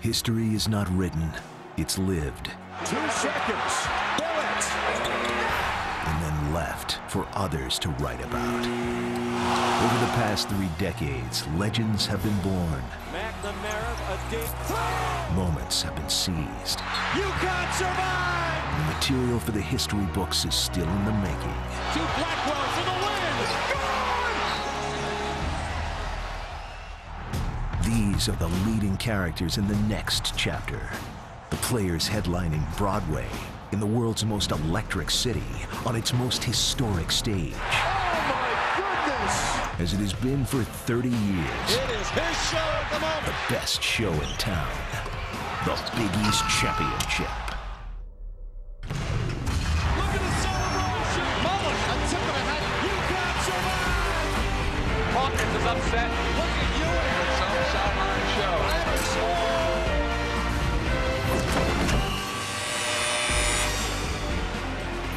History is not written, it's lived. 2 seconds. Bullet. And then left for others to write about. Over the past 3 decades, legends have been born. McNamara, a deep throw. Moments have been seized. You can't survive. And the material for the history books is still in the making. To Blackwell for the win. These are the leading characters in the next chapter. The players headlining Broadway in the world's most electric city on its most historic stage. Oh my goodness! As it has been for 30 years. It is his show at the moment. The best show in town. The Big East Championship. Look at the celebration. Mullen, a tip of the hat. You can't survive. Hawkins is upset. Look at you here. Some sideline show.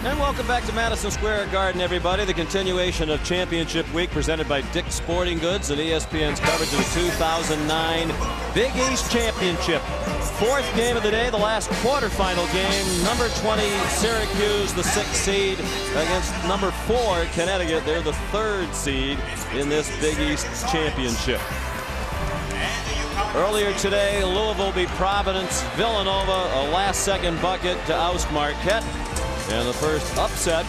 And welcome back to Madison Square Garden, everybody. The continuation of Championship Week presented by Dick's Sporting Goods and ESPN's coverage of the 2009 Big East Championship. 4th game of the day, the last quarterfinal game. Number 20, Syracuse, the 6th seed, against number 4, Connecticut. They're the 3rd seed in this Big East Championship. Earlier today, Louisville beat Providence. Villanova, a last-second bucket to oust Marquette. And the first upset,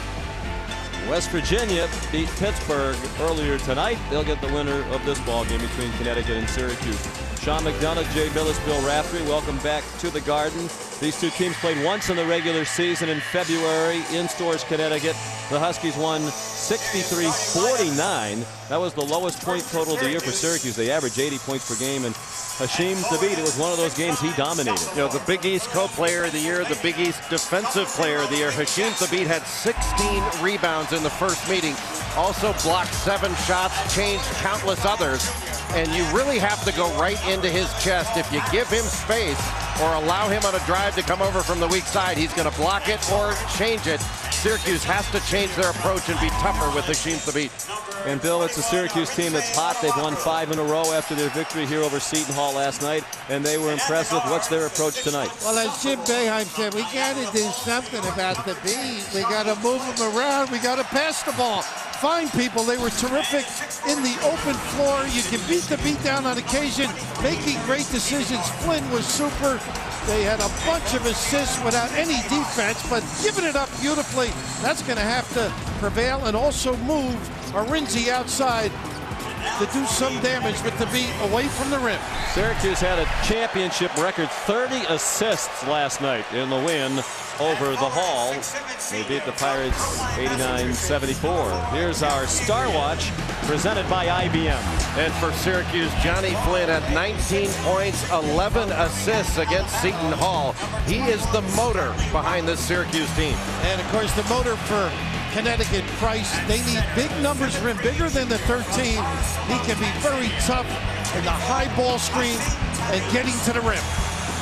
West Virginia beat Pittsburgh earlier tonight. They'll get the winner of this ball game between Connecticut and Syracuse. Sean McDonough, Jay Billis, Bill Raftery, welcome back to the Garden. These two teams played once in the regular season in February in Storrs, Connecticut. The Huskies won 63-49. That was the lowest point total of the year for Syracuse. They averaged 80 points per game, and Hasheem Thabeet, it was one of those games he dominated. You know, the Big East Co-Player of the Year, the Big East Defensive Player of the Year. Hasheem Thabeet had 16 rebounds in the first meeting. Also blocked 7 shots, changed countless others. And you really have to go right into his chest. If you give him space or allow him on a drive to come over from the weak side, he's going to block it or change it. Syracuse has to change their approach and be tougher with Hasheem Thabeet. And Bill, it's a Syracuse team that's hot. They've won 5 in a row after their victory here over Seton Hall last night, and they were impressive. What's their approach tonight? Well, as Jim Boeheim said, we got to do something about the beat. We got to move them around. We got to pass the ball. Find people. They were terrific in the open floor. You can beat the beat down on occasion, making great decisions. Flynn was super. They had a bunch of assists without any defense, but giving it up beautifully. That's going to have to prevail, and also move Arinzi outside to do some damage with the beat away from the rim. Syracuse had a championship record 30 assists last night in the win over the Hall. They beat the Pirates 89-74. Here's our Star Watch presented by IBM. And for Syracuse, Johnny Flynn had 19 points, 11 assists against Seton Hall. He is the motor behind this Syracuse team. And of course, the motor for Connecticut, Price. They need big numbers for him, bigger than the 13. He can be very tough in the high ball screen and getting to the rim.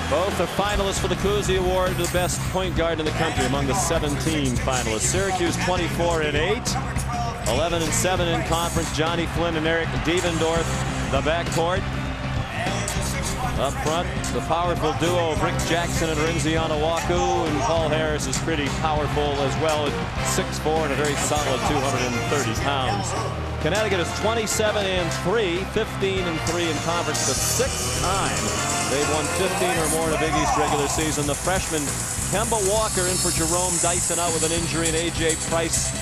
Both are finalists for the Cousy Award, the best point guard in the country among the 17 finalists. Syracuse 24-8, 11-7 in conference. Johnny Flynn and Eric Devendorf, the backcourt. Up front, the powerful duo of Rick Jackson and Arinzi Onuaku, and Paul Harris is pretty powerful as well at 6'4" and a very solid 230 pounds. Connecticut is 27-3, 15-3 in conference, the 6th time they've won 15 or more in a Big East regular season. The freshman Kemba Walker in for Jerome Dyson out with an injury, and A.J. Price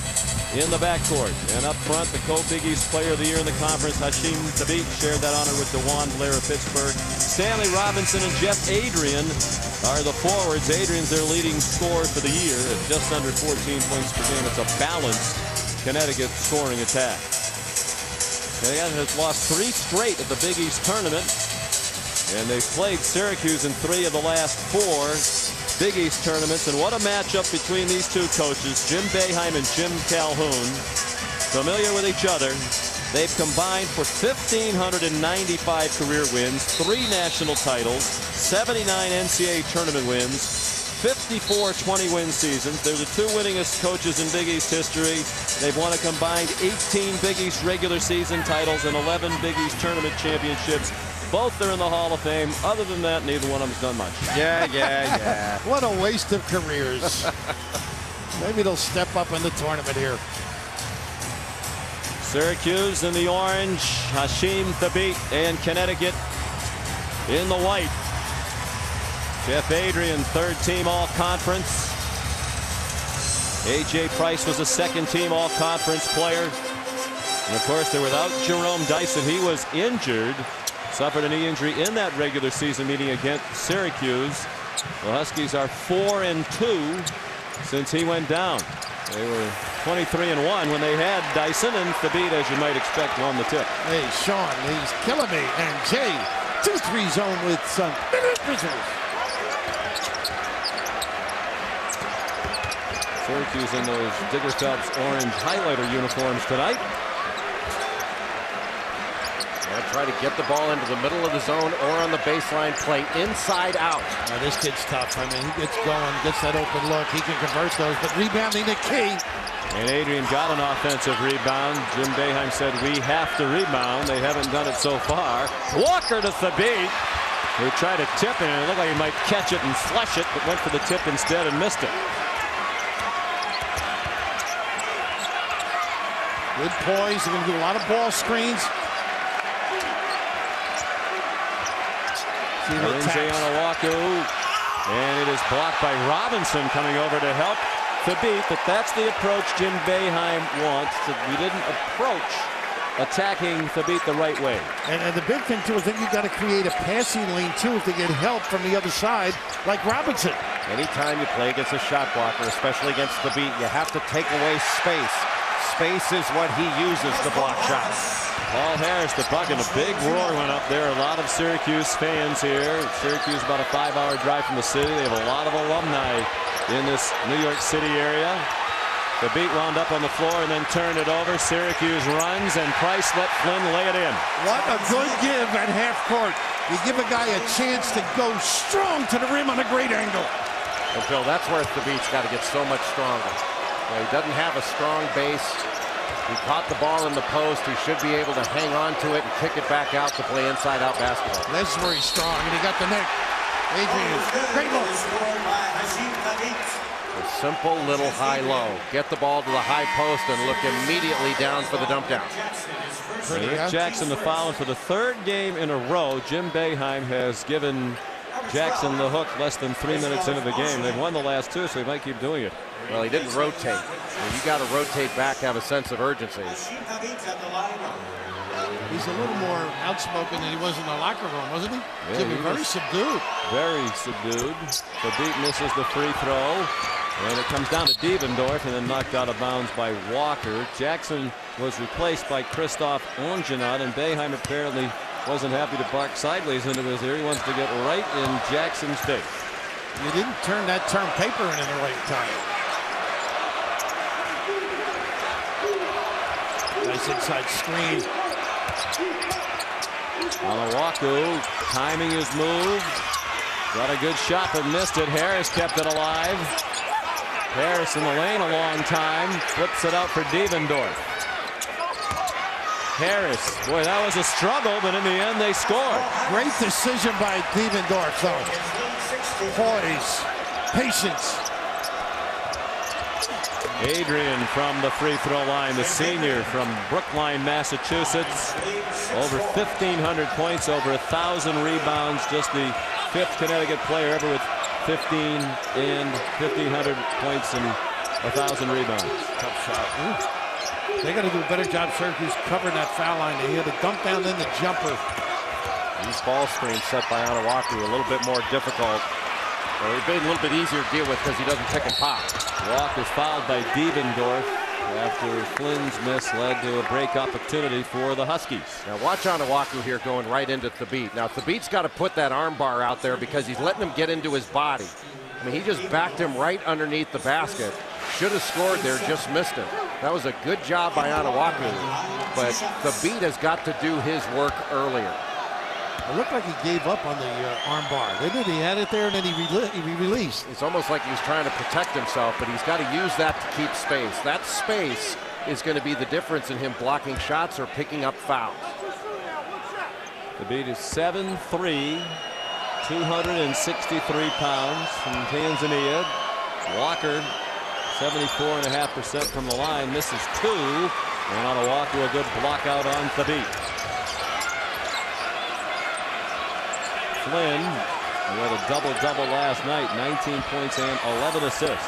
in the backcourt. And up front, the co-Big East Player of the Year in the conference, Hasheem Thabeet, shared that honor with DeJuan Blair of Pittsburgh. Stanley Robinson and Jeff Adrian are the forwards. Adrian's their leading scorer for the year at just under 14 points per game. It's a balanced Connecticut scoring attack. Connecticut has lost 3 straight at the Big East tournament, and they've played Syracuse in 3 of the last 4 Big East tournaments. And what a matchup between these two coaches, Jim Boeheim and Jim Calhoun, familiar with each other. They've combined for 1,595 career wins, 3 national titles, 79 NCAA tournament wins, 54 20-win seasons. They're the 2 winningest coaches in Big East history. They've won a combined 18 Big East regular season titles and 11 Big East tournament championships. Both are in the Hall of Fame. Other than that, neither one of them's done much. Yeah. What a waste of careers. Maybe they'll step up in the tournament here. Syracuse in the orange, Hasheem Thabeet, and Connecticut in the white. Jeff Adrian, third-team All-Conference. A.J. Price was a second-team All-Conference player. And, of course, they're without Jerome Dyson. He was injured, suffered a knee injury in that regular season meeting against Syracuse. The Huskies are 4-2 since he went down. They were 23-1 when they had Dyson, and Thabeet, as you might expect, won the tip. Hey, Sean, he's killing me. And Jay, 2-3 zone with some prisoners. Syracuse in those Digger Phelps orange highlighter uniforms tonight. Try to get the ball into the middle of the zone or on the baseline, play inside out. Now this kid's tough. I mean, he gets going, gets that open look. He can convert those, but rebounding the key. And Adrian got an offensive rebound. Jim Boeheim said, we have to rebound. They haven't done it so far. Walker to Thabeet, who tried to tip it, and it looked like he might catch it and flush it, but went for the tip instead and missed it. Good poise. They're going to do a lot of ball screens. Owaku, and it is blocked by Robinson coming over to help Thabeet, but that's the approach Jim Boeheim wants. So we didn't approach attacking Thabeet the right way. And the big thing, too, is that you've got to create a passing lane, too, if they get help from the other side, like Robinson. Anytime you play against a shot blocker, especially against Thabeet, you have to take away space. Space is what he uses to block shots. Paul Harris, the bucket, a big roar went up there. A lot of Syracuse fans here. Syracuse about a 5-hour drive from the city. They have a lot of alumni in this New York City area. Thabeet wound up on the floor and then turned it over. Syracuse runs, and Price let Flynn lay it in. What a good give at half court. You give a guy a chance to go strong to the rim on a great angle. And Bill, that's where Thabeet's got to get so much stronger. Well, he doesn't have a strong base. He caught the ball in the post. He should be able to hang on to it and kick it back out to play inside-out basketball. That's where he's strong, and he got the neck. Adrian, great look. A simple little high-low. Get the ball to the high post and look immediately down for the dump down. Rick Jackson the foul for the third game in a row. Jim Boeheim has given Jackson the hook less than 3 minutes into the game. They've won the last two, so he might keep doing it. Well, he didn't rotate. You got to rotate back, have a sense of urgency. He's a little more outspoken than he was in the locker room, wasn't he? Yeah, he very subdued. Very subdued. Thabeet misses the free throw, and it comes down to Devendorf, and then knocked out of bounds by Walker. Jackson was replaced by Christoph Ongenot, and Boeheim apparently wasn't happy to bark sideways into his ear. He wants to get right in Jackson's face. You didn't turn that term paper in the right time. Nice inside screen. Owaku timing his move. Got a good shot but missed it. Harris kept it alive. Harris in the lane a long time. Flips it out for Devendorf. Harris, boy, that was a struggle, but in the end they scored. Great decision by Devendorf, though. Poise, patience. Adrian from the free throw line, the senior from Brookline, Massachusetts. Over 1,500 points, over 1,000 rebounds. Just the 5th Connecticut player ever with 15 and 1,500 points and 1,000 rebounds. Tough shot. Ooh. They got to do a better job, Syracuse, covering that foul line. They had to dump down in the jumper. These ball screens set by Owaku a little bit more difficult. Well, they've been a little bit easier to deal with because he doesn't pick and pop. Walker fouled by Devendorf after Flynn's miss led to a break opportunity for the Huskies. Now watch Owaku here going right into Thabeet. Now Thabeet's got to put that arm bar out there because he's letting him get into his body. I mean, he just backed him right underneath the basket. Should have scored there, just missed it. That was a good job by Owaku, but Thabeet has got to do his work earlier. It looked like he gave up on the arm bar, didn't it? He had it there and then he released. It's almost like he was trying to protect himself, but he's got to use that to keep space. That space is going to be the difference in him blocking shots or picking up fouls. The beat is 7'3", 263 pounds from Tanzania. Walker, 74.5% from the line, misses 2. And on a walk to a good block out on Thabit. Flynn, who had a double-double last night, 19 points and 11 assists.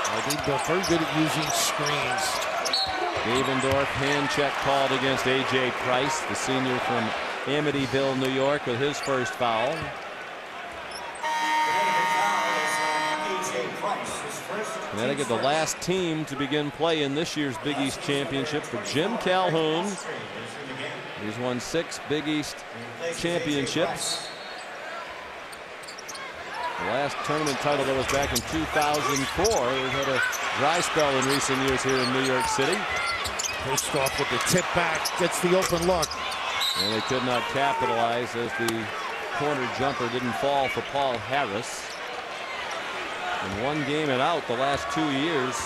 I think they're very good at using screens. Gavendorf hand check called against A.J. Price, the senior from Amityville, New York, with his first foul. Connecticut, the last team to begin play in this year's Big East Championship for Jim Calhoun. He's won 6 Big East championships. The last tournament title that was back in 2004. We've had a dry spell in recent years here in New York City. First off with the tip back, gets the open look. And they could not capitalize as the corner jumper didn't fall for Paul Harris. In 1 game and out the last 2 years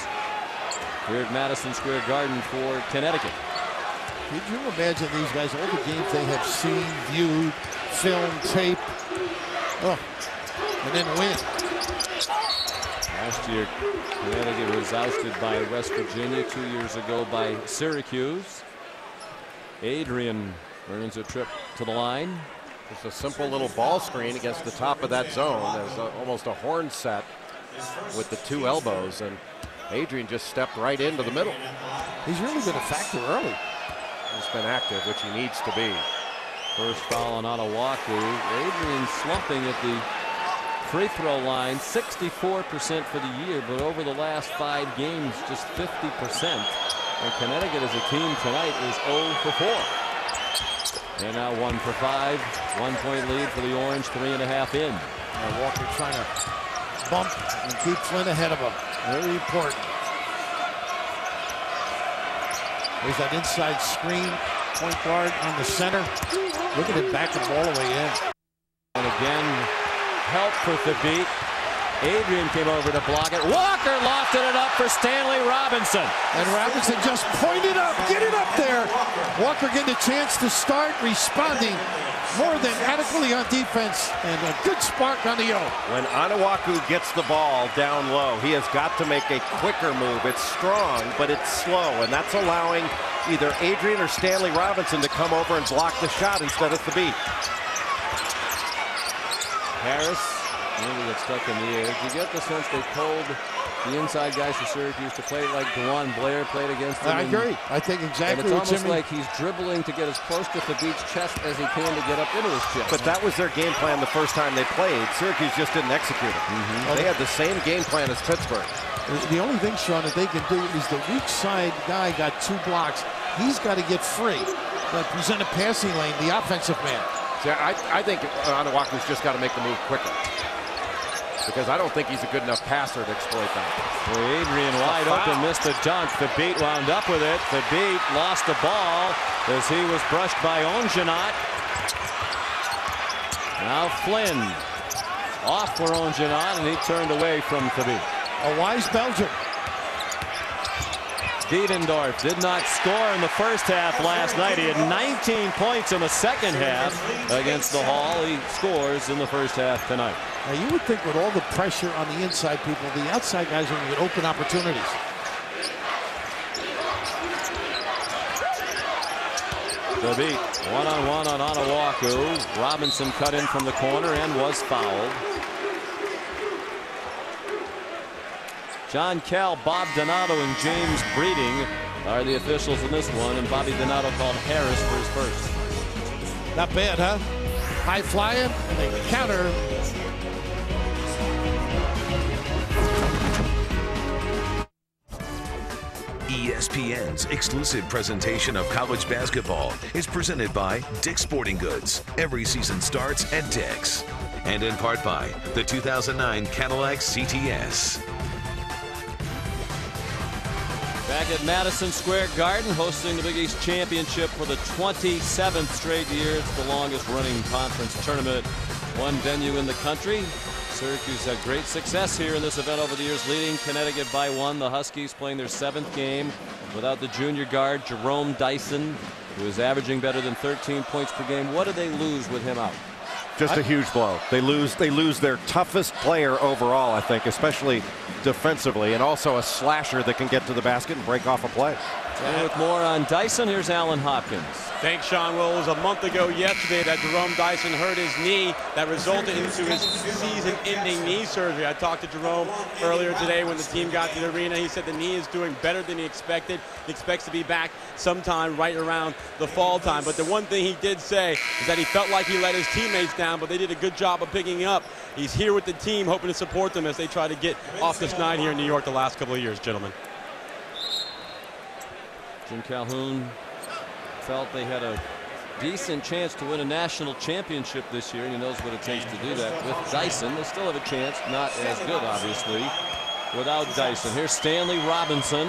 here at Madison Square Garden for Connecticut. Could you imagine these guys, all the games they have seen, viewed, film, tape, and then win. Last year, Connecticut was ousted by West Virginia, 2 years ago by Syracuse. Adrian earns a trip to the line. Just a simple little ball screen against the top of that zone. There's almost a horn set with the 2 elbows, and Adrian just stepped right into the middle. He's really been a factor early. He's been active, which he needs to be. First foul on Onawaku. Adrian slumping at the free throw line, 64% for the year, but over the last 5 games, just 50%. And Connecticut as a team tonight is 0 for 4. And now 1 for 5. 1 point lead for the Orange, 3.5 in. Walker trying to bump and keep Flynn ahead of him. Very important. There's that inside screen, point guard on the center. Look at it backing all the way in. And again, help for Thabit. Adrian came over to block it. Walker lofted it up for Stanley Robinson. And Robinson just pointed up, get it up there. Walker getting a chance to start responding more than adequately on defense, and a good spark on the O. When Onawaku gets the ball down low, he has got to make a quicker move. It's strong, but it's slow, and that's allowing either Adrian or Stanley Robinson to come over and block the shot instead of Thabit. Harris maybe got stuck in the air. You get the sense they told the inside guys for Syracuse to play like DeJuan Blair played against him. I agree. I think exactly. And it's almost Jimmy, like he's dribbling to get as close to Thabit's chest as he can to get up into his chest. But that was their game plan the first time they played. Syracuse just didn't execute it. They had the same game plan as Pittsburgh. The only thing, Sean, that they can do is the weak side guy got 2 blocks. He's got to get free. But present a passing lane, the offensive man. See, I think Onawaku's just got to make the move quicker, because I don't think he's a good enough passer to exploit that. Well, Adrian wide open, missed the dunk. Thabit wound up with it. Thabit lost the ball as he was brushed by Ongenat. Now Flynn off for Ongenat, and he turned away from Thabit. A wise Belgian. Gavendorf did not score in the first half last night. He had 19 points in the second half against the Hall. He scores in the first half tonight. Now you would think with all the pressure on the inside people, the outside guys are going to get open opportunities. Thabit one-on-one on Onawaku. Robinson cut in from the corner and was fouled. John Cal, Bob Donato, and James Breeding are the officials in this one, and Bobby Donato called Harris for his first. Not bad, huh? High flying, and they counter. ESPN's exclusive presentation of college basketball is presented by Dick's Sporting Goods. Every season starts at Dick's. And in part by the 2009 Cadillac CTS. Back at Madison Square Garden, hosting the Big East Championship for the 27th straight year. It's the longest running conference tournament at one venue in the country. Syracuse had great success here in this event over the years, leading Connecticut by 1. The Huskies playing their 7th game without the junior guard Jerome Dyson, who is averaging better than 13 points per game. What do they lose with him out? Just a huge blow. They lose their toughest player overall, I think, especially defensively, and also a slasher that can get to the basket and break off a play. And with more on Dyson, here's Alan Hopkins. Thanks, Sean. Well, it was a month ago yesterday that Jerome Dyson hurt his knee that resulted into his season-ending knee surgery. I talked to Jerome earlier today when the team got to the arena. He said the knee is doing better than he expected. He expects to be back sometime right around the fall time. But the one thing he did say is that he felt like he let his teammates down, but they did a good job of picking up. He's here with the team, hoping to support them as they try to get off the schneid here in New York the last couple of years, gentlemen. Jim Calhoun felt they had a decent chance to win a national championship this year, and he knows what it takes to do that. With Dyson, they still have a chance, not as good, obviously, without Dyson. Here's Stanley Robinson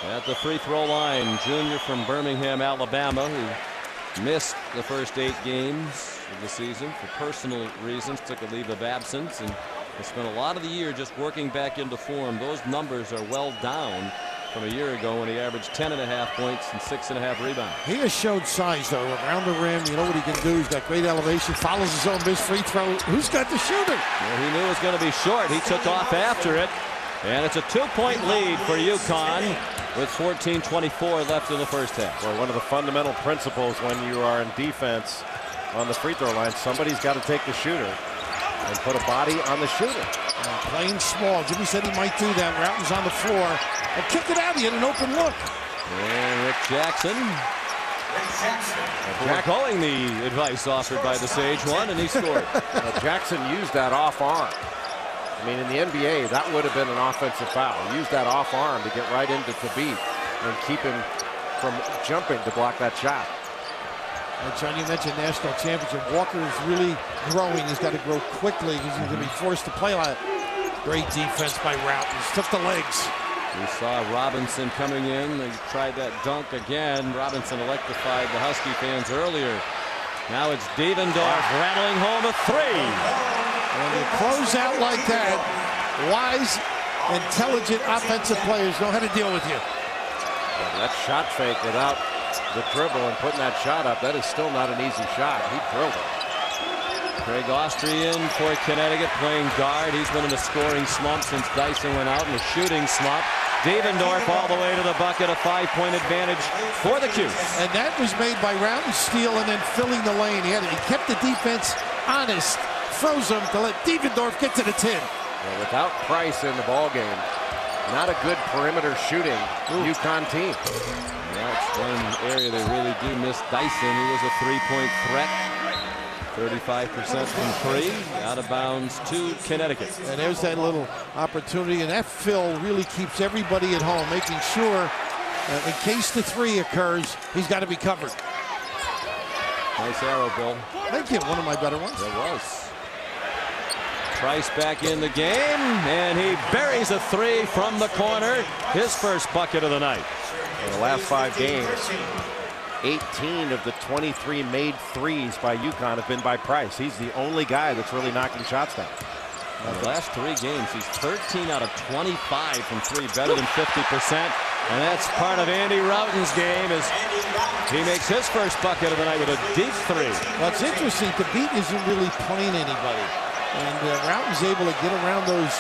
at the free throw line, junior from Birmingham, Alabama, who missed the first 8 games of the season for personal reasons, took a leave of absence, and has spent a lot of the year just working back into form. Those numbers are well down from a year ago when he averaged 10.5 points and 6.5 rebounds. He has showed size, though, around the rim. You know what he can do. He's got great elevation, follows his own missed free throw. Who's got the shooter? Well, he knew it was going to be short. He took off after it, and it's a 2-point lead for UConn with 14:24 left in the first half. Well, one of the fundamental principles when you are in defense on the free throw line, somebody's got to take the shooter and put a body on the shooter. Playing small. Jimmy said he might do that. Routen's on the floor. And kick it out. He had an open look. And Rick Jackson foregoing the advice offered by the Sage one, and he scored. Jackson used that off arm. I mean, in the NBA, that would have been an offensive foul. Used that off arm to get right into Thabit and keep him from jumping to block that shot. And John, you mentioned national championship. Walker is really growing. He's got to grow quickly because he's going to be forced to play a lot. Great defense by Routens. Took the legs. We saw Robinson coming in. They tried that dunk again. Robinson electrified the Husky fans earlier. Now it's Devendorf rattling home a 3. When you close out like that, wise, intelligent offensive players know how to deal with you. Yeah, that shot fake without the dribble and putting that shot up, that is still not an easy shot. He drilled it. Craig Austrian for Connecticut playing guard. He's been in a scoring slump since Dyson went out, in a shooting slump. Devendorf all the way to the bucket, a 5-point advantage for the Cuse. And that was made by Routen's steal and then filling the lane. He kept the defense honest, froze them to let Devendorf get to the 10. Well, without Price in the ball game, not a good perimeter shooting UConn team. That's one area they really do miss Dyson. He was a 3-point threat. 35% from 3, out of bounds to Connecticut. And there's that little opportunity, and that fill really keeps everybody at home, making sure in case the 3 occurs, he's got to be covered. Nice arrow, Bill. Thank you. One of my better ones. It was. Price back in the game, and he buries a 3 from the corner. His first bucket of the night. In the last 5 games, 18 of the 23 made threes by UConn have been by Price. He's the only guy that's really knocking shots down. In the last 3 games, he's 13 out of 25 from 3, better than 50%. And that's part of Andy Routen's game as he makes his first bucket of the night with a deep 3. Well, it's interesting. Thabit isn't really playing anybody. And Routen's able to get around those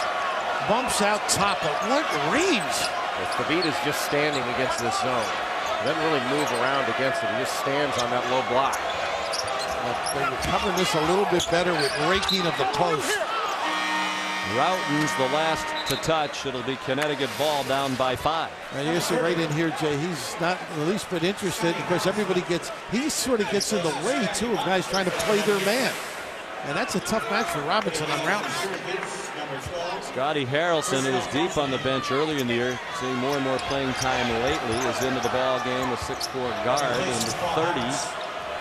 bumps out top. But what range? Well, Thabit is just standing against this zone. Doesn't really move around against it. He just stands on that low block. They were covering this a little bit better with raking of the post. Routen's the last to touch. It'll be Connecticut ball down by 5. And you see right in here, Jay, he's not the least bit interested because he sort of gets in the way, too, of guys trying to play their man. And that's a tough match for Robinson on Routens. Scotty Harrelson, who was deep on the bench early in the year, seeing more and more playing time lately, is into the ball game, a 6'4" guard in the 30s.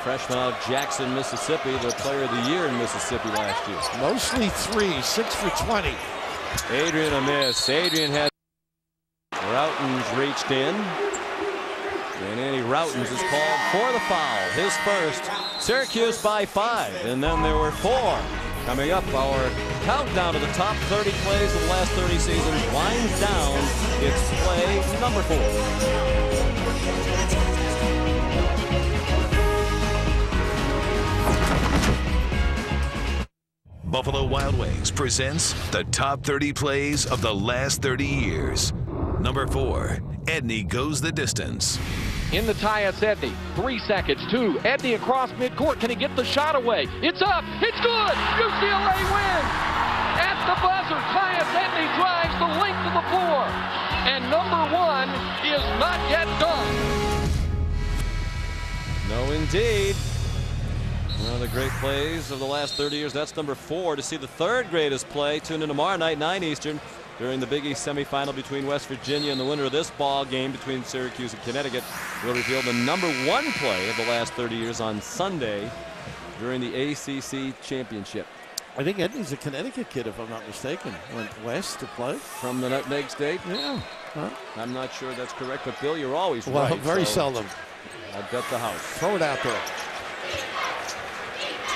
Freshman out of Jackson, Mississippi, the player of the year in Mississippi last year. Mostly 3, 6 for 20. Adrian a miss. Adrian had Routens reached in. And Andy Routens is called for the foul. His first. Syracuse by 5. And then there were 4. Coming up, our countdown to the top 30 plays of the last 30 seasons winds down. It's play number 4. Buffalo Wild Wings presents the top 30 plays of the last 30 years. Number 4, Edney goes the distance. In the tie, it's Edney. 3 seconds, 2. Edney across midcourt. Can he get the shot away? It's up. It's good. UCLA wins. At the buzzer, Tyus Edney drives the length of the floor. And number 1 is not yet done. No, indeed. One of the great plays of the last 30 years. That's number 4. To see the third greatest play, tune in tomorrow night, 9 Eastern, during the Big East semifinal between West Virginia and the winner of this ball game between Syracuse and Connecticut. Will reveal the number 1 play of the last 30 years on Sunday during the ACC championship. I think Edney's a Connecticut kid, if I'm not mistaken. Went west to play. From the Nutmeg State? Yeah. Huh? I'm not sure that's correct, but Bill, you're always well, right. Very seldom. I bet the house. Throw it out there.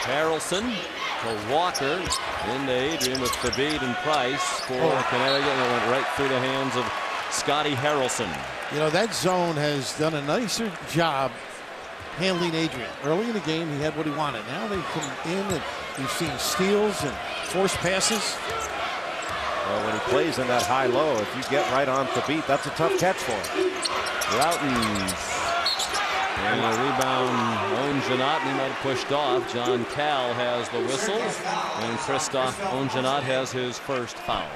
Harrelson to Walker, into Adrian with Thabit and Price for Connecticut. It went right through the hands of Scotty Harrelson. You know, that zone has done a nicer job handling Adrian. Early in the game, he had what he wanted. Now they come in and you've seen steals and forced passes. Well, when he plays in that high-low, if you get right on Thabit, that's a tough catch for him. Routens. And a rebound, Onjanot, he might have pushed off. John Cal has the whistle, and Christoph Onjanot has his first foul.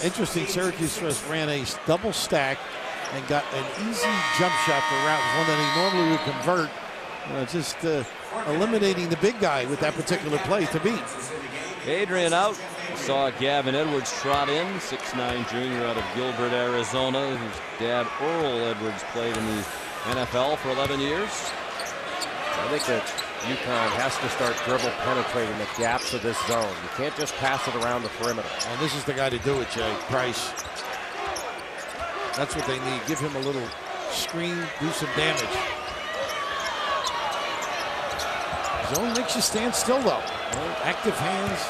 Interesting, Syracuse just ran a double stack and got an easy jump shot for Routens, one that he normally would convert. Just eliminating the big guy with that particular play to beat. Adrian out. Saw Gavin Edwards trot in, 6'9" junior out of Gilbert, Arizona, whose dad Earl Edwards played in the NFL for 11 years. I think that UConn has to start dribble penetrating the gaps of this zone. You can't just pass it around the perimeter. And this is the guy to do it, Jay. Price. That's what they need. Give him a little screen, do some damage. Zone makes you stand still, though. Active hands,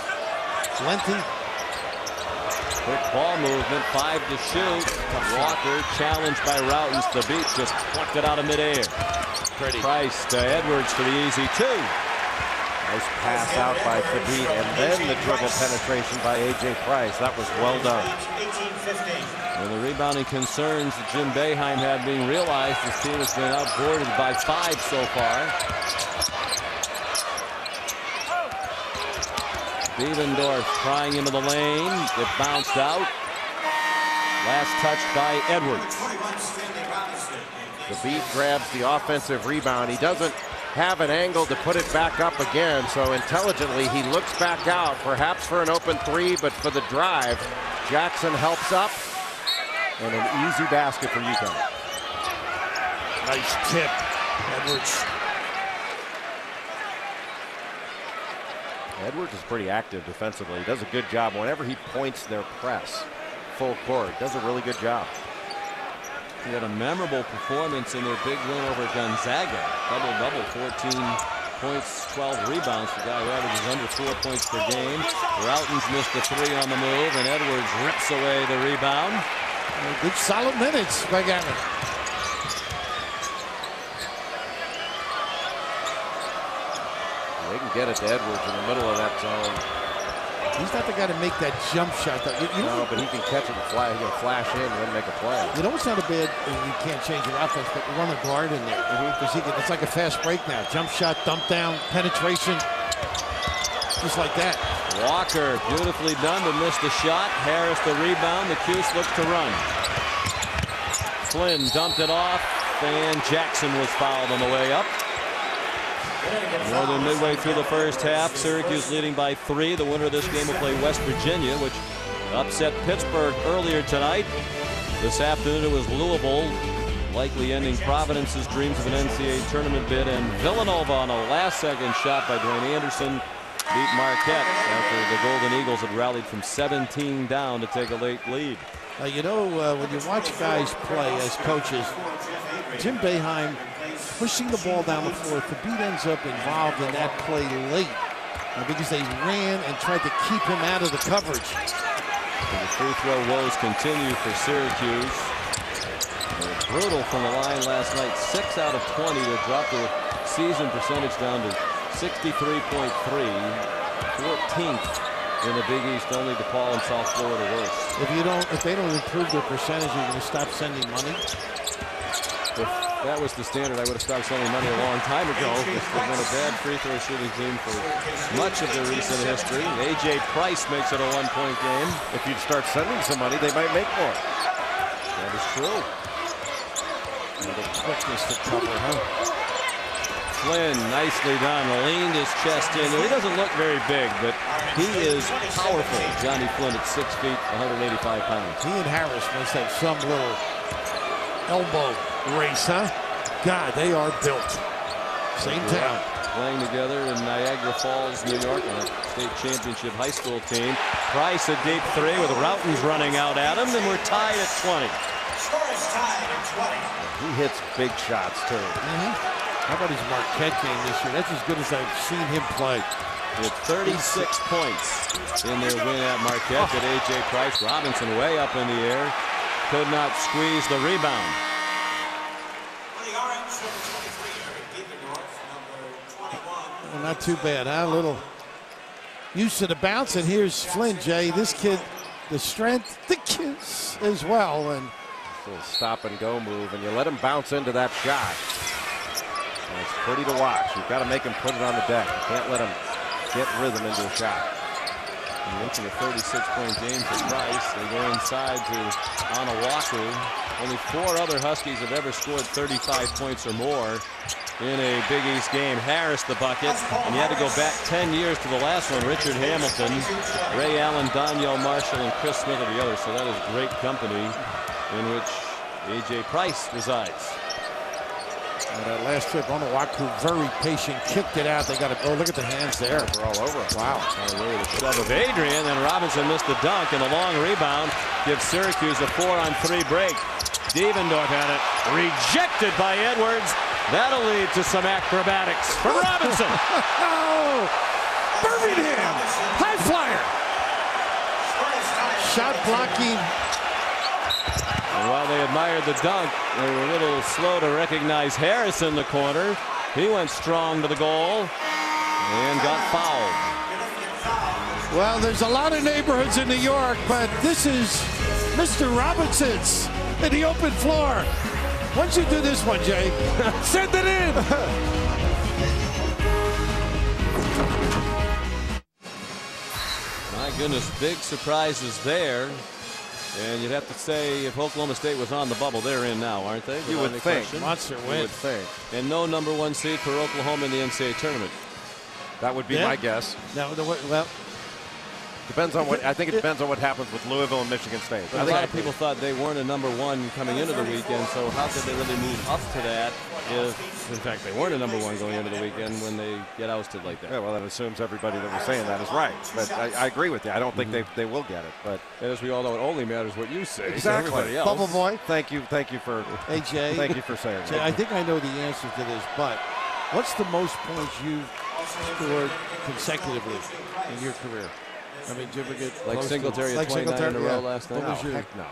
lengthy. Quick ball movement, 5 to shoot. Walker challenged by Routens. The beat just plucked it out of midair. Pretty. Price to Edwards for the easy 2. Nice pass out by Thabit, and then the dribble penetration by A.J. Price. That was well done. And the rebounding concerns that Jim Boeheim had being realized. His team has been outboarded by 5 so far. Devendorf trying into the lane. It bounced out. Last touch by Edwards. The beat grabs the offensive rebound. He doesn't have an angle to put it back up again, so intelligently he looks back out, perhaps for an open 3, but for the drive, Jackson helps up, and an easy basket for UConn. Nice tip, Edwards. Edwards is pretty active defensively. He does a good job whenever he points their press full court. Does a really good job. He had a memorable performance in their big win over Gonzaga. Double-double, 14 points, 12 rebounds. The guy who averages under 4 points per game. Routens missed a 3 on the move, and Edwards rips away the rebound. Good solid minutes by Gavin. They can get it to Edwards in the middle of that zone. He's not the guy to make that jump shot. No, but he can catch it and flash, flash in and then make a play. You know what's not a bad, you can't change your offense, but run a guard in there. Because it's like a fast break now. Jump shot, dump down, penetration. Just like that. Walker beautifully done, but missed the shot. Harris the rebound. The Cuse looks to run. Flynn dumped it off, and Jackson was fouled on the way up. More than midway through the first half, Syracuse leading by 3. The winner of this game will play West Virginia, which upset Pittsburgh earlier tonight. This afternoon it was Louisville, likely ending Providence's dreams of an NCAA tournament bid, and Villanova on a last-second shot by Dwayne Anderson beat Marquette after the Golden Eagles had rallied from 17 down to take a late lead. You know, when you watch guys play as coaches, Jim Boeheim pushing the ball down the floor. Thabit ends up involved in that play late because they ran and tried to keep him out of the coverage. And the free throw woes continue for Syracuse. Brutal from the line last night. 6 out of 20 to drop the season percentage down to 63.3. 14th in the Big East. Only DePaul and South Florida worse. If they don't improve their percentage, you're going to stop sending money. If that was the standard, I would have stopped sending money a long time ago. It's been a bad free throw shooting team for much of their recent history. A.J. Price makes it a 1-point game. If you'd start sending some money, they might make more. That is true. And the quickness to cover, huh? Flynn, nicely done. Leaned his chest in. He doesn't look very big, but he is powerful. Johnny Flynn at 6 feet, 185 pounds. He and Harris must have some little elbow race, huh? God, they are built. Same town. Playing together in Niagara Falls, New York, on a state championship high school team. Price a deep three with Roughton's running out at him, and we're tied at 20. He hits big shots, too. How about his Marquette game this year? That's as good as I've seen him play. With 36 points in their win at Marquette. At A.J. Price. Robinson way up in the air. Could not squeeze the rebound. Well, not too bad, huh? A little used to the bounce, and here's Flynn, Jay. This kid, the strength, the kiss as well. And a little stop and go move, and you let him bounce into that shot. And it's pretty to watch. You've got to make him put it on the deck. You can't let him get rhythm into a shot. And looking at a 36-point game for Price. They go inside to Onawaku. Only 4 other Huskies have ever scored 35 points or more in a Big East game. Harris the bucket, and you had to go back 10 years to the last one. Richard Hamilton, Ray Allen, Donyell Marshall, and Chris Smith are the others. So that is great company in which A.J. Price resides. That last trip, Onawaku, very patient, kicked it out. They got to go. Look at the hands there. They're all over it. Wow. Away the shove of Adrian, and Robinson missed the dunk, and a long rebound gives Syracuse a 4-on-3 break. Devendorf had it rejected by Edwards. That'll lead to some acrobatics from Robinson. Oh, Birmingham, high flyer. Shot blocking. And while they admired the dunk, they were a little slow to recognize Harris in the corner. He went strong to the goal and got fouled. Well, there's a lot of neighborhoods in New York, but this is Mr. Robinson's in the open floor. Once you do this one, Jay, send it in. My goodness, big surprises there. And you'd have to say if Oklahoma State was on the bubble, they're in now, aren't they? You would think. Monster win. You would think. And no #1 seed for Oklahoma in the NCAA tournament. That would be my guess. No, well, depends on what. I think it depends on what happens with Louisville and Michigan State. But a lot of people thought they weren't a #1 coming into the weekend, so how could they really move up to that if, in fact, they weren't a #1 going into the weekend when they get ousted like that? Yeah, well, that assumes everybody that was saying that is right. But I agree with you. I don't think they will get it. But as we all know, it only matters what you say. Exactly. Else. Bubble Boy. Thank you for. Hey, Jay. Thank you for saying Jay, that. I think I know the answer to this, but what's the most points you've scored consecutively in your career? I mean, did you ever get like Singletary at 29 in a row last night? What was your? Heck no.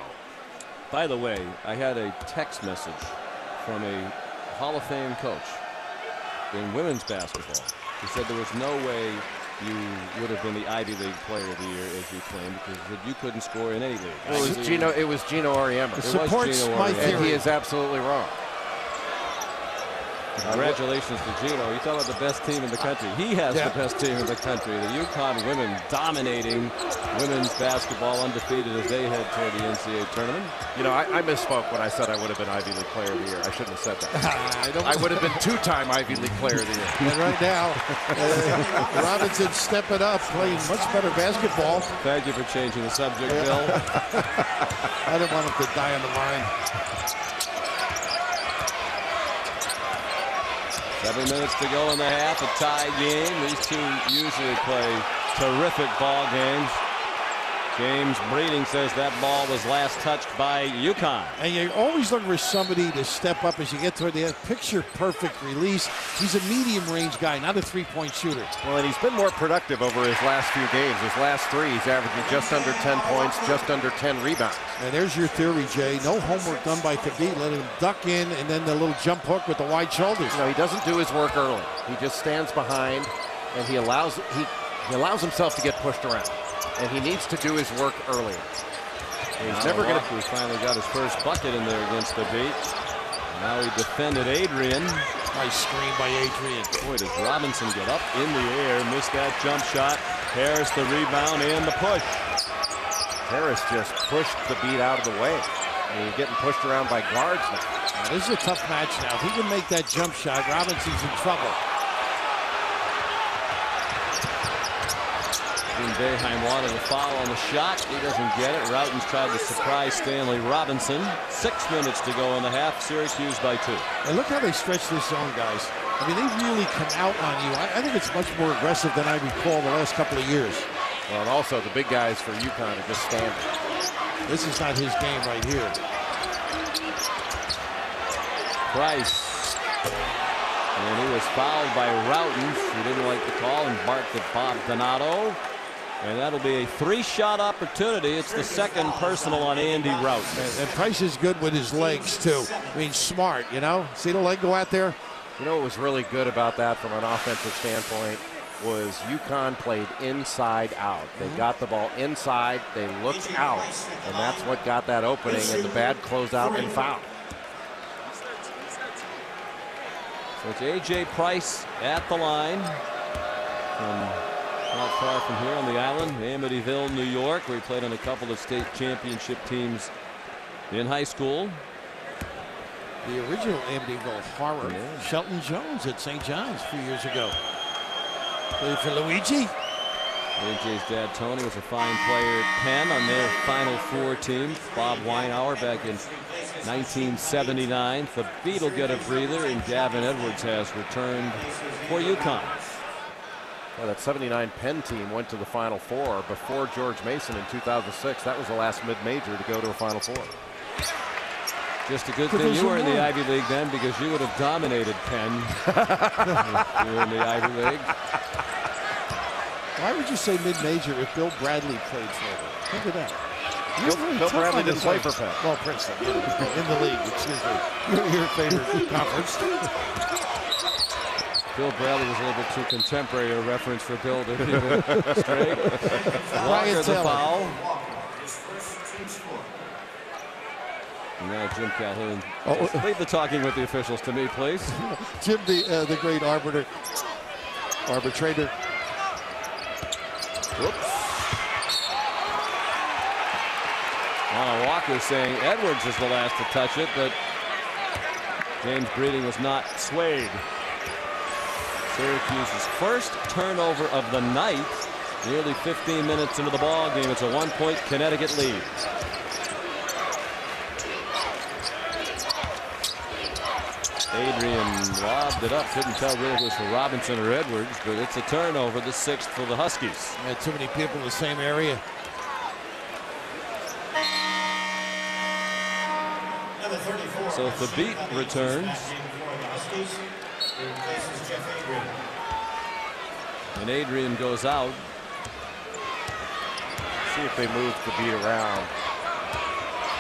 By the way, I had a text message from a Hall of Fame coach in women's basketball. He said there was no way you would have been the Ivy League Player of the Year, as you claimed, because you couldn't score in any league. It was Gino Auriemma. It supports my theory. And he is absolutely wrong. Congratulations to Gino. You talk about the best team in the country. He has the best team in the country. The UConn women dominating women's basketball, undefeated as they head toward the NCAA tournament. You know, I misspoke when I said I would have been Ivy League Player of the Year. I shouldn't have said that. I would have been 2-time Ivy League Player of the Year. And right now, Robinson stepping up, playing much better basketball. Thank you for changing the subject, Bill. I didn't want him to die on the vine. 7 minutes to go in the half, a tie game. These two usually play terrific ball games. James Breeding says that ball was last touched by UConn. And you're always looking for somebody to step up as you get toward the end. Picture perfect release. He's a medium range guy, not a three-point shooter. Well, and he's been more productive over his last few games. His last 3, he's averaging just under 10 points, just under 10 rebounds. And there's your theory, Jay. No homework done by Khabib. Let him duck in, and then the little jump hook with the wide shoulders. No, he doesn't do his work early. He just stands behind, and he allows himself to get pushed around. and he needs to do his work earlier. He's never going to. He finally got his first bucket in there against the beat. Now he defended Adrian. Nice screen by Adrian. Boy, does Robinson get up in the air, missed that jump shot. Harris the rebound and the push. Harris just pushed the beat out of the way. And he's getting pushed around by guards now. Now, this is a tough match now. If he can make that jump shot, Robinson's in trouble. Boeheim wanted a foul on the shot. He doesn't get it. Routen's tried to surprise Stanley Robinson. 6 minutes to go in the half. Syracuse by 2. And look how they stretch this zone, guys. I mean, they really come out on you. I think it's much more aggressive than I recall the last couple of years. Well, and also the big guys for UConn are just standing. This is not his game right here. Price. And he was fouled by Routen. He didn't like the call and barked at Bob Donato. And that'll be a 3-shot opportunity. It's the second personal on Andy Rout. And Price is good with his legs, too. I mean, smart, you know? See the leg go out there? You know what was really good about that from an offensive standpoint was UConn played inside out. They got the ball inside, they looked out, and that's what got that opening and the bad closeout and foul. So it's A.J. Price at the line. Not far from here on the island, Amityville, New York, where he played on a couple of state championship teams in high school. The original Amityville Horror, Shelton Jones at St. John's a few years ago. Played for Luigi. AJ's dad, Tony, was a fine player at Penn on their Final Four team. Bob Weinauer back in 1979. The Beat will get a breather, and Gavin Edwards has returned for UConn. Well, that 79 Penn team went to the Final Four before George Mason in 2006. That was the last mid-major to go to a Final Four. Just a good thing you were in the Ivy League then, because you would have dominated Penn. You were in the Ivy League. Why would you say mid-major if Bill Bradley played for them? Think of that. Bill Bradley didn't play for Penn. Well, Princeton, in the league, excuse me. Your favorite conference. Bill Bradley was a little bit too contemporary a reference for Bill to keep it straight. Walker the foul. And now Jim Calhoun. Leave the talking with the officials to me, please. Jim, the great arbitrator. Whoops. Walker saying Edwards is the last to touch it, but James Breeding was not swayed. Syracuse's first turnover of the night, nearly 15 minutes into the ball game. It's a 1-point Connecticut lead. Adrian lobbed it up. Couldn't tell really if it was for Robinson or Edwards, but it's a turnover, the 6th for the Huskies. Had too many people in the same area. So if the Beat returns, and Adrian goes out. See if they move the Beat around.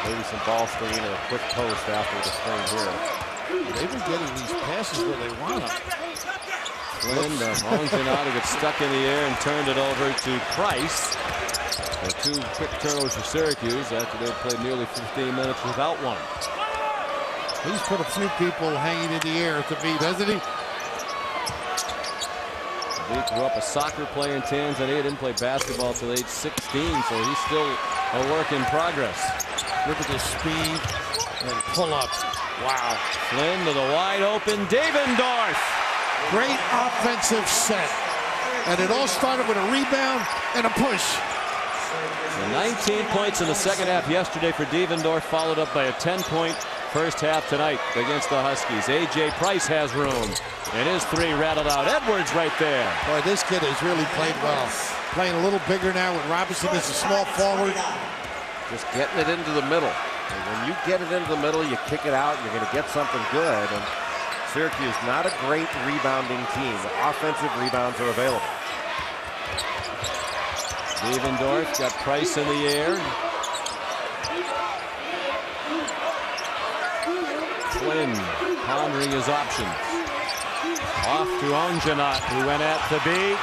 Maybe some ball screen or a quick post after the screen here. They've been getting these passes where they want them. Flynn, Ongenato gets stuck in the air and turned it over to Price. And 2 quick turnovers for Syracuse after they've played nearly 15 minutes without one. He's put a few people hanging in the air at the Beat, hasn't he? He grew up a soccer player in Tanzania, didn't play basketball till age 16, so he's still a work in progress. Look at the speed and pull up. Wow. Flynn to the wide open Davendorf. Great offensive set. And it all started with a rebound and a push. So 19 points in the second half yesterday for Davendorf, followed up by a 10-point first half tonight against the Huskies. A.J. Price has room. And his 3 rattled out. Edwards right there. Boy, this kid has really played well. Playing a little bigger now with Robinson as a small forward. Just getting it into the middle. And when you get it into the middle, you kick it out, you're going to get something good. And Syracuse, not a great rebounding team. The offensive rebounds are available. Davendorf got Price in the air. Flynn pondering his options. Off to Ongenat, who went at the Beat.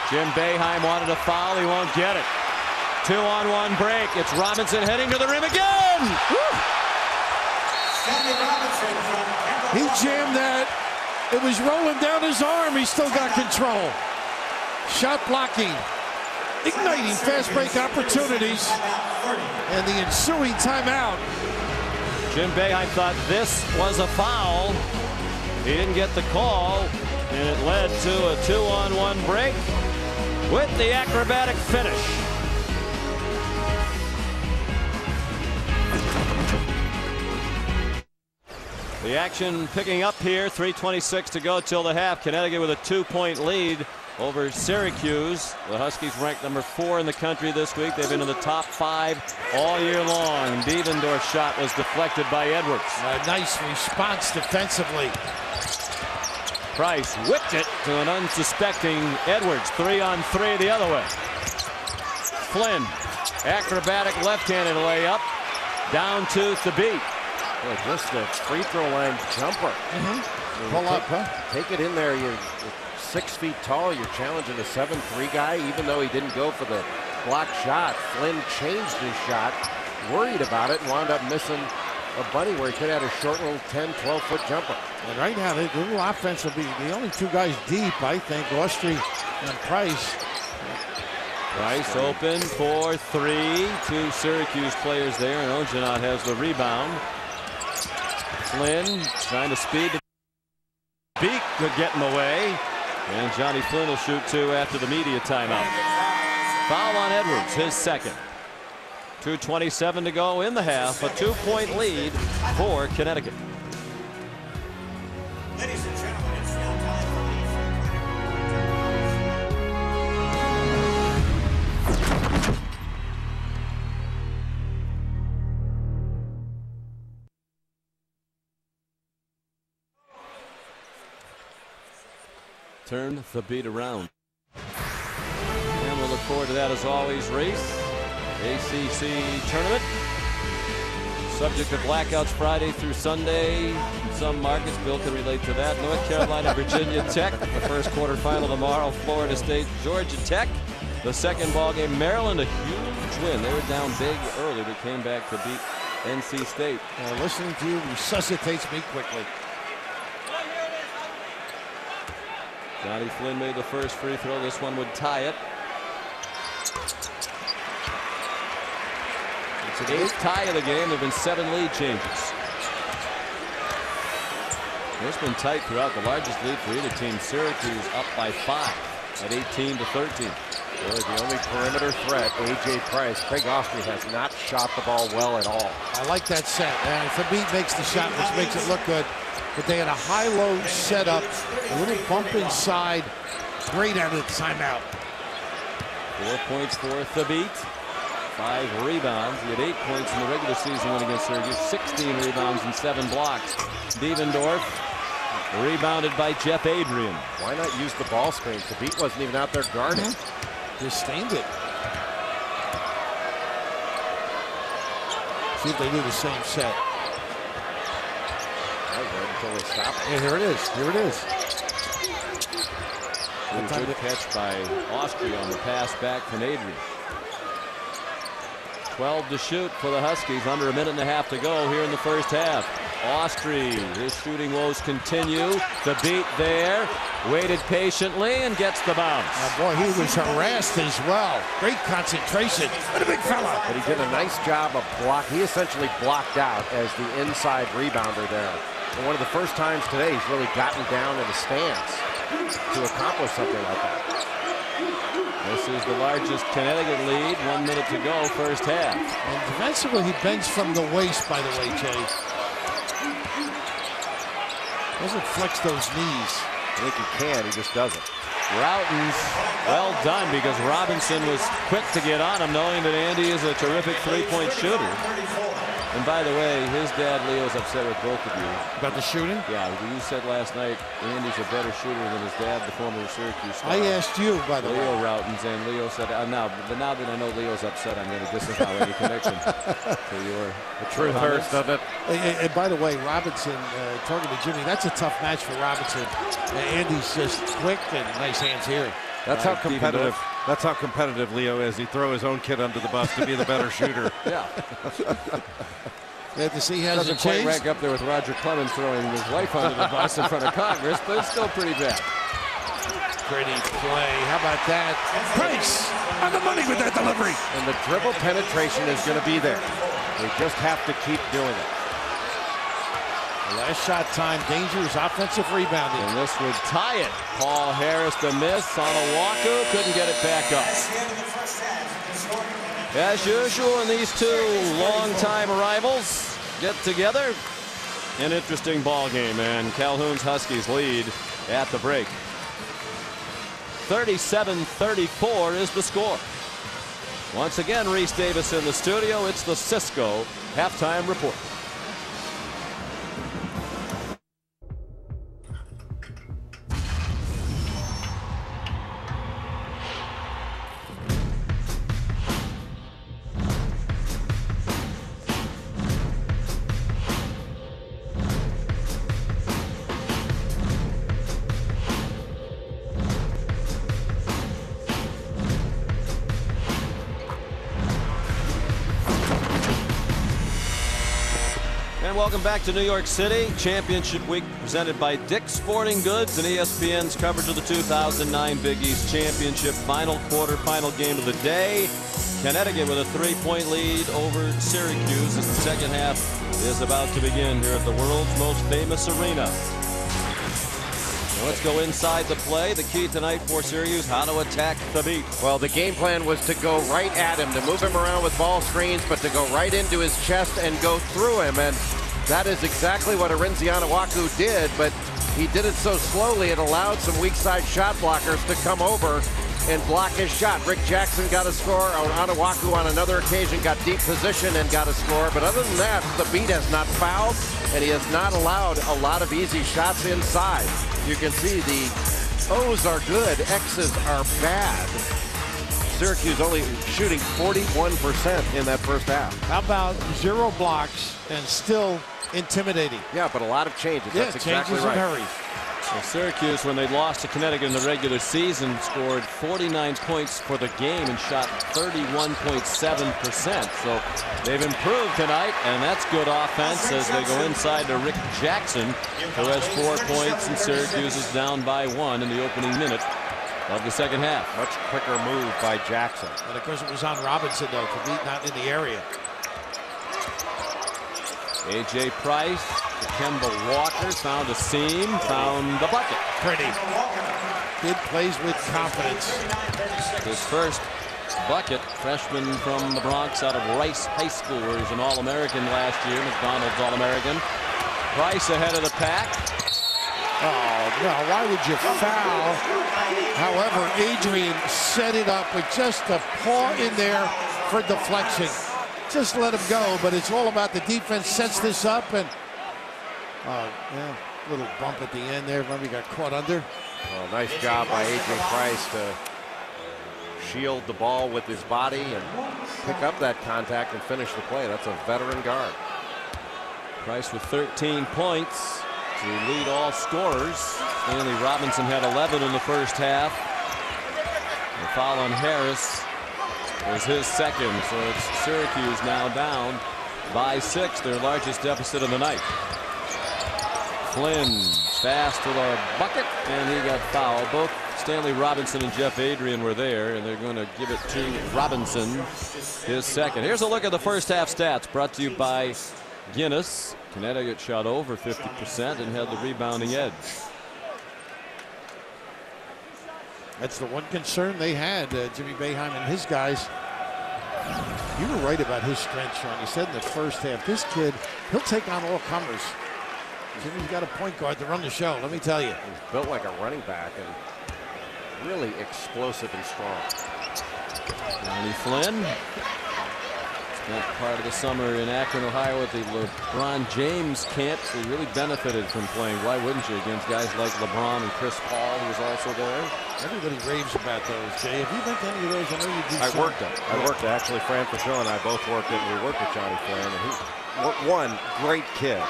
Jim Boeheim wanted a foul. He won't get it. 2-on-1 break. It's Robinson heading to the rim again. Woo! He jammed that. It was rolling down his arm. He still got control. Shot blocking. Igniting fast break opportunities. And the ensuing timeout. Jim Boeheim thought this was a foul. He didn't get the call. And it led to a 2-on-1 break with the acrobatic finish. The action picking up here. 3:26 to go till the half. Connecticut with a 2-point lead over Syracuse. The Huskies ranked number 4 in the country this week. They've been in the top 5 all year long. Devendorf's shot was deflected by Edwards. A nice response defensively. Price whipped it to an unsuspecting Edwards. 3-on-3 the other way. Flynn, acrobatic left-handed layup. Down to Thabit. Boy, just a free throw line jumper. Pull up, huh? Take it in there. You're 6 feet tall. You're challenging a 7'3" guy, even though he didn't go for the blocked shot. Flynn changed his shot, worried about it, and wound up missing a bunny where he could have had a short little 10, 12-foot jumper. And right now, the little offense will be the only 2 guys deep, I think, Austrie and Price. Price open for 3. 2 Syracuse players there, and Ojanot has the rebound. Flynn trying to speed the beat, could get in the way. And Johnny Flynn will shoot 2 after the media timeout. Foul on Edwards, his second. 2:27 to go in the half. A 2-point lead for Connecticut. Ladies and gentlemen, it's now time for Turn the beat around. And we'll look forward to that as always. Race. ACC tournament. Subject of blackouts Friday through Sunday. In some markets, Bill can relate to that. North Carolina, Virginia Tech. The first quarterfinal tomorrow. Florida State, Georgia Tech. The second ball game, Maryland, a huge win. They were down big early, but came back to beat NC State. Listening to you resuscitates me quickly. Johnny Flynn made the first free throw. This one would tie it. It's an 8th tie of the game. There have been 7 lead changes. It's been tight throughout. The largest lead for either team. Syracuse up by 5 at 18-13. Really the only perimeter threat, A.J. Price. Craig Austrie has not shot the ball well at all. I like that set. And Thabit makes the shot, which makes it look good. But they had a high-low setup, a little bump inside. Great out of the timeout. 4 points for Thabit. 5 rebounds. He had 8 points in the regular season win against Syracuse. 16 rebounds and 7 blocks. Devendorf rebounded by Jeff Adrian. Why not use the ball screen? Thabit wasn't even out there guarding. Just stained it. See if they do the same set. Until they stop it. Yeah, here it is. Here it is. Good catch by Austrie on the pass back from Adrian. 12 to shoot for the Huskies. Under a minute and a half to go here in the first half. Austrie, his shooting woes continue. The beat there. Waited patiently and gets the bounce. Oh boy, he was harassed as well. Great concentration. What a big fella. But he did a nice job of block. He essentially blocked out as the inside rebounder there. And one of the first times today he's really gotten down in the stance to accomplish something like that. This is the largest Connecticut lead. 1 minute to go, first half. And defensively, he bends from the waist, by the way, Jay. Doesn't flex those knees. I think he can, he just doesn't. Routen's well done because Robinson was quick to get on him, knowing that Andy is a terrific three-point shooter. And by the way, his dad Leo's upset with both of you. About the shooting? Yeah, you said last night Andy's a better shooter than his dad, the former Syracuse star. I asked you, by the way. Leo Routens, and Leo said, but now that I know Leo's upset, I'm going to disavow any connection to your The truth hurts, doesn't it? And by the way, Robinson, talking to Jimmy, that's a tough match for Robinson. Andy's just quick and nice hands here. That's how competitive That's how competitive Leo is. He throw his own kid under the bus to be the better shooter. Yeah. Glad to see he hasn't Doesn't quite changed. rank up there with Roger Clemens throwing his wife under the bus in front of Congress, but it's still pretty bad. Pretty play. How about that? Price on the money with that delivery. And the dribble penetration is going to be there. They just have to keep doing it. Last shot time, dangerous offensive rebounding. And this would tie it. Paul Harris the miss on Owaku, couldn't get it back up. As usual, when these two longtime rivals get together, an interesting ball game, and Calhoun's Huskies lead at the break. 37-34 is the score. Once again, Reese Davis in the studio. It's the Cisco halftime report. And welcome back to New York City. Championship week presented by Dick's Sporting Goods and ESPN's coverage of the 2009 Big East Championship quarterfinal game of the day. Connecticut with a 3-point lead over Syracuse as the second half is about to begin here at the world's most famous arena. Now let's go inside the play. The key tonight for Syracuse, how to attack the beat. Well, the game plan was to go right at him, to move him around with ball screens, but to go right into his chest and go through him. And that is exactly what Arinze Onuaku did, but he did it so slowly it allowed some weak side shot blockers to come over and block his shot. Rick Jackson got a score. Onuaku on another occasion got deep position and got a score. But other than that, the beat has not fouled, and he has not allowed a lot of easy shots inside. You can see the O's are good, X's are bad. Syracuse only shooting 41% in that first half. How about 0 blocks and still intimidating? Yeah, but a lot of changes. Yeah, that's exactly changes right. in hurry. So Syracuse, when they lost to Connecticut in the regular season, scored 49 points for the game and shot 31.7%. So they've improved tonight, and that's good offense as they go inside to Rick Jackson, who has 4 points, and Syracuse is down by 1 in the opening minute of the second half. Much quicker move by Jackson. And of course it was on Robinson though, to be not in the area. A.J. Price, Kemba Walker found a seam, found the bucket. Pretty. Kid plays with confidence. His first bucket, freshman from the Bronx out of Rice High School, where he was an All-American last year, McDonald's All-American. Price ahead of the pack. Oh, no, why would you foul? However, Adrian set it up with just a paw in there for deflection. Just let him go, but it's all about the defense sets this up, and yeah, little bump at the end there. Remember, he got caught under. Well, nice job by Adrian Price to shield the ball with his body and pick up that contact and finish the play. That's a veteran guard. Price with 13 points to lead all scorers. Stanley Robinson had 11 in the first half. The foul on Harris was his second, so it's Syracuse now down by 6, their largest deficit of the night. Flynn fast to the bucket, and he got fouled. Both Stanley Robinson and Jeff Adrian were there, and they're going to give it to Robinson, his second. Here's a look at the first half stats brought to you by Guinness. Connecticut shot over 50% and had the rebounding edge. That's the one concern they had, Jimmy Boeheim and his guys. You were right about his strength, Sean. You said in the first half, this kid, he'll take on all comers. Jimmy's got a point guard to run the show, let me tell you. He's built like a running back and really explosive and strong. Johnny Flynn spent part of the summer in Akron, Ohio at the LeBron James camp. So he really benefited from playing. Why wouldn't you, against guys like LeBron and Chris Paul, who was also there? Everybody raves about those, Jay. Have you been to any of those? I know you do. I worked them. I worked actually. Fran Fraschilla and I both worked it. We worked with Johnny Flynn, and he's one great kid.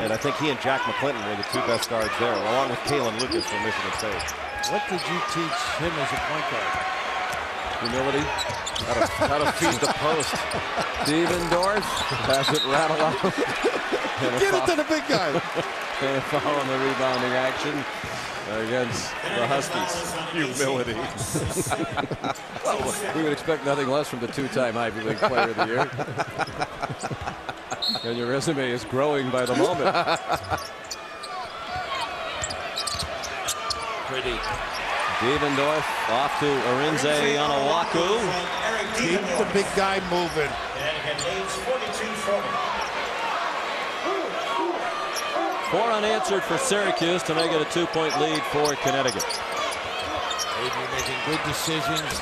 And I think he and Jack McClinton were the 2 best guards there, along with Kalen Lucas from Michigan State. What did you teach him as a point guard? Humility. Gotta feed the post. Devendorf has it rattle out. Get it to the big guy. And a foul on the rebounding action against the Huskies. Humility. Well, we would expect nothing less from the two-time Ivy League Player of the Year. And your resume is growing by the moment. Pretty. Devendorf off to Arinze Anawaku. Keep the big guy moving. Four unanswered for Syracuse to make it a 2-point lead for Connecticut. Avery making good decisions.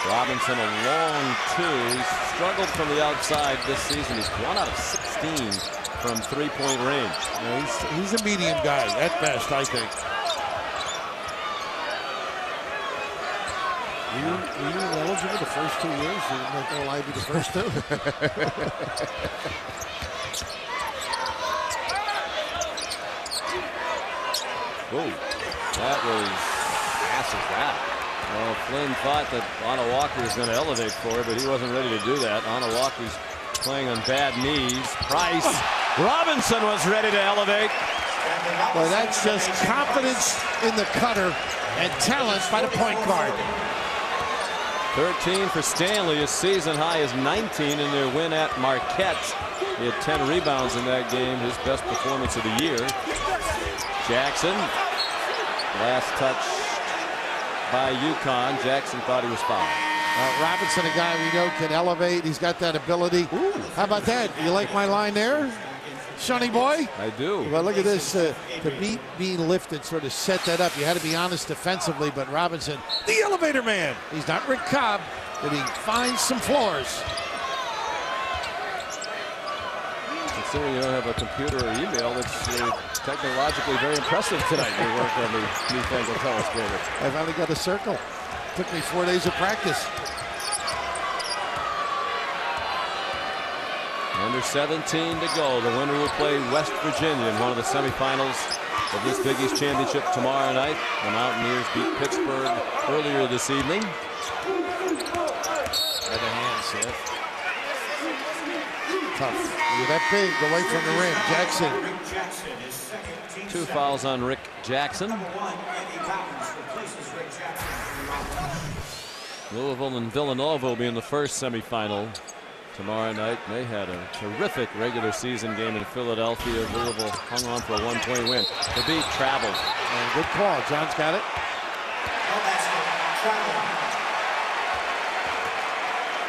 Robinson a long two. He's struggled from the outside this season. He's 1 out of 16 from three-point range. Yeah, he's a medium guy at best, I think. Were you eligible the first 2 years? You didn't make all Ivy the first two? Whoa, that was massive. That. Well, Flynn thought that Anawaku was going to elevate for it, but he wasn't ready to do that. Anawaku's playing on bad knees. Price. Robinson was ready to elevate. Well, that's just confidence in the cutter and talent by the point guard. 13 for Stanley. His season high is 19 in their win at Marquette. He had 10 rebounds in that game, his best performance of the year. Jackson, last touch by UConn. Jackson thought he was fouled. Robinson, a guy we know can elevate. He's got that ability. Ooh. How about that? You like my line there, Sonny boy? I do. Well, look at this. The beat being lifted sort of set that up. You had to be honest defensively, but Robinson, the elevator man. He's not Rick Cobb, but he finds some floors. Considering you don't have a computer or email, it's technologically very impressive tonight. You work on the newfangled telescope. I finally got a circle. Took me 4 days of practice. Under 17 to go. The winner will play West Virginia in one of the semifinals of this Big East Championship tomorrow night. The Mountaineers beat Pittsburgh earlier this evening. By the hand, Seth. Tough. You're that big, away from the rim. Jackson. 2 fouls on Rick Jackson. Louisville and Villanova will be in the first semifinal tomorrow night. They had a terrific regular season game in Philadelphia. Louisville hung on for a 1-point win. The beat traveled. Good call. John's got it.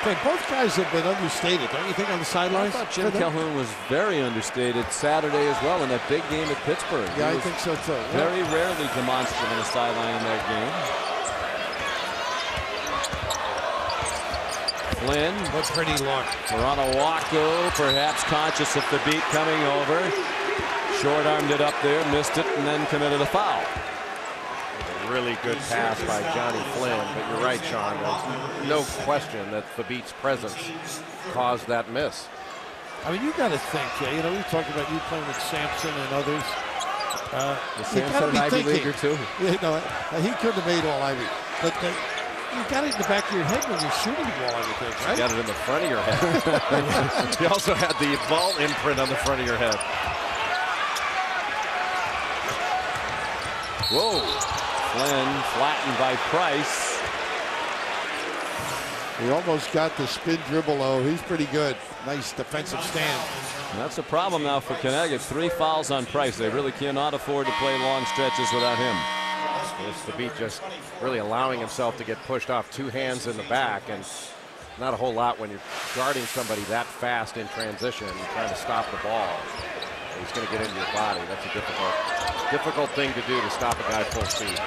Okay, both guys have been understated, don't you think, on the sidelines? I thought Jim Calhoun was very understated Saturday as well in that big game at Pittsburgh. Yeah, I think so too. Very rarely demonstrative on the sideline in that game. Flynn. What's pretty long. Anawaku, perhaps conscious of the beat coming over. Short-armed it up there, missed it, and then committed a foul. A really good pass by Johnny Flynn, but you're right, Sean. There's no question that the beat's presence caused that miss. I mean, you got to think, you know, we talked about you playing with Sampson and others. Sampson an Ivy Leaguer too. You know, he couldn't have made all Ivy, but you got it in the back of your head when you're shooting the ball, I would think, right? You got it in the front of your head. You also had the ball imprint on the front of your head. Whoa. Flynn flattened by Price. He almost got the spin dribble, though. He's pretty good. Nice defensive stand. And that's a problem now for Connecticut. 3 fouls on Price. They really cannot afford to play long stretches without him. It's the beat just really allowing himself to get pushed off 2 hands in the back, and not a whole lot when you're guarding somebody that fast in transition and trying to stop the ball. He's going to get into your body. That's a difficult thing to do, to stop a guy full speed.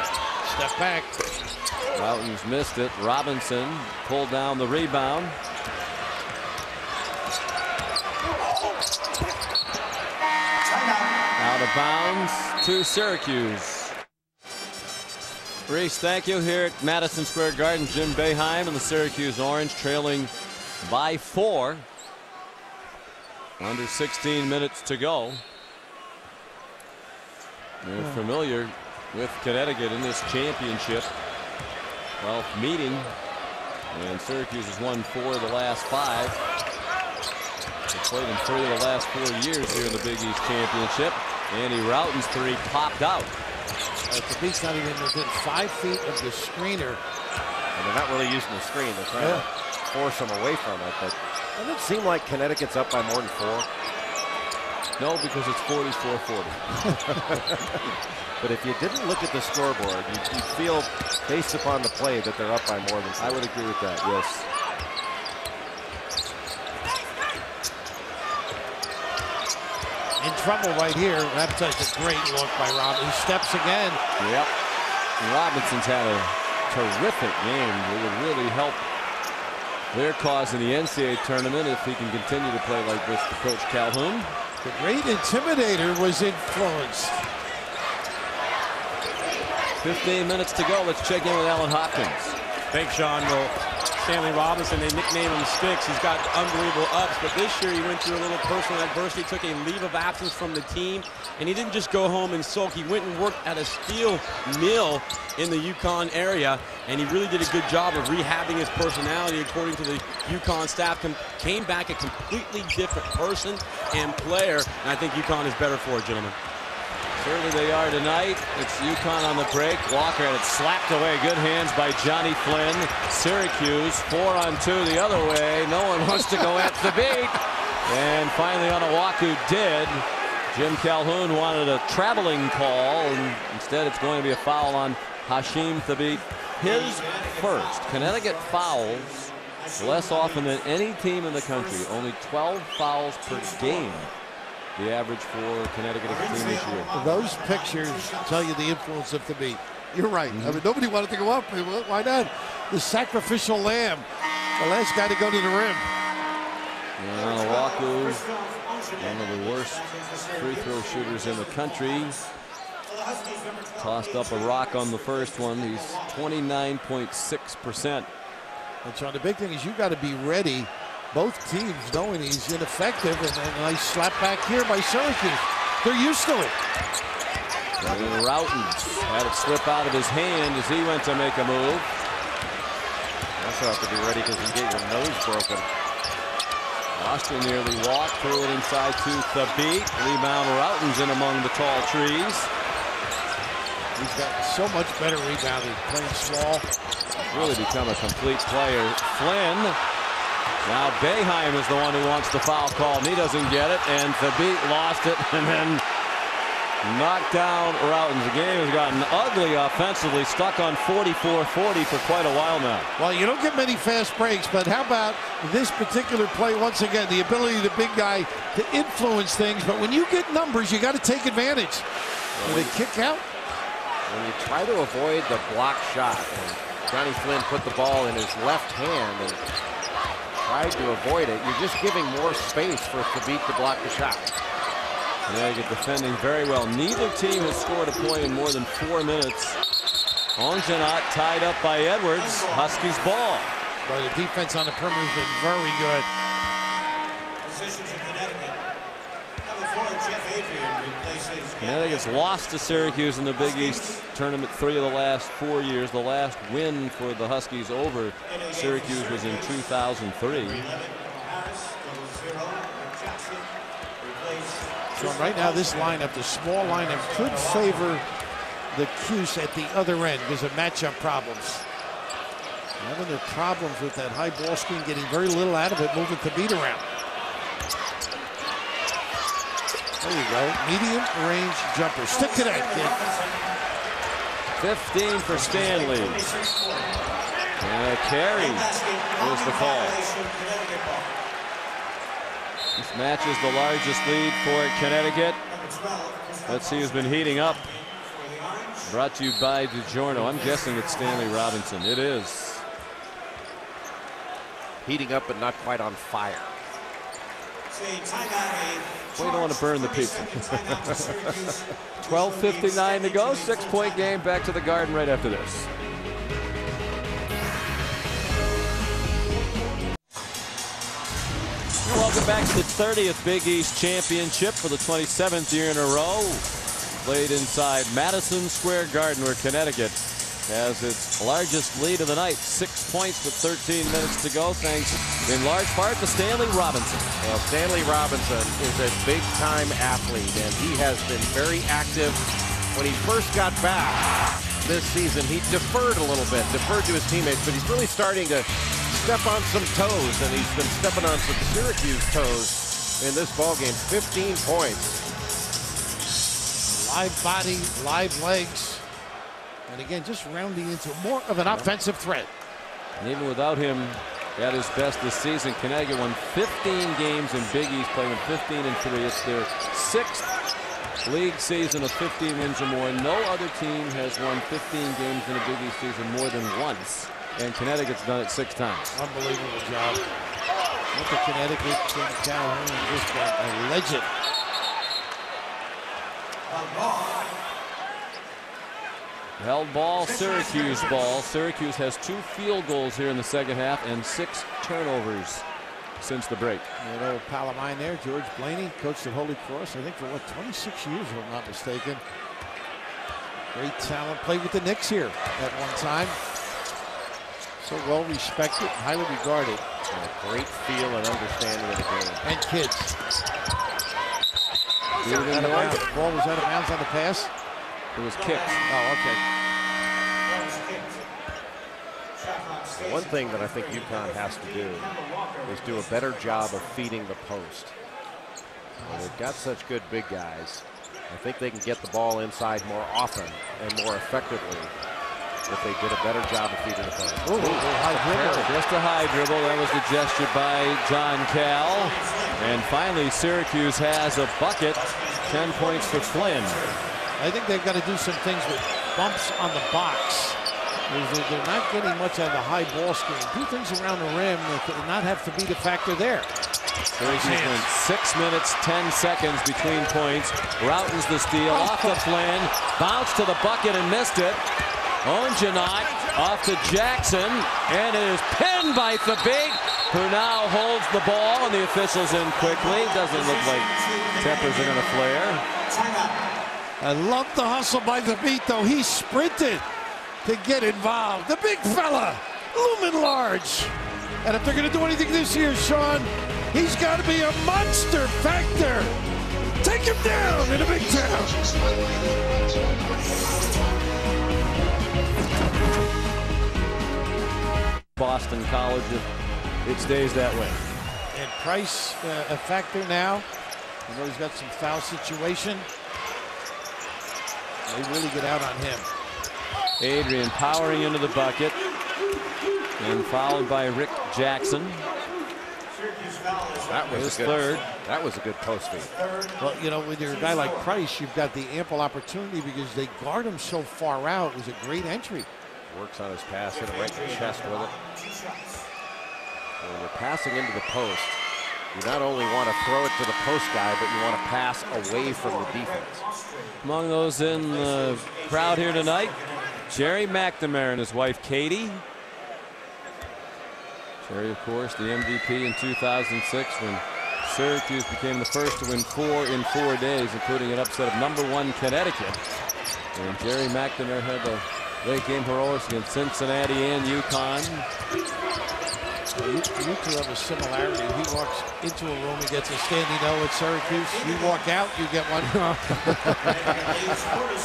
Step back. Mountains missed it. Robinson pulled down the rebound. Out of bounds to Syracuse. Reese, thank you. Here at Madison Square Garden, Jim Boeheim and the Syracuse Orange trailing by 4. Under 16 minutes to go. They're familiar with Connecticut in this championship. Well, meeting And Syracuse has won 4 of the last 5. They played in 3 of the last 4 years here in the Big East Championship. Andy Routen's 3 popped out. The Beat's not even within 5 feet of the screener. And they're not really using the screen. They're trying to force them away from it. But doesn't it seem like Connecticut's up by more than 4? No, because it's 44-40. But if you didn't look at the scoreboard, you'd feel, based upon the play, that they're up by more than 4. I would agree with that, yes. In trouble right here. That's such a great look by Robinson. He steps again. Yep. Robinson's had a terrific game. It would really help their cause in the NCAA tournament if he can continue to play like this to Coach Calhoun. The great intimidator was influenced. 15 minutes to go. Let's check in with Alan Hopkins. Thanks, Sean. Well, Stanley Robinson, they nickname him Sticks. He's got unbelievable ups, but this year he went through a little personal adversity, took a leave of absence from the team, and he didn't just go home and sulk. He went and worked at a steel mill in the Yukon area, and he really did a good job of rehabbing his personality. According to the Yukon staff, came back a completely different person and player, and I think Yukon is better for it, gentlemen. Certainly they are tonight. It's UConn on the break. Walker had it slapped away. Good hands by Johnny Flynn. Syracuse 4-on-2 the other way. No one wants to go at the beat. And finally Onawaku did. Jim Calhoun wanted a traveling call, and instead it's going to be a foul on Hashim Thabit. His first. Connecticut fouls less often than any team in the country. Only 12 fouls per game. The average for Connecticut as a team this year. Those pictures tell you the influence of the beat. You're right. I mean, nobody wanted to go up. Why not? The sacrificial lamb, the last guy to go to the rim. Onawaku, one of the worst free throw shooters in the country. Tossed up a rock on the first one. He's 29.6%. And Sean, the big thing is you got to be ready. Both teams knowing he's ineffective, and a nice slap back here by Syracuse. They're used to it. Roughton had it slip out of his hand as he went to make a move. Also have to be ready because you get your nose broken. Austin nearly walked, threw it inside to Thabit. Rebound, Roughton's in among the tall trees. He's got so much better rebounding, playing small. Really become a complete player. Flynn. Now Boeheim is the one who wants the foul call, and he doesn't get it, and Thabit lost it and then knocked down Roughton. The game has gotten ugly offensively, stuck on 44-40 for quite a while now. Well, you don't get many fast breaks, but how about this particular play once again, the ability of the big guy to influence things, but when you get numbers, you got to take advantage. With a kick out. When you try to avoid the block shot, and Johnny Flynn put the ball in his left hand and tried to avoid it, you're just giving more space for Thabit to block the shot. Connecticut defending very well. Neither team has scored a point in more than 4 minutes. Ongenot tied up by Edwards. Huskies ball. But the defense on the perimeter has been very good. Connecticut's lost to Syracuse in the Big East tournament 3 of the last 4 years. The last win for the Huskies over Syracuse was in 2003. So right now this lineup, the small lineup, could favor the Cuse at the other end because of matchup problems. Having their problems with that high ball screen, getting very little out of it, moving Thabit around. There you go. Medium range jumper. Stick to that, kid. 15 for Stanley. And a carry was the call. This match is the largest lead for Connecticut. Let's see who's been heating up. Brought to you by DiGiorno. I'm guessing it's Stanley Robinson. It is. Heating up but not quite on fire. We don't want to burn the pizza. 12:59 to go. 6-point game. Back to the Garden right after this. Welcome back to the 30th Big East Championship for the 27th year in a row. Played inside Madison Square Garden, where Connecticut has its largest lead of the night, 6 points with 13 minutes to go, thanks in large part to Stanley Robinson. Well, Stanley Robinson is a big-time athlete, and he has been very active. When he first got back this season, he deferred a little bit, deferred to his teammates, but he's really starting to step on some toes, and he's been stepping on some Syracuse toes in this ballgame. 15 points. Live body, live legs. And again, just rounding into more of an offensive threat. And even without him at his best this season, Connecticut won 15 games in Big East, playing 15-3. It's their 6th league season of 15 wins or more. No other team has won 15 games in a Big East season more than once, and Connecticut's done it 6 times. Unbelievable job. Look at Connecticut. Jim Calhoun just a legend. Held ball, Syracuse ball. Syracuse has 2 field goals here in the second half and 6 turnovers since the break. An old pal of mine there, George Blaney, coached at Holy Cross, I think for what, 26 years, if I'm not mistaken. Great talent, played with the Knicks here at one time. So well respected, highly regarded. And a great feel and understanding of the game. And kids. The ball was out of bounds on the pass. It was kicked. Oh, okay. One thing that I think UConn has to do is do a better job of feeding the post. They've got such good big guys. I think they can get the ball inside more often and more effectively if they did a better job of feeding the post. Ooh, high dribble. Just a high dribble. That was the gesture by John Cal. And finally, Syracuse has a bucket. 10 points for Flynn. I think they've got to do some things with bumps on the box. They're not getting much out of the high ball screen. Do things around the rim that will not have to be the factor there. Syracuse went 6 minutes, 10 seconds between points. Routens the steal off to Flynn. Bounced to the bucket and missed it. Onjanot off to Jackson. And it is pinned by Thabig, who now holds the ball, and the officials in quickly. Doesn't look like tempers are going to flare. I love the hustle by the beat, though. He sprinted to get involved. The big fella, looming large. And if they're going to do anything this year, Sean, he's got to be a monster factor. Take him down in a big town. Boston College, if it stays that way. And Price, a factor now. I know he's got some foul situation. They really get out on him. Adrian powering into the bucket and fouled by Rick Jackson. That was his third. That was a good post feed. Well, you know, when you're a guy like Price, you've got the ample opportunity because they guard him so far out. It was a great entry. Works on his pass, hit him right in the chest with it. When you're passing into the post, you not only want to throw it to the post guy, but you want to pass away from the defense. Among those in the crowd here tonight, Jerry McNamara and his wife Katie. Jerry, of course, the MVP in 2006 when Syracuse became the first to win 4 in 4 days, including an upset of #1 Connecticut. And Jerry McNamara had the late game heroics against Cincinnati and UConn. You two have a similarity. He walks into a room and gets a standing O at Syracuse. You walk out, you get one.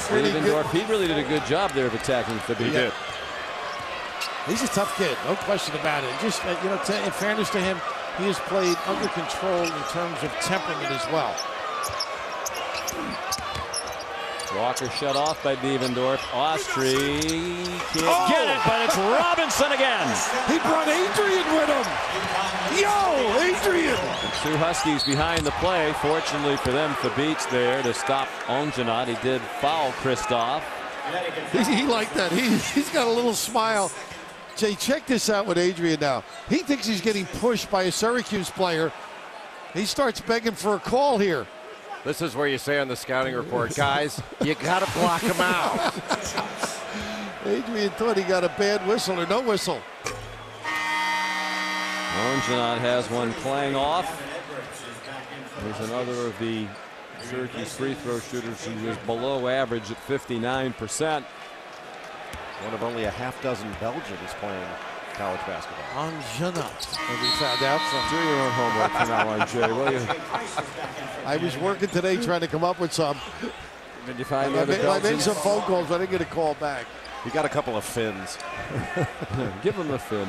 Lievendorf, he really did a good job there of attacking Thabig. He did. He's a tough kid, no question about it. Just, you know, in fairness to him, he has played under control in terms of temperament as well. Walker shut off by Lievendorf. Austrie can't get it, but it's Robinson again. He brought Adrian with him. Yo, Adrian. Two Huskies behind the play. Fortunately for them, Thabig's there to stop Onjanot. He did foul Kristoff. He liked that. He's got a little smile. Jay, check this out with Adrian now. He thinks he's getting pushed by a Syracuse player. He starts begging for a call here. This is where you say on the scouting report, guys, you got to block him out. Adrian thought he got a bad whistle or no whistle. Onjanot has one playing off. There's another of the Syracuse free throw shooters who is below average at 59%. One of only a half dozen Belgians playing college basketball. Anjanat, and we found out from. Do your own homework from now on, Jay, will you? I was working today trying to come up with some. Did you find I made some phone calls, but I didn't get a call back. You got a couple of fins. Give him a fin.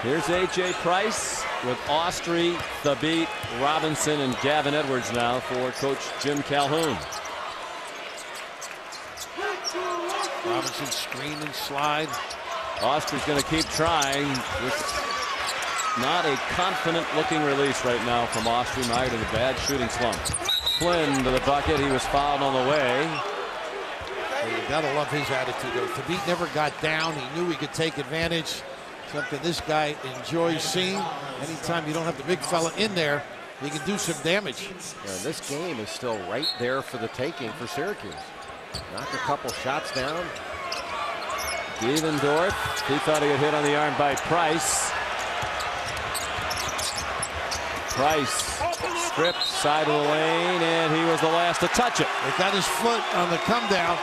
Here's A.J. Price with Austrie, Thabit, Robinson, and Gavin Edwards now for Coach Jim Calhoun. Robinson screen and slide. Austrie's going to keep trying. With not a confident looking release right now from Austrie, mired in a bad shooting slump. Flynn to the bucket. He was fouled on the way. Well, you gotta love his attitude though. Thabit never got down. He knew he could take advantage. Something this guy enjoys seeing. Anytime you don't have the big fella in there, he can do some damage. Yeah, this game is still right there for the taking for Syracuse. Knock a couple shots down. Devendorf, he thought he got hit on the arm by Price. Price stripped side of the lane, and he was the last to touch it. He got his foot on the come down.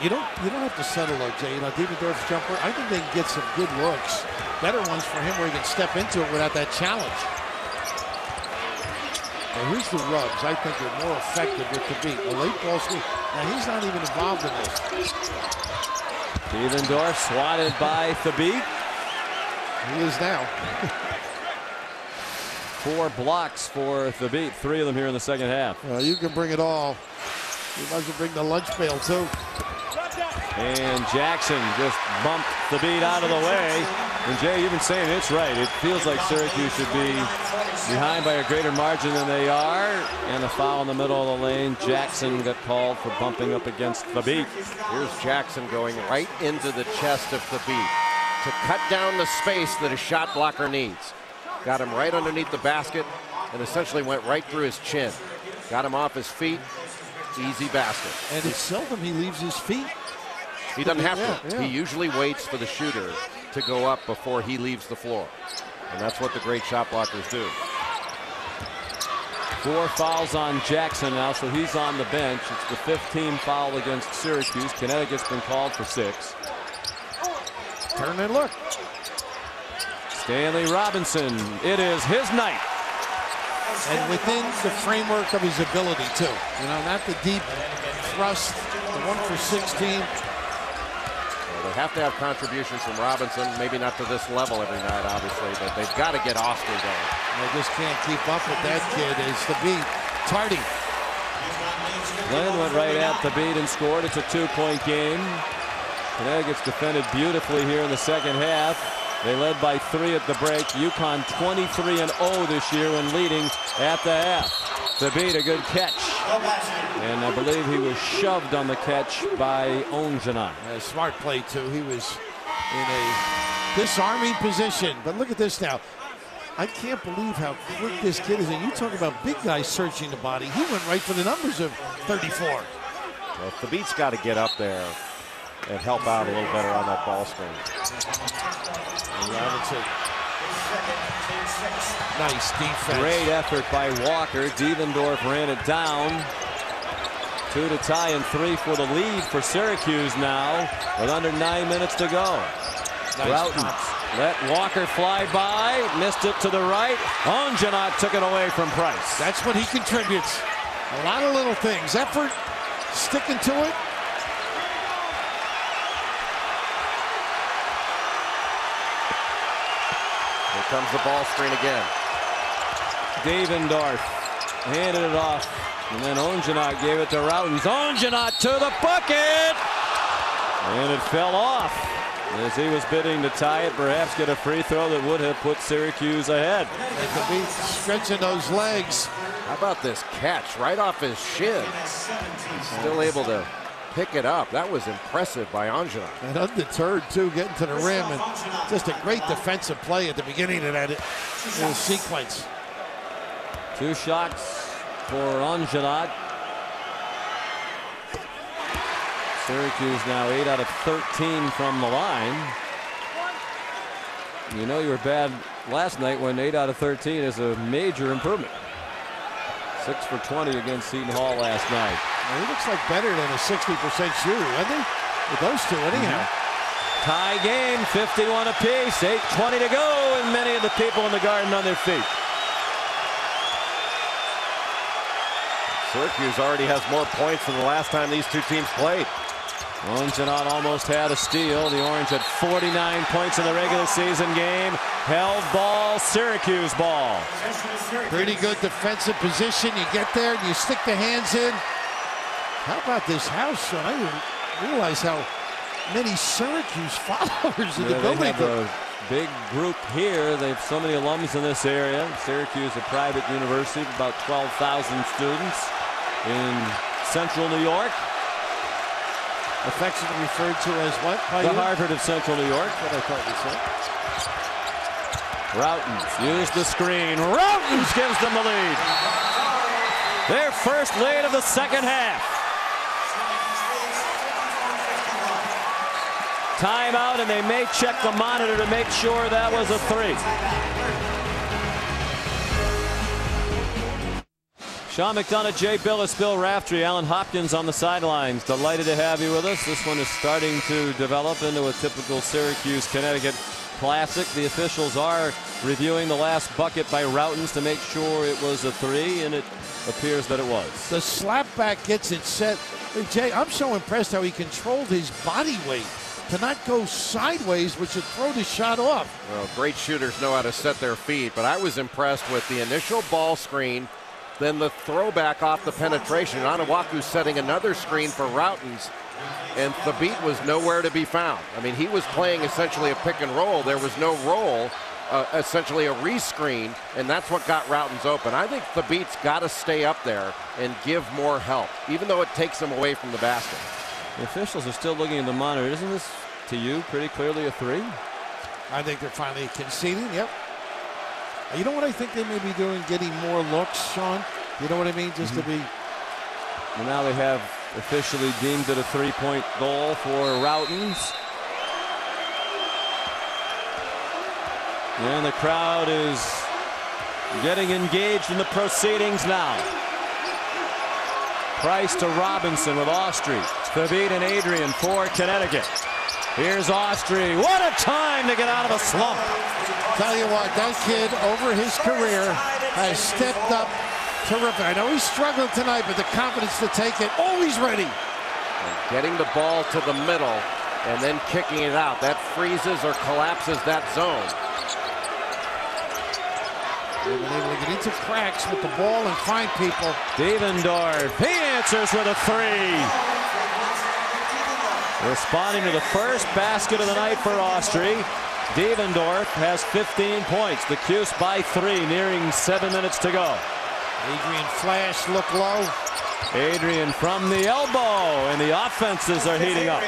You don't have to settle though, Jay. You know, Devendorf's jumper, I think they can get some good looks. Better ones for him where he can step into it without that challenge. Now here's the rubs. I think they're more effective with Thabit. A late ball screen. Now he's not even involved in this. Devendorf swatted by Thabit. He is now. 4 blocks for Thabit. 3 of them here in the second half. Well, you can bring it all. You might as well bring the lunch pail too. And Jackson just bumped Thabit out of the way. And Jay, you've been saying it's right. It feels like Syracuse should be behind by a greater margin than they are. And a foul in the middle of the lane. Jackson got called for bumping up against Thabit. Here's Jackson going right into the chest of Thabit to cut down the space that a shot blocker needs. Got him right underneath the basket and essentially went right through his chin. Got him off his feet. Easy basket. And it's seldom he leaves his feet. He doesn't have to. Yeah. He usually waits for the shooter to go up before he leaves the floor. And that's what the great shot blockers do. 4 fouls on Jackson now, so he's on the bench. It's the 15th foul against Syracuse. Connecticut's been called for 6. Turn and look. Stanley Robinson, it is his night. And within the framework of his ability too. You know, not the deep thrust, the 1 for 16. They have to have contributions from Robinson, maybe not to this level every night, obviously, but they've got to get Austrie going. They just can't keep up with that kid. Is Thabit. Tardy. Glenn went right at Thabit and scored. It's a 2-point game. Connecticut's defended beautifully here in the second half. They led by 3 at the break. UConn 23-0 this year when leading at the half. Thabit, a good catch. And I believe he was shoved on the catch by Onjanat. A smart play, too. He was in a disarming position. But look at this now. I can't believe how quick this kid is. And you talk about big guys searching the body. He went right for the numbers of 34. Well, Thabit's got to get up there and help out a little better on that ball screen. Robinson. Nice defense. Great effort by Walker. Devendorf ran it down. 2 to tie and 3 for the lead for Syracuse now with under 9 minutes to go. Nice Broughton let Walker fly by, missed it to the right. Onjanat took it away from Price. That's what he contributes. A lot of little things. Effort, sticking to it. Here comes the ball screen again. Devendorf handed it off. And then Onjanat gave it to Routens. Onjanat to the bucket! And it fell off as he was bidding to tie it, perhaps get a free throw that would have put Syracuse ahead. And Thabit stretching those legs. How about this catch right off his shin? He's still able to pick it up. That was impressive by Onjanat. And undeterred, too, getting to the rim. And just a great defensive play at the beginning of that little sequence. 2 shots for Onjanat. Syracuse now 8 out of 13 from the line. You know you were bad last night when 8 out of 13 is a major improvement. 6 for 20 against Seton Hall last night. Well, he looks like better than a 60% shooter, doesn't he? With those two, anyhow. Tie game, 51 apiece, 8:20 to go, and many of the people in the Garden on their feet. Syracuse already has more points than the last time these two teams played. Washington almost had a steal. The Orange had 49 points in the regular season game. Held ball, Syracuse ball. Pretty good defensive position. You get there and you stick the hands in. How about this house, Sean? I didn't realize how many Syracuse followers in the building. They have a big group here. They have so many alums in this area. Syracuse, a private university, about 12,000 students in central New York. Affectionately referred to as what? The Harvard of Central New York. What I thought you said. Routens use the screen. Routens gives them the lead. Their first lead of the second half. Timeout, and they may check the monitor to make sure that was a three. Sean McDonough, Jay Billis, Bill Raftery, Alan Hopkins on the sidelines. Delighted to have you with us. This one is starting to develop into a typical Syracuse, Connecticut classic. The officials are reviewing the last bucket by Routens to make sure it was a three, and it appears that it was. The slapback gets it set. Hey, Jay, I'm so impressed how he controlled his body weight to not go sideways, which would throw the shot off. Well, great shooters know how to set their feet, but I was impressed with the initial ball screen, then the throwback off the penetration. Anawaku setting another screen for Routens, and Thabit was nowhere to be found. I mean, he was playing essentially a pick and roll. There was no roll, essentially a rescreen, and that's what got Routens open. I think Thabit's got to stay up there and give more help, even though it takes him away from the basket. The officials are still looking at the monitor. Isn't this, to you, pretty clearly a three? I think they're finally conceding, yep. You know what I think they may be doing? Getting more looks, Sean? You know what I mean? Just to be... And now they have officially deemed it a three-point goal for Routens. And the crowd is getting engaged in the proceedings now. Price to Robinson with Austrie. Thabit and Adrian for Connecticut. Here's Austrie. What a time to get out of a slump. Tell you what, that kid over his career has stepped up terrific. I know he struggled tonight, but the confidence to take it, always ready. And getting the ball to the middle and then kicking it out. That freezes or collapses that zone. They've been able to get into cracks with the ball and find people. Devendorf, he answers with a three. Responding to the first basket of the night for Austrie. Devendorf has 15 points. The Cuse by 3, nearing 7 minutes to go. Adrian flash, look low. Adrian from the elbow, and the offenses are heating up.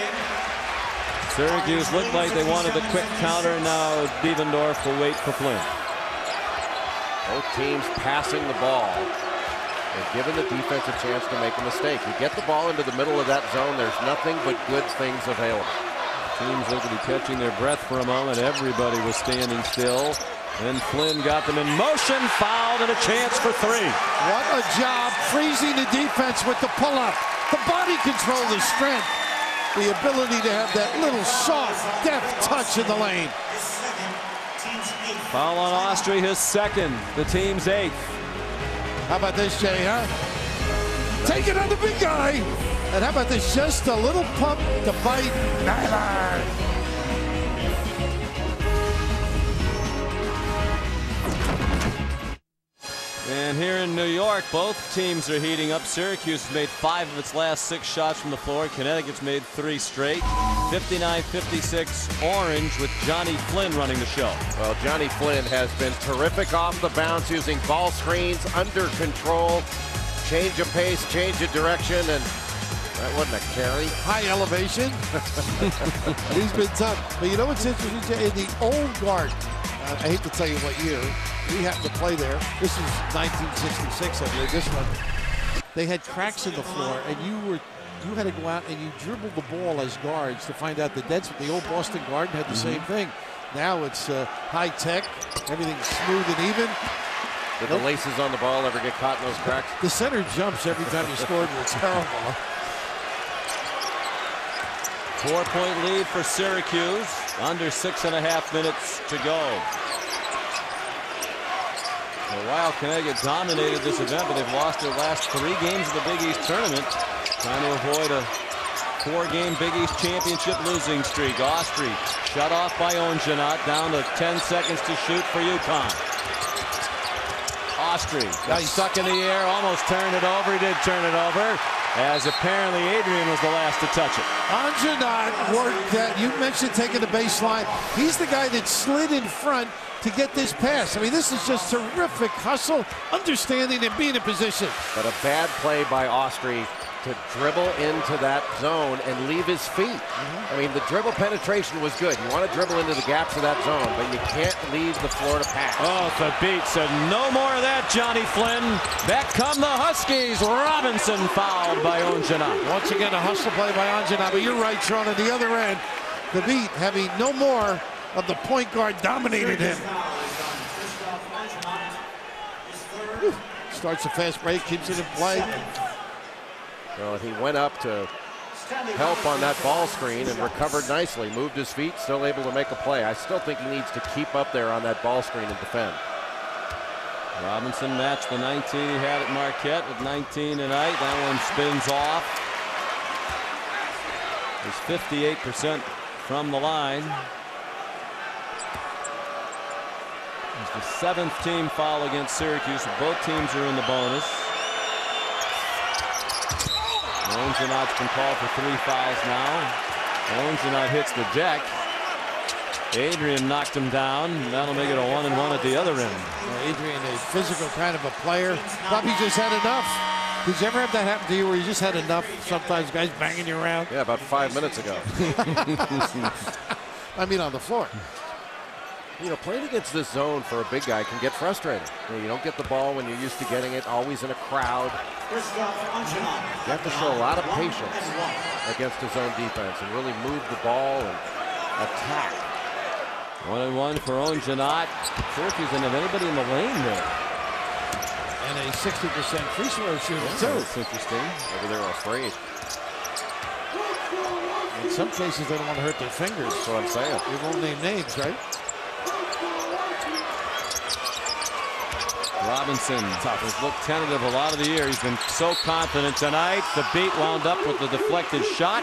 Syracuse looked like they wanted the quick counter. Now Devendorf will wait for Flynn. Both teams passing the ball. They're giving the defense a chance to make a mistake. You get the ball into the middle of that zone, there's nothing but good things available. Teams look to be catching their breath for a moment. Everybody was standing still. And Flynn got them in motion, fouled, and a chance for three. What a job freezing the defense with the pull-up. The body control, the strength, the ability to have that little soft, deft touch in the lane. Foul on Austrie, his second, the team's 8th. How about this, Jay, huh? Take it on the big guy. And how about this? Just a little pump to bite. Nyland. And here in New York, both teams are heating up. Syracuse has made 5 of its last 6 shots from the floor. Connecticut's made 3 straight. 59-56 Orange with Johnny Flynn running the show. Well, Johnny Flynn has been terrific off the bounce, using ball screens, under control, change of pace, change of direction, and that wasn't a carry. High elevation. He's been tough. But you know what's interesting? In the old guard, I hate to tell you what year, we happened to play there. This is 1966, I believe, this one. They had cracks in the floor, and you had to go out and you dribble the ball as guards to find out the dead. The old Boston Garden had the same thing. Now it's high tech, everything's smooth and even. Did the laces on the ball ever get caught in those cracks? The center jumps every time he scored were terrible. 4-point lead for Syracuse. Under 6.5 minutes to go. For a while, Connecticut dominated this event, but they've lost their last 3 games of the Big East tournament, trying to avoid a 4-game Big East championship losing streak. Austri shut off by Ongenat, down to 10 seconds to shoot for UConn. Austri got stuck in the air, almost turned it over. He did turn it over, as apparently Adrian was the last to touch it. Ongenat worked that. You mentioned taking the baseline. He's the guy that slid in front to get this pass. I mean, this is just terrific hustle, understanding, and being in position. But a bad play by Austri to dribble into that zone and leave his feet. I mean, the dribble penetration was good. You want to dribble into the gaps of that zone, but you can't leave the floor to pass. Oh, the beat said no more of that, Johnny Flynn. Back come the Huskies. Robinson fouled by Ongenat. Once again, a hustle play by Ongenat, but you're right, Sean, at the other end. The beat having no more of the point guard dominated him. Starts a fast break, keeps it in play. Well, he went up to help on that ball screen and recovered nicely. Moved his feet, still able to make a play. I still think he needs to keep up there on that ball screen and defend. Robinson matched the 19 he had at Marquette with 19 tonight. That one spins off. He's 58% from the line. It's the 7th team foul against Syracuse. Both teams are in the bonus. Ongenat's been called for 3 fouls now. Ongenat hits the deck. Adrian knocked him down. That'll make it a 1-and-1 at the other end. Well, Adrian, a physical kind of a player. Probably just had enough. Did you ever have that happen to you where you just had enough? Sometimes guys banging you around. Yeah, about 5 minutes ago. I mean, on the floor. You know, playing against this zone for a big guy can get frustrating. You don't get the ball when you're used to getting it, always in a crowd. You have to show a lot of patience against his own defense and really move the ball and attack. 1-and-1 for Ongenat. Syracuse didn't have anybody in the lane there. And a 60% free throw shooter, too. That's interesting. Maybe they were afraid. In some cases, they don't want to hurt their fingers. That's what I'm saying. We won't name names, right? Robinson has looked tentative a lot of the year. He's been so confident tonight. The beat wound up with the deflected shot.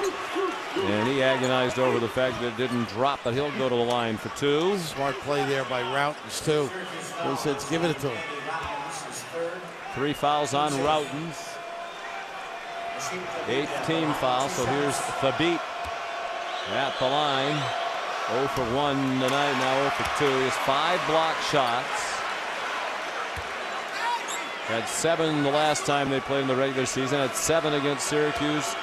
And he agonized over the fact that it didn't drop, but he'll go to the line for 2. Smart play there by Routens, too. He said, give it to him. 3 fouls on Routens. 8th team foul, so here's the beat at the line. 0 for 1 tonight, now 0 for 2. He has 5 block shots. Had 7 the last time they played in the regular season. Had 7 against Syracuse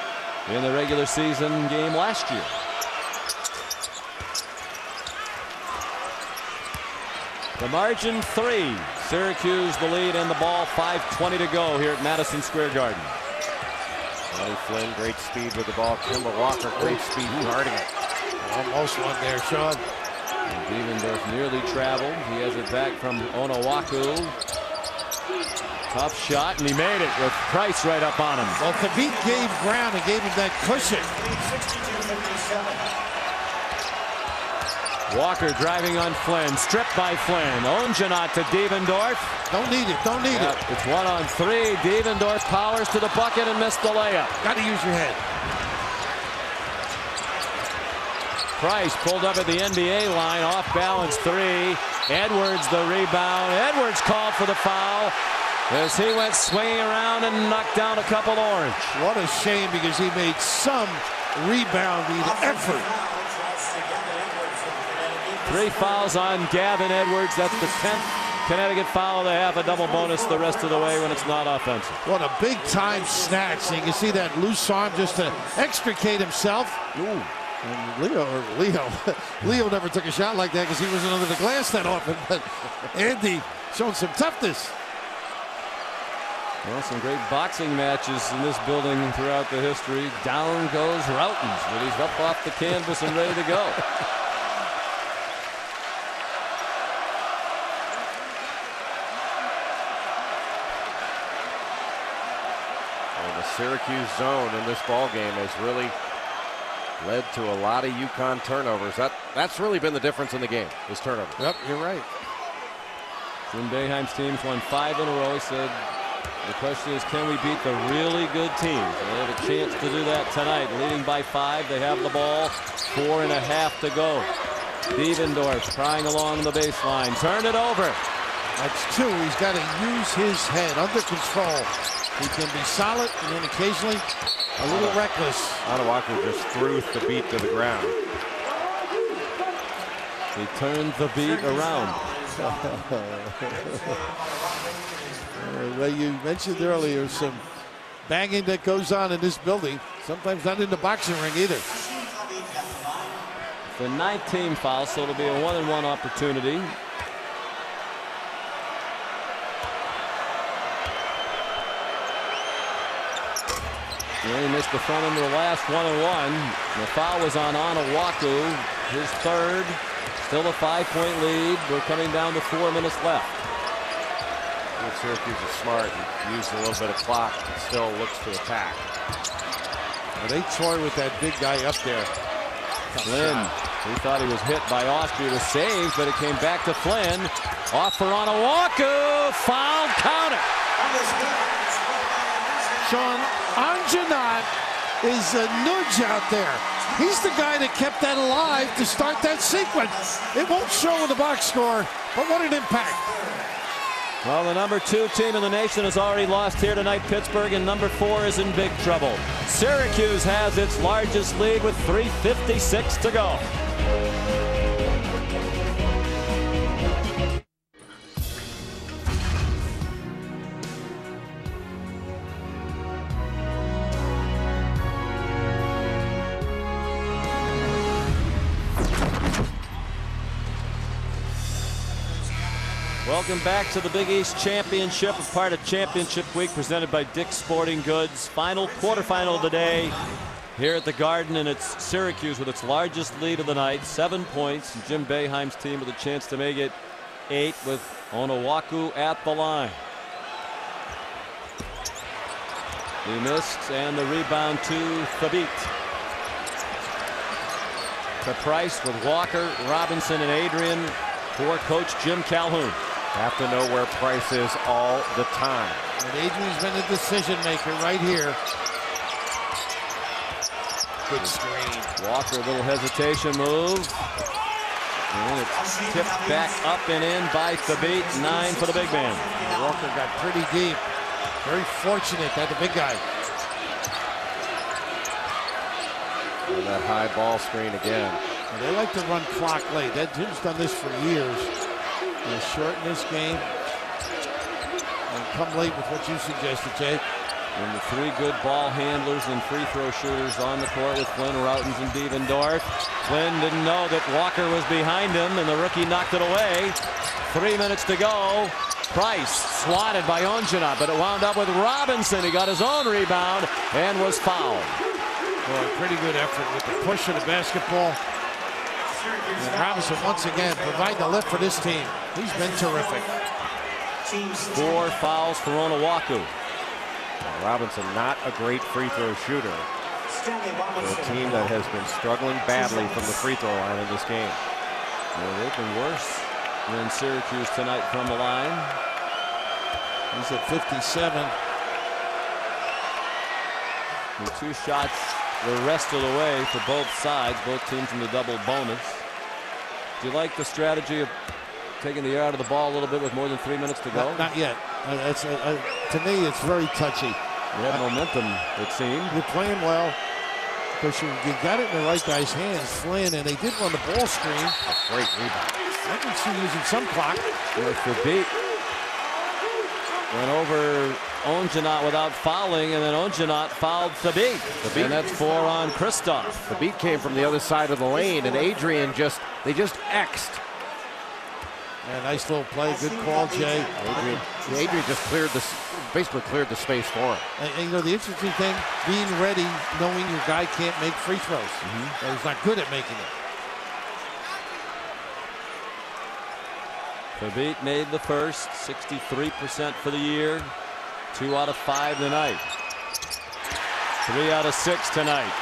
in the regular season game last year. The margin 3. Syracuse the lead and the ball. 5:20 to go here at Madison Square Garden. Johnny Flynn, great speed with the ball. Kimball Walker, great speed guarding it. Almost one there, Sean. Devendorf nearly traveled. He has it back from Onowaku. Tough shot, and he made it with Price right up on him. Well, Thabit gave ground and gave him that cushion. Walker driving on Flynn, stripped by Flynn. Ongenat to Devendorf. Don't need it, don't need it. It's 1-on-3. Devendorf powers to the bucket and missed the layup. Got to use your head. Price pulled up at the NBA line, off balance 3. Edwards the rebound. Edwards called for the foul as he went swinging around and knocked down a couple orange. What a shame, because he made some rebounding effort. 3 fouls on Gavin Edwards. That's the 10th Connecticut foul. They have a double bonus the rest of the way when it's not offensive. What a big time snatch. So you can see that loose arm just to extricate himself. Ooh. And Leo never took a shot like that because he wasn't under the glass that often. But Andy showing some toughness. Well, some great boxing matches in this building throughout the history. Down goes Routens, but he's up off the canvas and ready to go. Syracuse zone in this ball game has really led to a lot of UConn turnovers. That's really been the difference in the game, is turnovers. Yep, you're right. Jim Boeheim's teams won 5 in a row. He said the question is, can we beat the really good teams? They have a chance to do that tonight. Leading by 5. They have the ball. 4.5 to go. Devendorf trying along the baseline. Turn it over. That's 2. He's got to use his head under control. He can be solid and then occasionally a little reckless. Onuaku just threw Thabit to the ground. He turned the beat around. Well, you mentioned earlier some banging that goes on in this building. Sometimes not in the boxing ring either. The 19 foul, so it'll be a 1-and-1 opportunity. He missed the front end of the last 1-and-1. The foul was on Onuaku, his 3rd. Still a 5-point lead. We're coming down to 4 minutes left. Syracuse is smart and used a little bit of clock and still looks to attack. Well, they toy with that big guy up there. Flynn, he thought he was hit by Austria. It was saved, but it came back to Flynn. Off for Onuaku. Foul, counter. Sean, Anjanat is a nudge out there. He's the guy that kept that alive to start that sequence. It won't show in the box score, but what an impact. Well, the number 2 team in the nation has already lost here tonight, Pittsburgh, and number 4 is in big trouble. Syracuse has its largest lead with 3:56 to go. Welcome back to the Big East Championship, a part of Championship Week presented by Dick's Sporting Goods. Final quarterfinal of the day here at the Garden, and it's Syracuse with its largest lead of the night, 7 points. And Jim Boeheim's team with a chance to make it 8 with Onuaku at the line. He missed, and the rebound to Thabit. To Price with Walker, Robinson, and Adrian for Coach Jim Calhoun. Have to know where Price is all the time. And Adrian's been the decision maker right here. Good screen. Walker, a little hesitation move. And it's tipped back up and in by Thabit. 9 for the big man. Walker got pretty deep. Very fortunate that the big guy. And that high ball screen again. And they like to run clock late. That team's done this for years. They shorten this game and come late with what you suggested, Jay. And the 3 good ball handlers and free throw shooters on the court with Flynn, Routens, and Devendorf. Flynn didn't know that Walker was behind him, and the rookie knocked it away. 3 minutes to go. Price swatted by Onjana, but it wound up with Robinson. He got his own rebound and was fouled. Boy, pretty good effort with the push of the basketball. And Robinson once again provide the lift for this team. He's been terrific. 4 fouls for Onuaku. Robinson not a great free throw shooter. For a team that has been struggling badly from the free throw line in this game. Well, they've been worse than Syracuse tonight from the line. He's at 57. And 2 shots the rest of the way for both sides, both teams in the double bonus. Do you like the strategy of taking the air out of the ball a little bit with more than 3 minutes to go? Not yet. To me, it's very touchy. You have momentum, it seemed. You're playing well. Because you got it in the right guy's hands, Flynn, and they did run the ball screen. Great rebound. I can see using some clock. With the beat. Went over Onjanat without fouling, and then Onjanat fouled Thabit. And that's 4 on Christoph. The beat came from the other side of the lane, and Adrian they just X'd. Yeah, nice little play. Good call, Jay. Adrian just basically cleared the space for him. And you know, the interesting thing, being ready, knowing your guy can't make free throws. Or he's not good at making it. Thabit made the first, 63% for the year. 2 out of 5 tonight. 3 out of 6 tonight.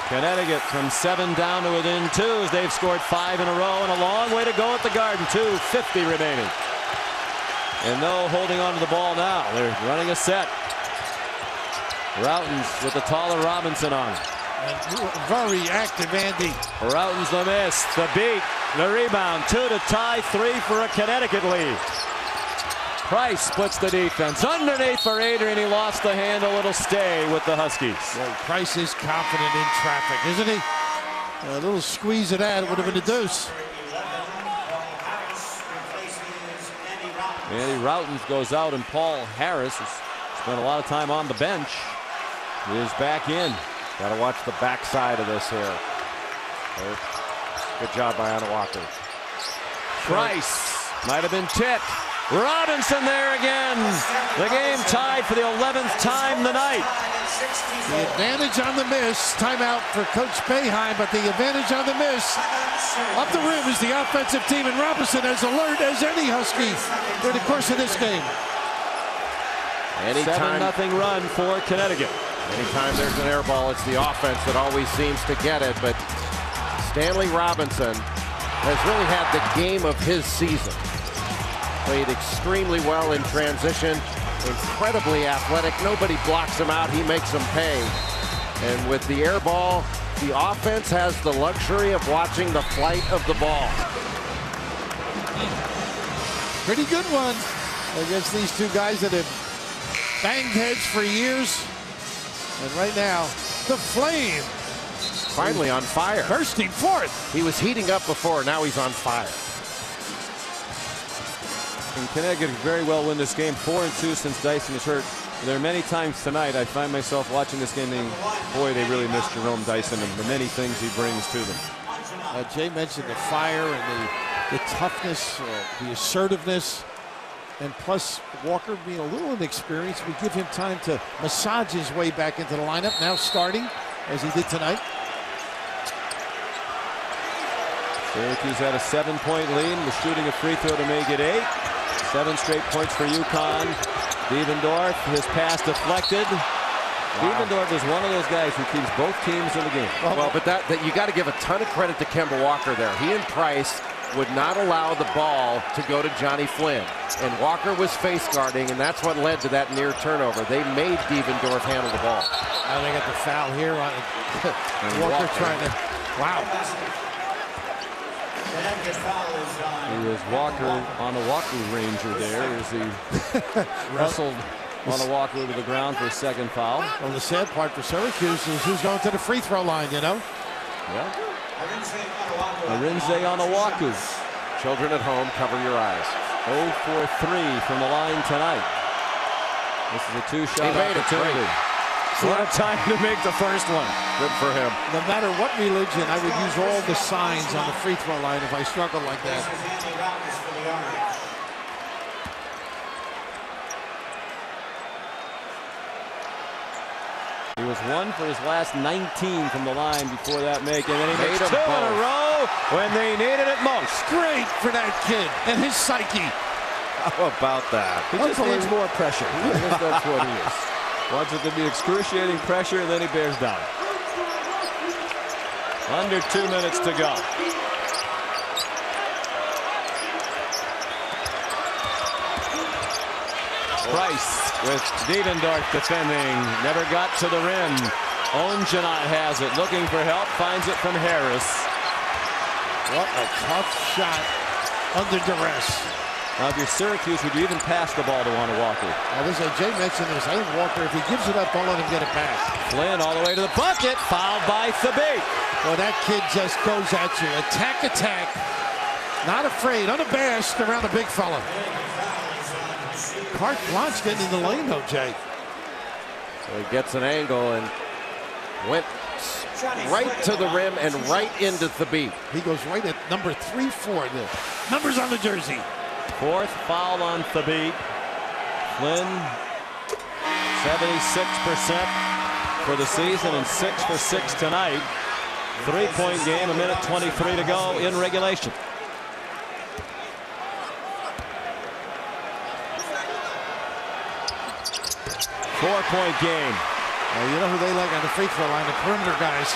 Connecticut from 7 down to within 2 as they've scored 5 in a row, and a long way to go at the Garden. 2:50 remaining. And no holding on to the ball now. They're running a set. Routens with the taller Robinson on. Very active, Andy. Routens the miss, the beat, the rebound. 2 to tie, 3 for a Connecticut lead. Price splits the defense. Underneath for Adrian. He lost the handle. It'll stay with the Huskies. Well, Price is confident in traffic, isn't he? A little squeeze of that, it would have been a deuce. Andy Routens goes out, and Paul Harris has spent a lot of time on the bench. He is back in. Got to watch the backside of this here. Good job by Walker. Price might have been tipped. Robinson there again. The game tied for the 11th time tonight. The advantage on the miss. Timeout for Coach Boeheim, but the advantage on the miss up the rim is the offensive team, and Robinson as alert as any Husky during the course of this game. 7-0 run for Connecticut. Anytime there's an air ball, it's the offense that always seems to get it, but Stanley Robinson has really had the game of his season. Played extremely well in transition, incredibly athletic. Nobody blocks him out. He makes them pay. And with the air ball, the offense has the luxury of watching the flight of the ball. Pretty good one against these two guys that have banged heads for years. And right now, the Flame finally on fire. Bursting forth. He was heating up before. Now he's on fire. And Connecticut could very well win this game. 4-2 since Dyson was hurt. There are many times tonight I find myself watching this game thinking, boy, they really miss Jerome Dyson and the many things he brings to them. Jay mentioned the fire and the toughness, the assertiveness, and plus Walker being a little inexperienced, we give him time to massage his way back into the lineup. Now starting as he did tonight. Syracuse had a 7-point lead, was shooting a free throw to make it 8. 7 straight points for UConn. Devendorf, his pass deflected. Wow. Devendorf is one of those guys who keeps both teams in the game. Well, but that you got to give a ton of credit to Kemba Walker there. He and Price would not allow the ball to go to Johnny Flynn. And Walker was face guarding, and that's what led to that near turnover. They made Devendorf handle the ball. Now they got the foul here on Walker trying to, wow. He was Walker on a Walker Ranger there as he wrestled on a Walker to the ground for a second foul. Well, the sad part for Syracuse is who's going to the free throw line, you know? Yeah. Arinze on a Walker. Children at home, cover your eyes. 0 for 3 from the line tonight. This is a 2-shot opportunity. What a time to make the first one. Good for him. No matter what religion, I would use all the signs on the free throw line if I struggled like that. He was 1 for his last 19 from the line before that make, and then he made 2 in a row when they needed it most. Great for that kid and his psyche. How about that? He just needs more pressure. I guess that's what he is. Wants it to be excruciating pressure, and then he bears down. Under 2 minutes to go. Price with Devendorf defending. Never got to the rim. Ongenot has it. Looking for help. Finds it from Harris. What a tough shot under duress. Now, if you're Syracuse, would you even pass the ball to Walker? Jay mentioned this. I think Walker, if he gives it up, don't let him get it back. Flynn all the way to the bucket. Fouled by Thabit. Well, that kid just goes at you. Attack, attack. Not afraid, unabashed around a big fella. Carte blanche getting in the lane, though, Jay. So he gets an angle and went right to the rim and right into Thabit. He goes right at number 3-4. The numbers on the jersey. 4th foul on Thabit. Flynn, 76% for the season and 6 for 6 tonight. 3-point game, 1:23 to go in regulation. Four-point game. You know who they like on the free throw line? The perimeter guys.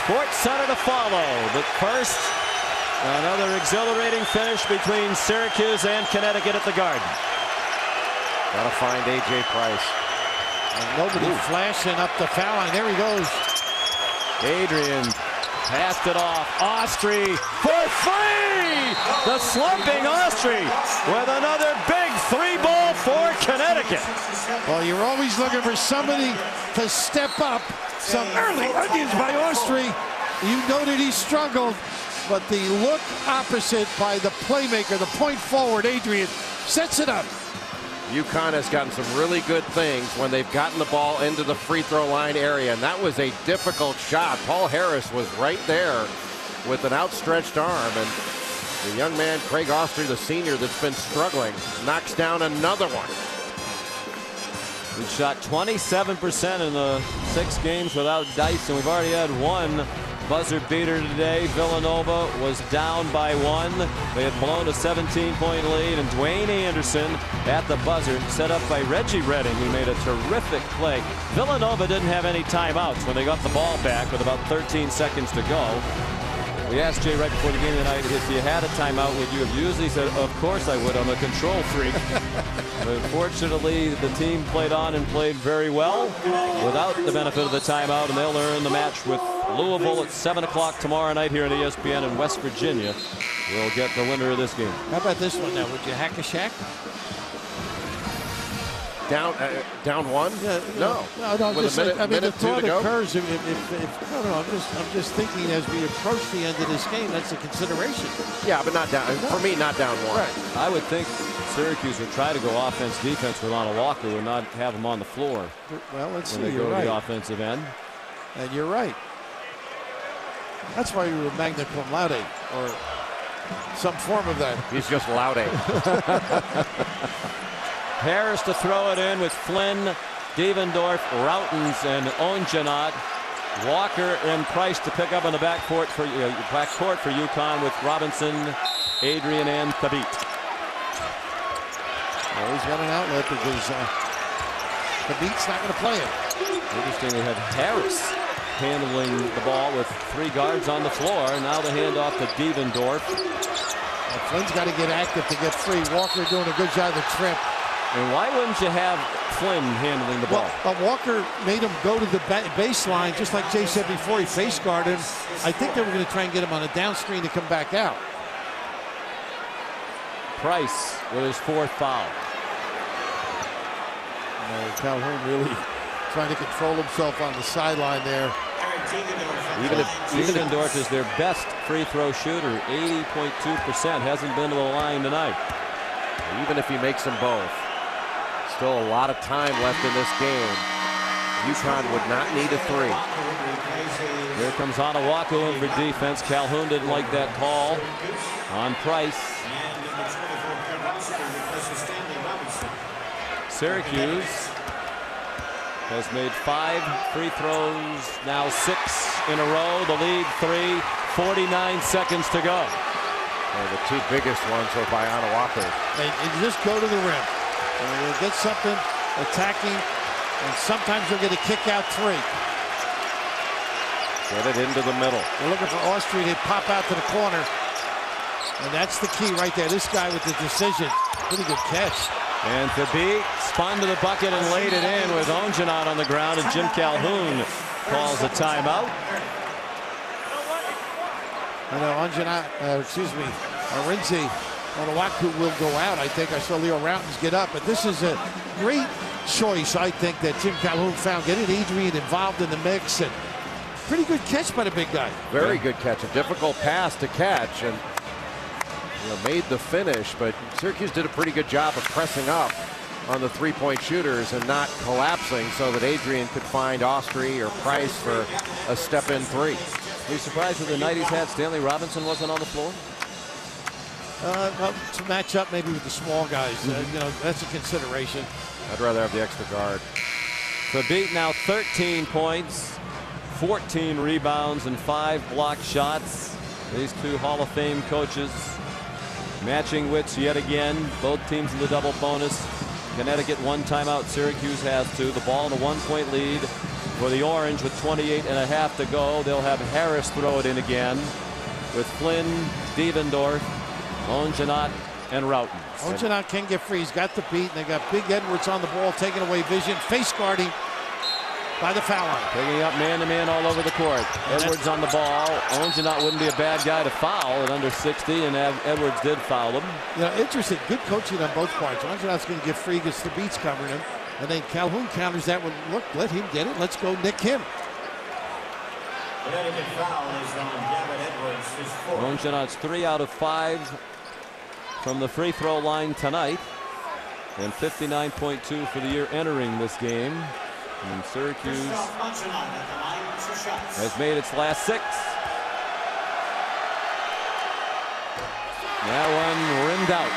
Sports Center to follow, but first, another exhilarating finish between Syracuse and Connecticut at the Garden. Gotta find A.J. Price. And nobody flashing up the foul line. There he goes. Adrian passed it off. Austri for three! The slumping Austri with another big three-ball for Connecticut. Well, you're always looking for somebody to step up. Some early onions by Austri. You noted he struggled, but the look opposite by the playmaker, the point forward, Adrian, sets it up. UConn has gotten some really good things when they've gotten the ball into the free throw line area, and that was a difficult shot. Paul Harris was right there with an outstretched arm, and the young man, Craig Austri, the senior that's been struggling, knocks down another one. We've shot 27% in the 6 games without Dyson. We've already had one buzzer beater today. Villanova was down by 1. They had blown a 17-point lead, and Dwayne Anderson at the buzzer, set up by Reggie Redding, who made a terrific play. Villanova didn't have any timeouts when they got the ball back with about 13 seconds to go. We asked Jay right before the game tonight if you had a timeout, would you have used it? He said, of course I would. I'm a control freak. But unfortunately, the team played on and played very well without the benefit of the timeout, and they'll earn the match with Louisville at 7 o'clock tomorrow night here on ESPN in West Virginia. We'll get the winner of this game. How about this one now? Would you hack a Shack? Down one? Yeah, no. Just minute, I mean, the thought go? occurs if I'm just thinking as we approach the end of this game, that's a consideration. Yeah, but not down. For me, not down one. Right. I would think Syracuse would try to go offense-defense with Anna Walker and not have him on the floor. Well, let's see. When they You're go right. to the offensive end. And you're right. That's why you were magna cum laude, or some form of that. He's just laude. Harris to throw it in with Flynn, Devendorf, Routens, and Onjanot. Walker and Price to pick up on the backcourt for UConn with Robinson, Adrian, and Thabit. Well, he's got an outlet because Thabit's not going to play it. Interesting, we have Harris handling the ball with 3 guards on the floor. Now the handoff to Devendorf. Flynn's got to get active to get free. Walker doing a good job of the trip. And why wouldn't you have Flynn handling the ball? Well, Walker made him go to the baseline, just like Jay said before. He face guarded him. I think they were going to try and get him on a down screen to come back out. Price with his 4th foul. Calhoun really trying to control himself on the sideline there. Devendorf is their best free throw shooter, 80.2%. Hasn't been to the line tonight. Even if he makes them both, still a lot of time left in this game. UConn would not need a 3. Here comes Anawaku in for defense. Calhoun didn't like that call on Price. Syracuse has made 5 free throws, now 6 in a row. The lead 3, 49 seconds to go. Well, the 2 biggest ones are by Anawaku. And just go to the rim. And we'll get something attacking, and sometimes you'll get a kick out 3. Get it into the middle. We're looking for Austri to pop out to the corner. And that's the key right there. This guy with the decision. Pretty good catch. And Thabit spun to the bucket and laid it in with Onjanot on the ground, and Jim Calhoun calls a timeout. I know Arinze Onawaku will go out. I think I saw Leo Routens get up, but this is a great choice, I think, that Jim Calhoun found. Getting Adrian involved in the mix, and pretty good catch by the big guy. Very good catch. A difficult pass to catch, and made the finish, but Syracuse did a pretty good job of pressing up on the 3-point shooters and not collapsing so that Adrian could find Austri or Price for a step-in 3. Are you surprised with the night he's had? Stanley Robinson wasn't on the floor? Well, to match up maybe with the small guys, that's a consideration. I'd rather have the extra guard. Thabit now 13 points, 14 rebounds, and 5 block shots. These 2 Hall of Fame coaches matching wits yet again. Both teams in the double bonus. Connecticut 1 timeout. Syracuse has 2. The ball in a 1-point lead for the Orange with 28.5 to go. They'll have Harris throw it in again with Flynn, Devendorf, Ongenot, and Roughton. Ongenot can get free. He's got the beat, and they got Big Edwards on the ball, taking away vision, face guarding by the foul line. Picking up man-to-man all over the court. Edwards on the ball. Ongenot wouldn't be a bad guy to foul at under 60, and Edwards did foul him. You know, interesting. Good coaching on both parts. Ongenot's going to get free because the beat's covering him. And then Calhoun counters that with, look, let him get it. Let's go nick him. Connecticut foul is on Gavin Edwards, his 4th. Ongenot's 3 out of 5 from the free throw line tonight. And 59.2 for the year entering this game. And Syracuse has made its last 6. That one rimmed out.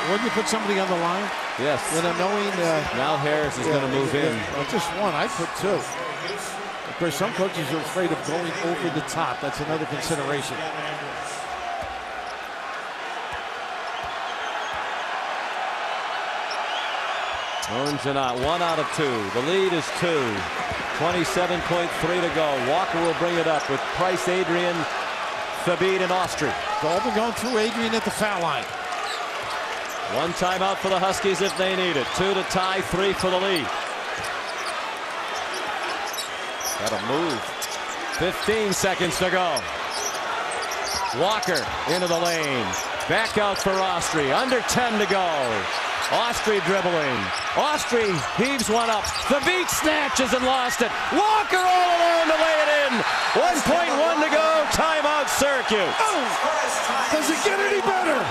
Wouldn't you put somebody on the line? Yes. You know, knowing now Harris is going to move in. Just one. I put 2. Of course, some coaches are afraid of going over the top. That's another consideration. Ongenot 1 out of 2. The lead is 2. 27.3 to go. Walker will bring it up with Price, Adrian, Thabit, and Austri. All been going through Adrian at the foul line. 1 timeout for the Huskies if they need it. 2 to tie, 3 for the lead. That'll move. 15 seconds to go. Walker into the lane. Back out for Austri. Under 10 to go. Austri dribbling. Austri heaves one up. The beat snatches and lost it. Walker all alone to lay it in. 1.1 to go. Timeout Syracuse. Oh, does it get any better?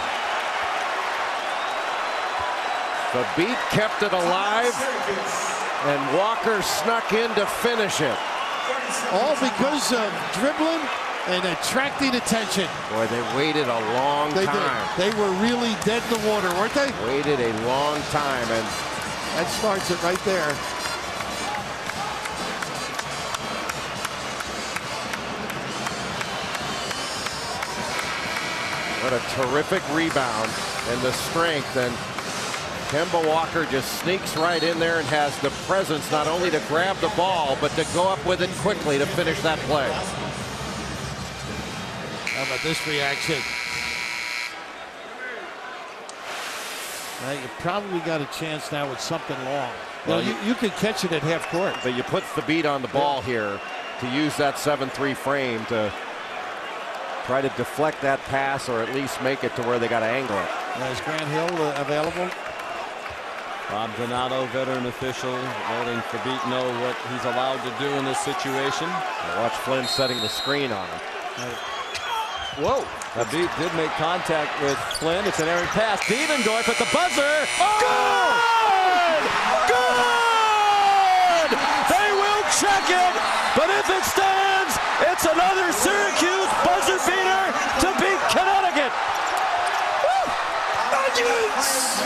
The beat kept it alive, and Walker snuck in to finish it. All because of dribbling and attracting attention. Boy, they waited a long time. They were really dead in the water, weren't they? Waited a long time, and that starts it right there. What a terrific rebound and the strength, and Kemba Walker just sneaks right in there and has the presence not only to grab the ball, but to go up with it quickly to finish that play. How about this reaction? Now you probably got a chance now with something long. Well, you could catch it at half court. But you put the beat on the ball here to use that 7-3 frame to try to deflect that pass or at least make it to where they got to angle it. Now is Grant Hill available? Bob Donato, veteran official, letting Thabit know what he's allowed to do in this situation. Watch Flynn setting the screen on him. Whoa. Thabit did make contact with Flynn. It's an errant pass. Devendorf at the buzzer. Oh! Good! Good! They will check it, but if it stands, it's another Syracuse buzzer beater to beat Connecticut. Woo! Onions!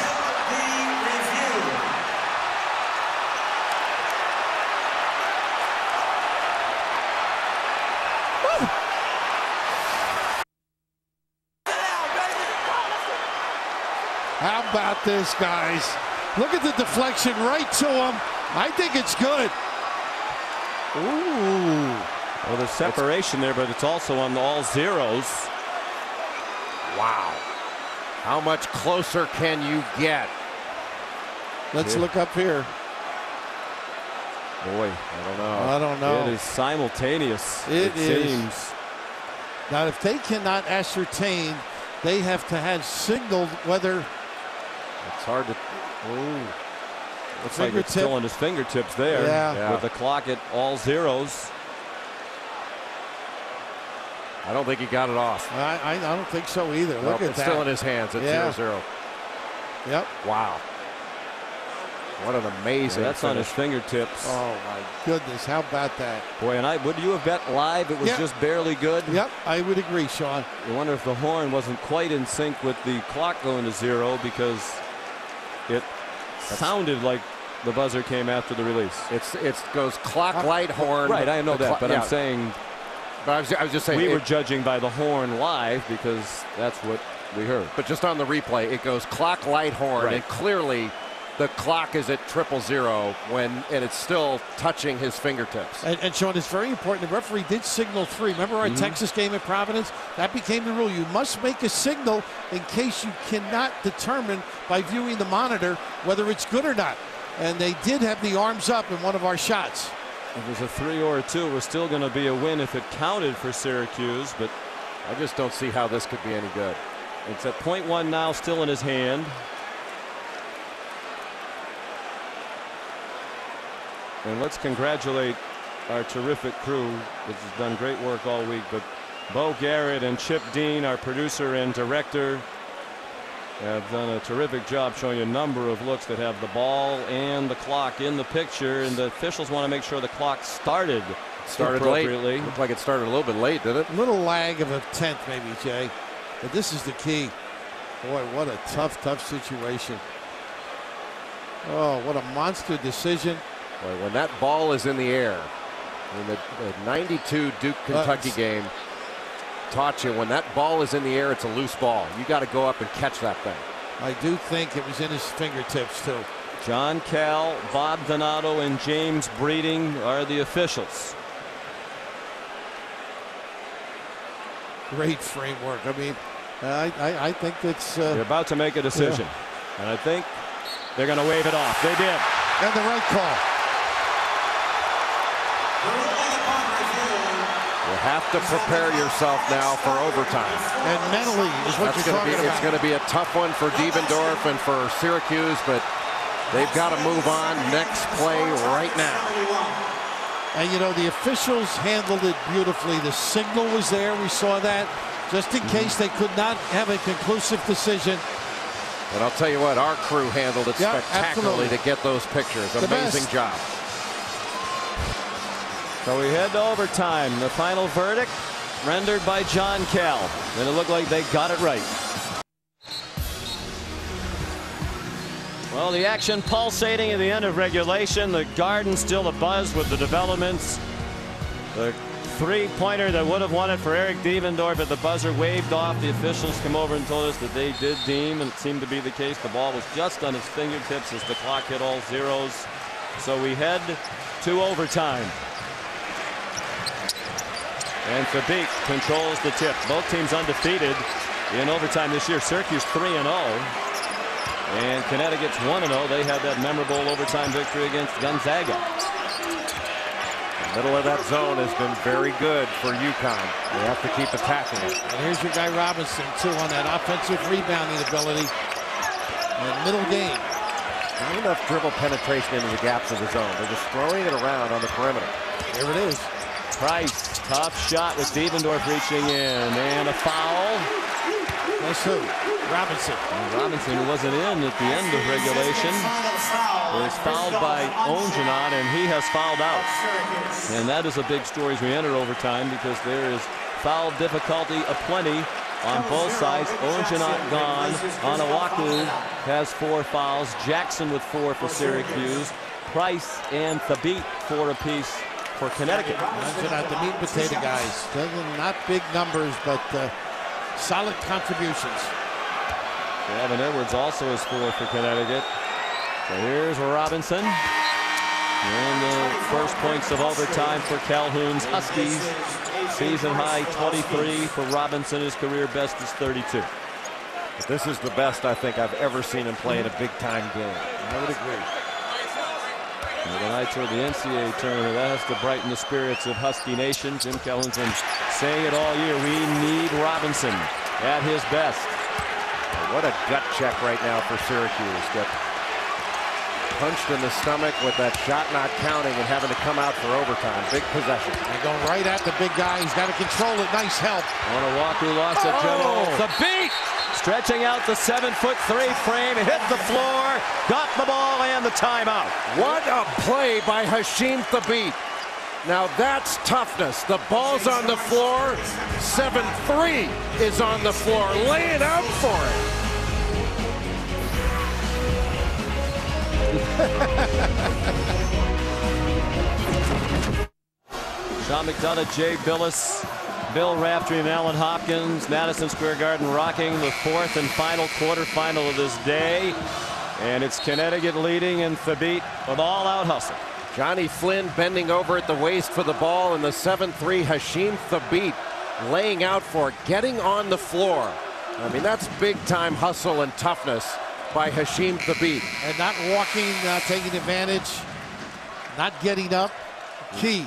How about this, guys? Look at the deflection right to him. I think it's good. Ooh. Well, there's separation there, but it's also on all zeros. Wow. How much closer can you get? Let's look up here. Boy, I don't know. I don't know. It is simultaneous. It seems. Now, if they cannot ascertain, they have to have signaled whether. It's hard to. Ooh. Looks like it's still on his fingertips there. Yeah. With the clock at all zeros. I don't think he got it off. I don't think so either. Look at that. It's still in his hands at 0-0. Yep. Wow. What an amazing that's finish. On his fingertips. Oh, my goodness. How about that? Boy, and would you have bet live it was just barely good? Yep, I would agree, Sean. You wonder if the horn wasn't quite in sync with the clock going to 0 because it sounded like the buzzer came after the release. It goes clock, light, horn. Right, I know that, but I'm saying. But I was just saying. We were judging by the horn live because that's what we heard. But just on the replay, it goes clock, light, horn, and clearly the clock is at 0:00 and it's still touching his fingertips. And Sean, it's very important. The referee did signal 3. Remember our Texas game at Providence? That became the rule. You must make a signal in case you cannot determine by viewing the monitor whether it's good or not. And they did have the arms up in one of our shots. If it was a 3 or a 2, it was still going to be a win if it counted for Syracuse, but I just don't see how this could be any good. It's at .1 now, still in his hand. And let's congratulate our terrific crew, which has done great work all week. But Bo Garrett and Chip Dean, our producer and director, have done a terrific job showing you a number of looks that have the ball and the clock in the picture. And the officials want to make sure the clock started appropriately. Late. Looked like it started a little bit late, did it? A little lag of a tenth, maybe, Jay. But this is the key. Boy, what a tough situation. Oh, what a monster decision. Boy, when that ball is in the air, in the 92 Duke-Kentucky game taught you when that ball is in the air, it's a loose ball. You got to go up and catch that thing. I do think it was in his fingertips, too. John Cal, Bob Donato, and James Breeding are the officials. Great framework. I mean, I think it's... They're about to make a decision. Yeah. And I think they're going to wave it off. They did. And the right call. You have to prepare yourself now for overtime. And mentally is what you're talking about. It's going to be a tough one for Devendorf and for Syracuse, but they've got to move on next play right now. And, you know, the officials handled it beautifully. The signal was there. We saw that just in case they could not have a conclusive decision. But I'll tell you what, our crew handled it spectacularly to get those pictures. Amazing job. So we head to overtime. The final verdict rendered by John Cal. And it looked like they got it right. Well, the action pulsating at the end of regulation. The Garden still abuzz with the developments. The three-pointer that would have won it for Eric Devendorf at the buzzer waved off. The officials come over and told us that they did deem, and it seemed to be the case, the ball was just on his fingertips as the clock hit all zeros. So we head to overtime. And Thabit controls the tip. Both teams undefeated in overtime this year. Syracuse 3-0. And Connecticut's 1-0. They had that memorable overtime victory against Gonzaga. The middle of that zone has been very good for UConn. They have to keep attacking it. And here's your guy Robinson, too, on that offensive rebounding ability. And middle game. Not enough dribble penetration into the gaps of the zone. They're just throwing it around on the perimeter. There it is. Price, tough shot with Devendorf reaching in, and a foul. That's who? Robinson. And Robinson, who wasn't in at the end of regulation, is fouled by Ongenaut, and he has fouled out. And that is a big story as we enter overtime because there is foul difficulty aplenty on both sides. Ongenaut gone. Anawaku has 4 fouls. Jackson with 4 for Syracuse. Price and Thabit 4 apiece for Connecticut. Ongenaut, the meat and potato guys. Not big numbers, but solid contributions. Gavin Edwards also has 4 for Connecticut. So here's Robinson. And the first points of overtime for Calhoun's Huskies. Season high 23 for Robinson. His career best is 32. But this is the best I think I've ever seen him play in a big-time game. I would agree. And the night toward the NCAA tournament, that has to brighten the spirits of Husky Nation. Jim Kellen's been saying it all year. We need Robinson at his best. What a gut check right now for Syracuse. Get punched in the stomach with that shot not counting and having to come out for overtime. Big possession. They're going right at the big guy. He's got to control it. Nice help. Anawaku lost it. The beat! Stretching out the 7'3" frame. It hit the floor. Got the ball and the timeout. What a play by Hasheem Thabit. Now that's toughness. The ball's on the floor. 7'3" is on the floor. Lay it out for it. Sean McDonough, Jay Billis, Bill Raftery, and Alan Hopkins. Madison Square Garden rocking the 4th and final quarterfinal of this day. And it's Connecticut leading in Thabit with all-out hustle. Johnny Flynn bending over at the waist for the ball, and the 7'3" Hashim Thabit laying out for it, getting on the floor. I mean, that's big-time hustle and toughness by Hashim Thabit. And not walking, taking advantage, not getting up. Key.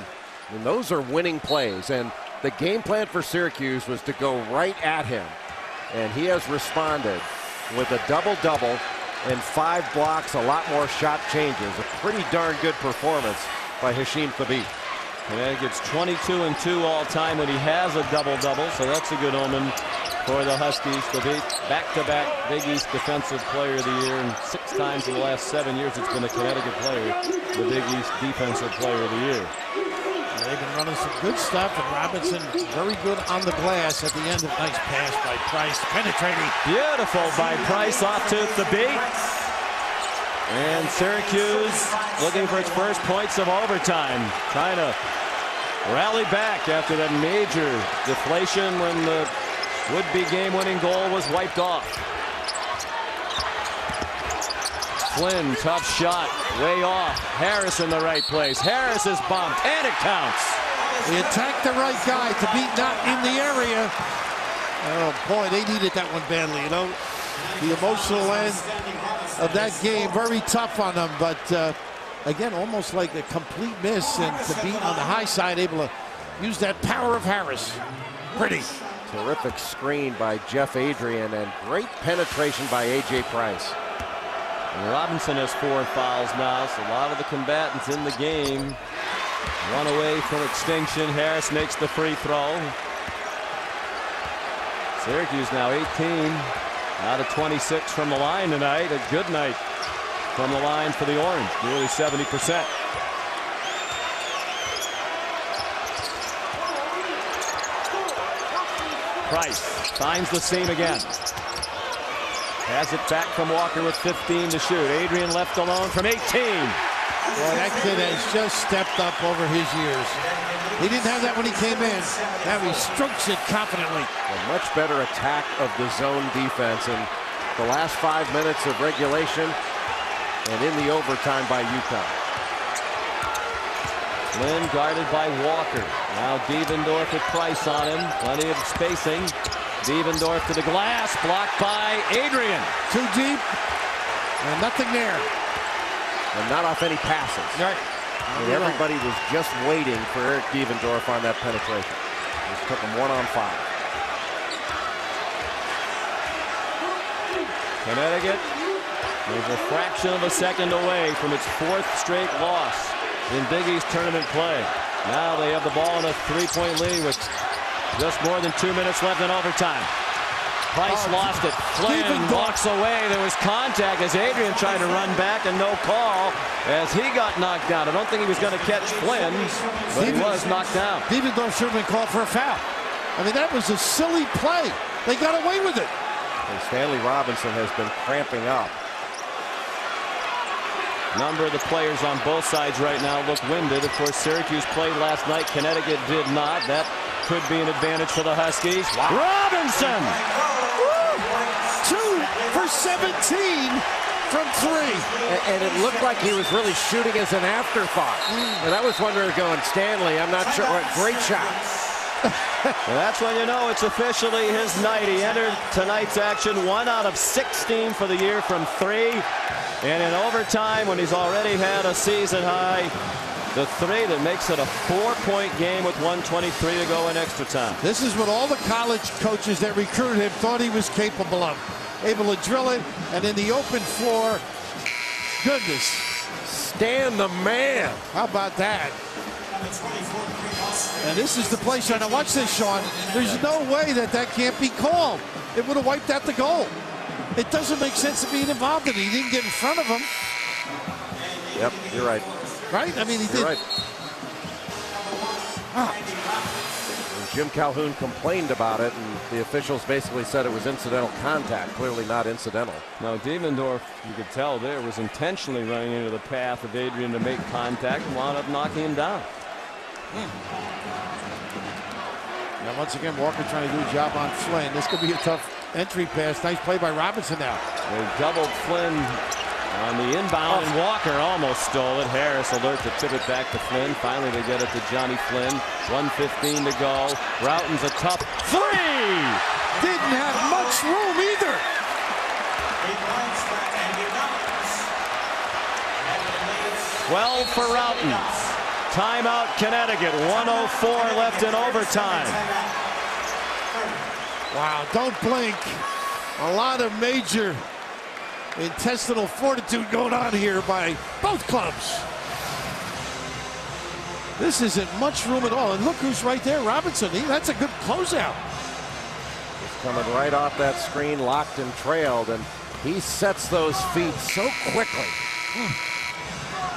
And those are winning plays, and the game plan for Syracuse was to go right at him. And he has responded with a double-double and 5 blocks, a lot more shot changes. A pretty darn good performance by Hashim Thabit. Connecticut's 22-2 all-time when he has a double-double, so that's a good omen for the Huskies. Thabit, back-to-back Big East Defensive Player of the Year, and 6 times in the last 7 years it's been a Connecticut player, the Big East Defensive Player of the Year. They've been running some good stuff, and Robinson very good on the glass at the end. Of nice pass by Price, penetrating. Beautiful by Price off to Thabit. And Syracuse looking for its first points of overtime, trying to rally back after that major deflation when the would-be game-winning goal was wiped off. Flynn, tough shot, way off. Harris in the right place. Harris is bumped, and it counts. He attacked the right guy. to be not in the area. Oh boy, they needed that one badly, you know. The emotional end of that game, very tough on them, but again, almost like a complete miss, and to be on the high side, able to use that power of Harris. Pretty. Terrific screen by Jeff Adrian, and great penetration by A.J. Price. And Robinson has 4 fouls now, so a lot of the combatants in the game run away from extinction. Harris makes the free throw. Syracuse now 18 out of 26 from the line tonight. A good night from the line for the Orange, nearly 70%. Price finds the seam again. Has it back from Walker with 15 to shoot. Adrian left alone from 18. Boy, that kid has just stepped up over his years. He didn't have that when he came in. Now he strokes it confidently. A much better attack of the zone defense in the last 5 minutes of regulation and in the overtime by UConn. Lynn guarded by Walker. Now Devendorf with Price on him. Plenty of spacing. Devendorf to the glass, blocked by Adrian. Too deep, and nothing there. And not off any passes. Right. And everybody was just waiting for Eric Devendorf on that penetration. Just took him 1-on-5. Connecticut is a fraction of a second away from its 4th straight loss in Big East tournament play. Now they have the ball in a 3-point lead with just more than 2 minutes left in overtime. Price lost it. Flynn walks away. There was contact as Adrian tried to run back, and no call as he got knocked down. I don't think he was going to catch Flynn, but he was knocked down. Devendorf should have been called for a foul. I mean, that was a silly play. They got away with it. And Stanley Robinson has been cramping up. Number of the players on both sides right now look winded. Of course, Syracuse played last night. Connecticut did not. That could be an advantage for the Huskies. Wow. Robinson! Woo! 2 for 17 from 3. And it looked like he was really shooting as an afterthought. And I was wondering, going, Stanley, I'm not sure. Great shot. Well, that's when you know it's officially his night. He entered tonight's action 1 out of 16 for the year from 3. And in overtime, when he's already had a season high, the 3 that makes it a 4-point game with 1:23 to go in extra time. This is what all the college coaches that recruited him thought he was capable of. Able to drill it, and in the open floor, goodness. Stan the man. How about that? And this is the play, Sean. Now watch this, Sean. There's no way that that can't be called. It would have wiped out the goal. It doesn't make sense of being involved in it. He didn't get in front of him. Yep, you're right. Right? I mean, he did. You're right. And Jim Calhoun complained about it, and the officials basically said it was incidental contact. Clearly not incidental. Now, Devendorf, you could tell there, was intentionally running into the path of Adrian to make contact and wound up knocking him down. Now, once again, Walker trying to do a job on Flynn. This could be a tough entry pass. Nice play by Robinson now. They doubled Flynn On the inbound, and Walker almost stole it. Harris alert to tip it back to Flynn. Finally, they get it to Johnny Flynn. 1:15 to go. Routen's a tough three. Didn't have much room either. 12 for Routens. Timeout, Connecticut. 1:04 left in overtime. Wow, don't blink. A lot of major intestinal fortitude going on here by both clubs. This isn't much room at all. And look who's right there, Robinson. That's a good closeout. He's coming right off that screen, locked and trailed, and he sets those feet so quickly.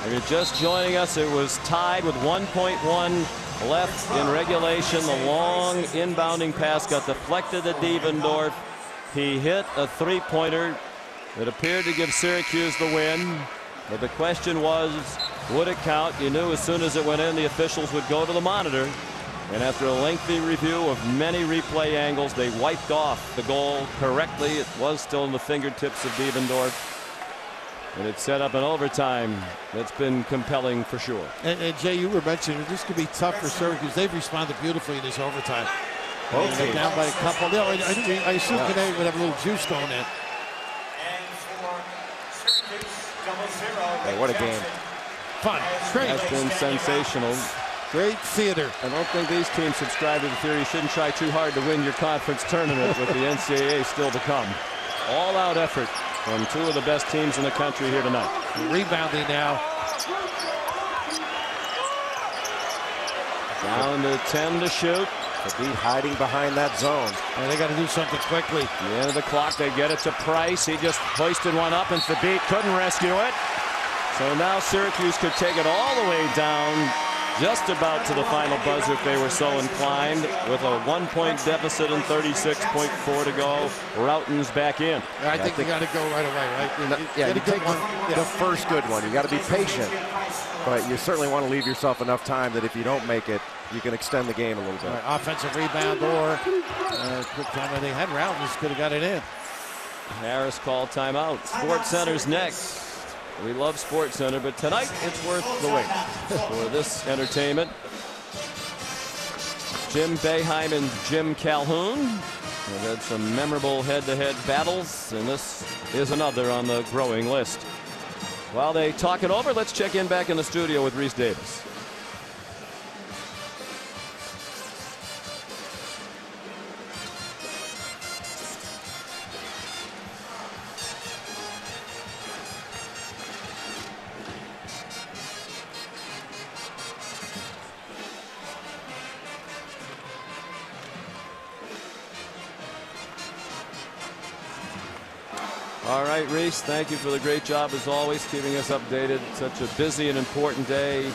If you're just joining us, it was tied with 1.1 left in regulation. The long inbounding pass got deflected to Devendorf. He hit a three-pointer that appeared to give Syracuse the win. But the question was, would it count? You knew as soon as it went in, the officials would go to the monitor. And after a lengthy review of many replay angles, they wiped off the goal correctly. It was still in the fingertips of Devendorf. And it set up an overtime that's been compelling for sure. And Jay, you were mentioning this could be tough for Syracuse. They've responded beautifully in this overtime. They're down by a couple. No, I assume Connecticut would have a little juice going in. Hey, what a game. Fun. Great. That's been sensational. Great theater. I don't think these teams subscribe to the theory you shouldn't try too hard to win your conference tournament with the NCAA still to come. All-out effort from two of the best teams in the country here tonight. Rebounding now. Down to 10 to shoot. The Beat hiding behind that zone. And they got to do something quickly. At the end of the clock, they get it to Price. He just hoisted one up, and Thabit couldn't rescue it. So now Syracuse could take it all the way down, just about to the final buzzer if they were so inclined, with a 1-point deficit and 36.4 to go. Routen's back in. I think you got to go right away, right? Yeah, you take the first good one. You got to be patient, but you certainly want to leave yourself enough time that if you don't make it, you can extend the game a little bit. Right, offensive rebound or quick time. They had Routens, could have got it in. Harris called timeout. Sports Center's next. We love Sports Center, but tonight it's worth the wait for this entertainment. Jim Boeheim and Jim Calhoun have had some memorable head-to-head battles, and this is another on the growing list. While they talk it over, let's check in back in the studio with Reese Davis. All right, Reese, thank you for the great job as always, keeping us updated. Such a busy and important day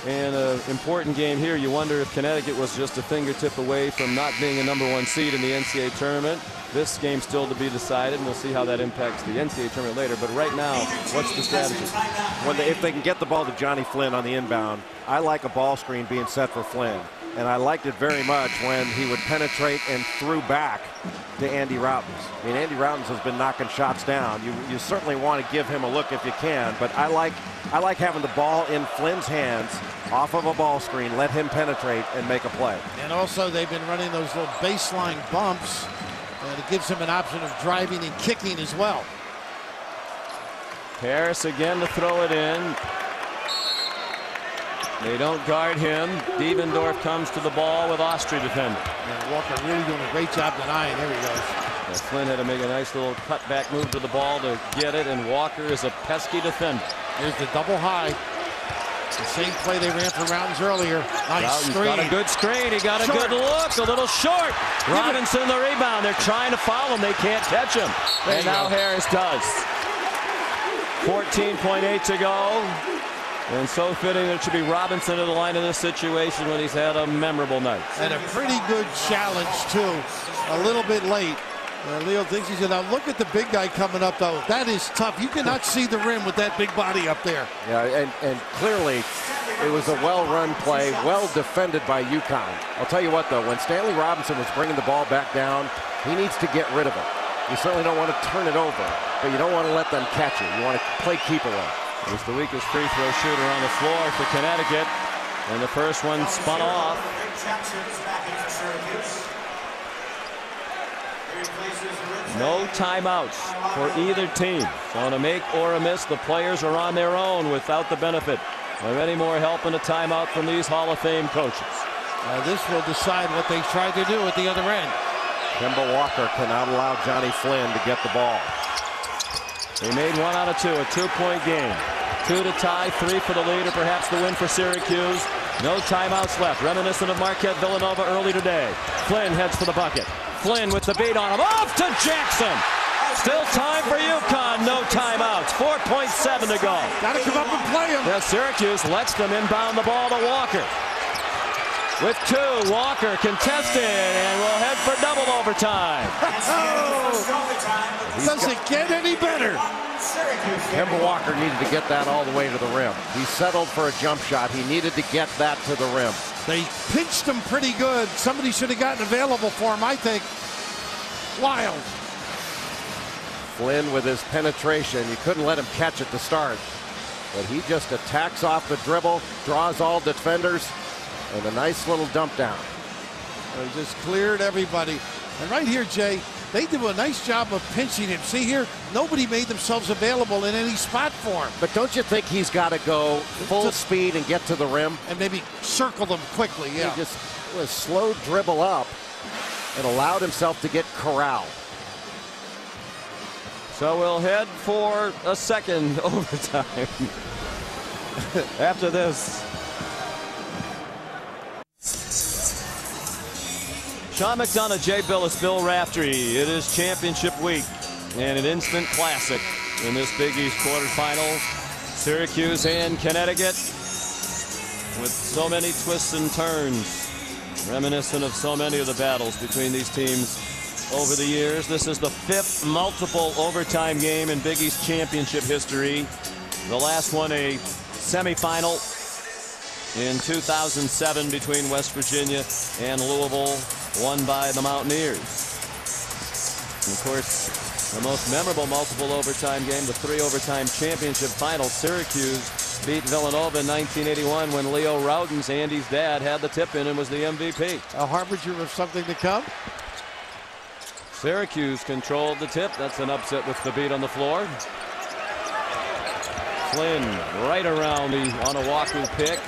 and an important game here. You wonder if Connecticut was just a fingertip away from not being a #1 seed in the NCAA tournament. This game still to be decided, and we'll see how that impacts the NCAA tournament later. But right now, what's the strategy? Well, if they can get the ball to Johnny Flynn on the inbound, I like a ball screen being set for Flynn. And I liked it very much when he would penetrate and threw back to Andy Routens. I mean, Andy Routens has been knocking shots down. You certainly want to give him a look if you can, but I like having the ball in Flynn's hands off of a ball screen, let him penetrate and make a play. And also they've been running those little baseline bumps, and it gives him an option of driving and kicking as well. Harris again to throw it in. They don't guard him. Devendorf comes to the ball with Austria defending. And Walker really doing a great job denying. There he goes. Well, Flynn had to make a nice little cutback move to the ball to get it, and Walker is a pesky defender. Here's the double high. The same play they ran for Routens earlier. Nice screen. Got a good screen. He got a good look. A little short. Robinson the rebound. They're trying to foul him. They can't catch him. And now Harris does. 14.8 to go. And so fitting that it should be Robinson to the line in this situation when he's had a memorable night. And a pretty good challenge, too. A little bit late. Leo thinks he's now look at the big guy coming up, though. That is tough. You cannot see the rim with that big body up there. Yeah, and clearly it was a well-run play, well defended by UConn. I'll tell you what, though, when Stanley Robinson was bringing the ball back down, he needs to get rid of it. You certainly don't want to turn it over, but you don't want to let them catch it. You want to play keep away. He's the weakest free throw shooter on the floor for Connecticut. And the first one spun off. No timeouts for either team. So to make or a miss, the players are on their own without the benefit of any more help in a timeout from these Hall of Fame coaches. This will decide what they tried to do at the other end. Kemba Walker cannot allow Johnny Flynn to get the ball. They made 1 out of 2, a 2-point game. 2 to tie, 3 for the lead, or perhaps the win for Syracuse. No timeouts left, reminiscent of Marquette Villanova early today. Flynn heads for the bucket. Flynn with the beat on him, off to Jackson. Still time for UConn, no timeouts, 4.7 to go. Got to come up and play him. Yeah, Syracuse lets them inbound the ball to Walker. With 2, Walker contested, and will head for double overtime. Doesn't get any better. Kemba Walker needed to get that all the way to the rim. He settled for a jump shot. He needed to get that to the rim. They pinched him pretty good. Somebody should have gotten available for him, I think. Wild. Flynn with his penetration. You couldn't let him catch it to start. But he just attacks off the dribble, draws all defenders, and a nice little dump down. They just cleared everybody. And right here, Jay, they do a nice job of pinching him. See here, nobody made themselves available in any spot for him. But don't you think he's got to go full speed and get to the rim? And maybe circle them quickly, yeah. He just a slow dribble up and allowed himself to get corralled. So we'll head for a second overtime after this. Sean McDonough, Jay Billis, Bill Raftery. It is championship week and an instant classic in this Big East quarterfinal. Syracuse and Connecticut with so many twists and turns, reminiscent of so many of the battles between these teams over the years. This is the 5th multiple overtime game in Big East championship history. The last one a semifinal in 2007 between West Virginia and Louisville, won by the Mountaineers. And of course, the most memorable multiple overtime game, the 3 overtime championship final. Syracuse beat Villanova in 1981 when Leo Rowden's, Andy's dad, had the tip in and was the MVP. A harbinger of something to come. Syracuse controlled the tip. That's an upset with the beat on the floor. Flynn right around the Onawaku pick.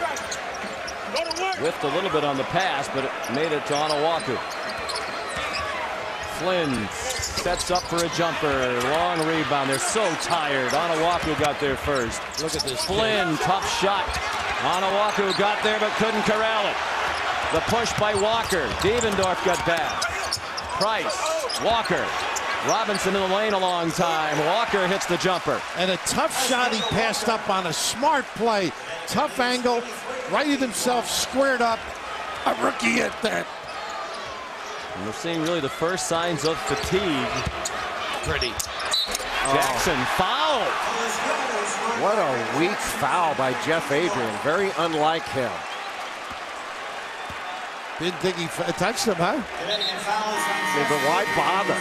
Whiffed a little bit on the pass, but it made it to Onawaku. Flynn sets up for a jumper. Long rebound. They're so tired. Onawaku got there first. Look at this. Flynn, tough shot. Onawaku got there but couldn't corral it. The push by Walker. Devendorf got back. Price, Walker. Robinson in the lane a long time. Walker hits the jumper. And a tough shot he passed up on a smart play. Tough angle. Righted himself, squared up. A rookie at that. And we're seeing really the first signs of fatigue. Pretty. Jackson fouled. What a weak foul by Jeff Adrian. Very unlike him. Didn't think he touched him, huh? But why bother?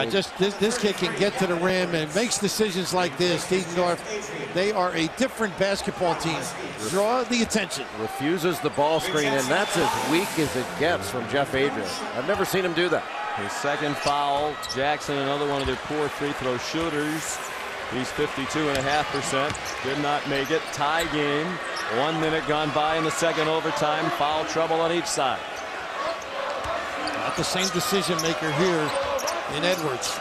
This kid can get to the rim and makes decisions like this. Devendorf, they are a different basketball team. Draw the attention. Refuses the ball screen, and that's as weak as it gets from Jeff Adrian. I've never seen him do that. His second foul. Jackson, another one of their poor free throw shooters. He's 52.5%. Did not make it. Tie game. 1 minute gone by in the second overtime. Foul trouble on each side. Not the same decision maker here in Edwards.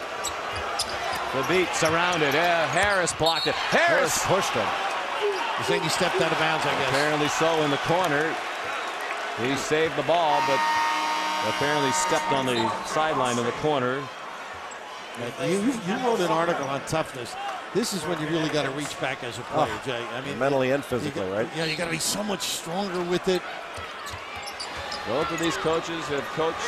The beat surrounded. Harris blocked it. Harris pushed him. You think he stepped out of bounds, I guess. Apparently so in the corner. He saved the ball, but apparently stepped on the sideline in the corner. You wrote an article on toughness. This is when you really got to reach back as a player, Jay. I mean, mentally and physically, right? Yeah, you got to be so much stronger with it. Both of these coaches have coached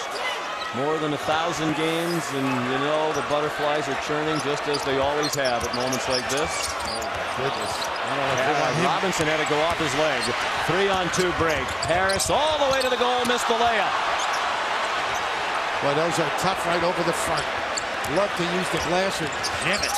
more than 1,000 games, and you know the butterflies are churning just as they always have at moments like this. Oh, goodness. Robinson had to go off his leg. 3-on-2 break. Harris all the way to the goal, missed the layup. Well, those are tough right over the front. Love to use the glass or jam it.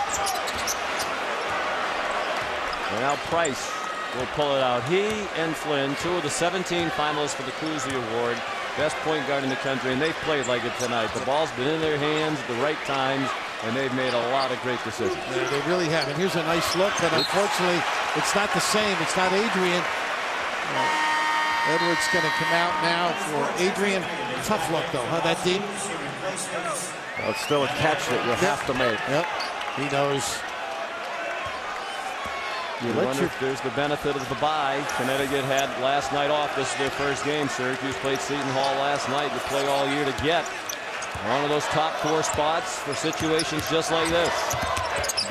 And now Price will pull it out. He and Flynn, 2 of the 17 finalists for the Cousy Award, best point guard in the country, and they've played like it tonight. The ball's been in their hands at the right times, and they've made a lot of great decisions. Yeah, they really have. And here's a nice look, but unfortunately, it's not the same. It's not Adrian. Edwards going to come out now for Adrian. Tough look, though, huh? That deep. Well, it's still a catch that you have to make. Yep. He knows. You wonder if there's the benefit of the bye. Connecticut had last night off. This is their first game. Syracuse played Seton Hall last night. You play all year to get one of those top 4 spots for situations just like this.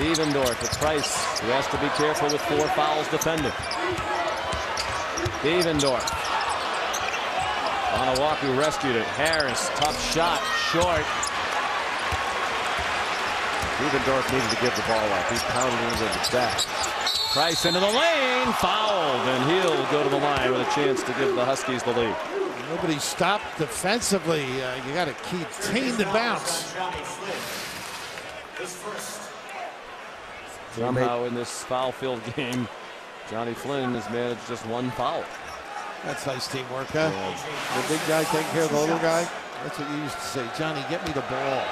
Devendorf with Price, who has to be careful with 4 fouls defending. Devendorf. Onawaku rescued it. Harris, tough shot, short. Devendorf needed to give the ball up. He's pounding into the back. Price into the lane, fouled, and he'll go to the line with a chance to give the Huskies the lead. Nobody stopped defensively. You got to contain the bounce. Somehow in this foul-filled game, Johnny Flynn has managed just 1 foul. That's nice teamwork, huh? Yeah. The big guy taking care of the little guy. That's what you used to say. Johnny, get me the ball.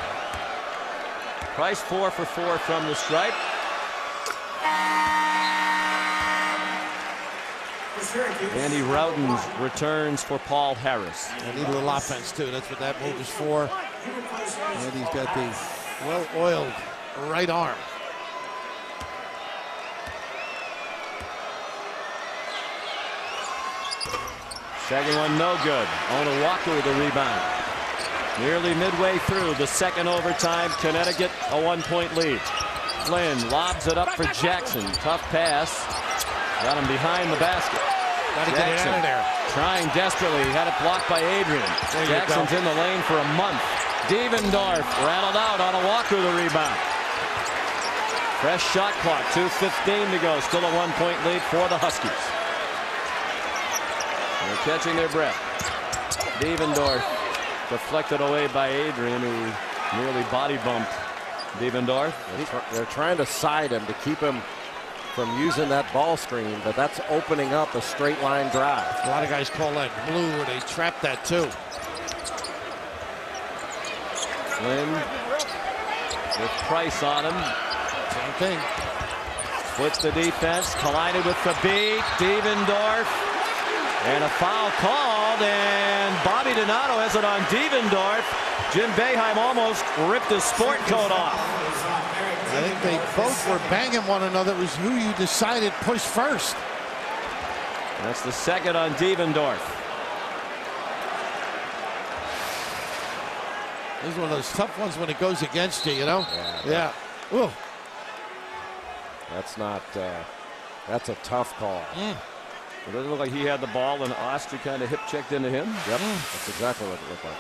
Price 4 for 4 from the stripe. Andy Routens returns for Paul Harris. I need a little offense, too. That's what that move is for. And he's got the well-oiled right arm. Second one, no good. Onawaku with the rebound. Nearly midway through the second overtime, Connecticut a 1-point lead. Flynn lobs it up for Jackson. Tough pass. Got him behind the basket. Gotta get it out of there. Trying desperately. Had it blocked by Adrian. Jackson's in the lane for a month. Devendorf rattled out. Onawaku the rebound. Fresh shot clock. 2:15 to go. Still a 1-point lead for the Huskies. They're catching their breath. Devendorf deflected away by Adrian, who nearly body bumped Devendorf. They're trying to side him to keep him from using that ball screen, but that's opening up a straight line drive. A lot of guys call that blue, where they trap that too. Flynn with Price on him. Same thing. Splits the defense, collided with the beat. Devendorf. And a foul called, and Bobby Donato has it on Devendorf. Jim Boeheim almost ripped his sport coat off. I think they both were banging one another. It was who you decided push first. That's the second on Devendorf. This is one of those tough ones when it goes against you, you know? Yeah. Ooh. That's not, that's a tough call. It doesn't look like he had the ball, and Austria kind of hip checked into him. Yep, that's exactly what it looked like.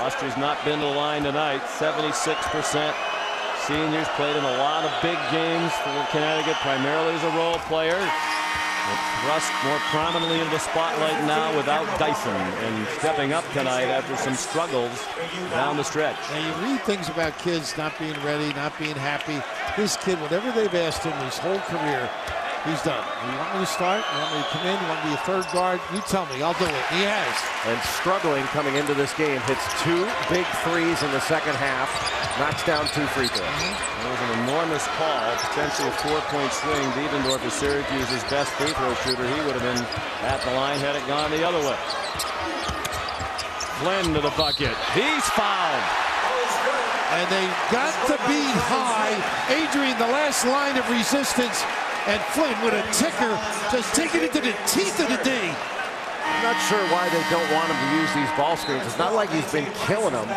Austria's not been to the line tonight. 76%. Seniors played in a lot of big games for Connecticut, primarily as a role player. Thrust more prominently into the spotlight now without Dyson, and stepping up tonight after some struggles down the stretch. Now you read things about kids not being ready, not being happy. This kid, whatever they've asked him his whole career, he's done. You want me to start? You want me to come in? You want me to be a third guard? You tell me, I'll do it. He has. And struggling coming into this game, hits 2 big threes in the second half, knocks down 2 free throws. That was an enormous call, potentially a 4-point swing. Devendorf is Syracuse's best free throw shooter. He would have been at the line had it gone the other way. Flynn to the bucket. He's fouled. And they got to beat high. Adrian, the last line of resistance. And Flynn with a ticker, just taking it to the teeth of the D. I'm not sure why they don't want him to use these ball screens. It's not like he's been killing them,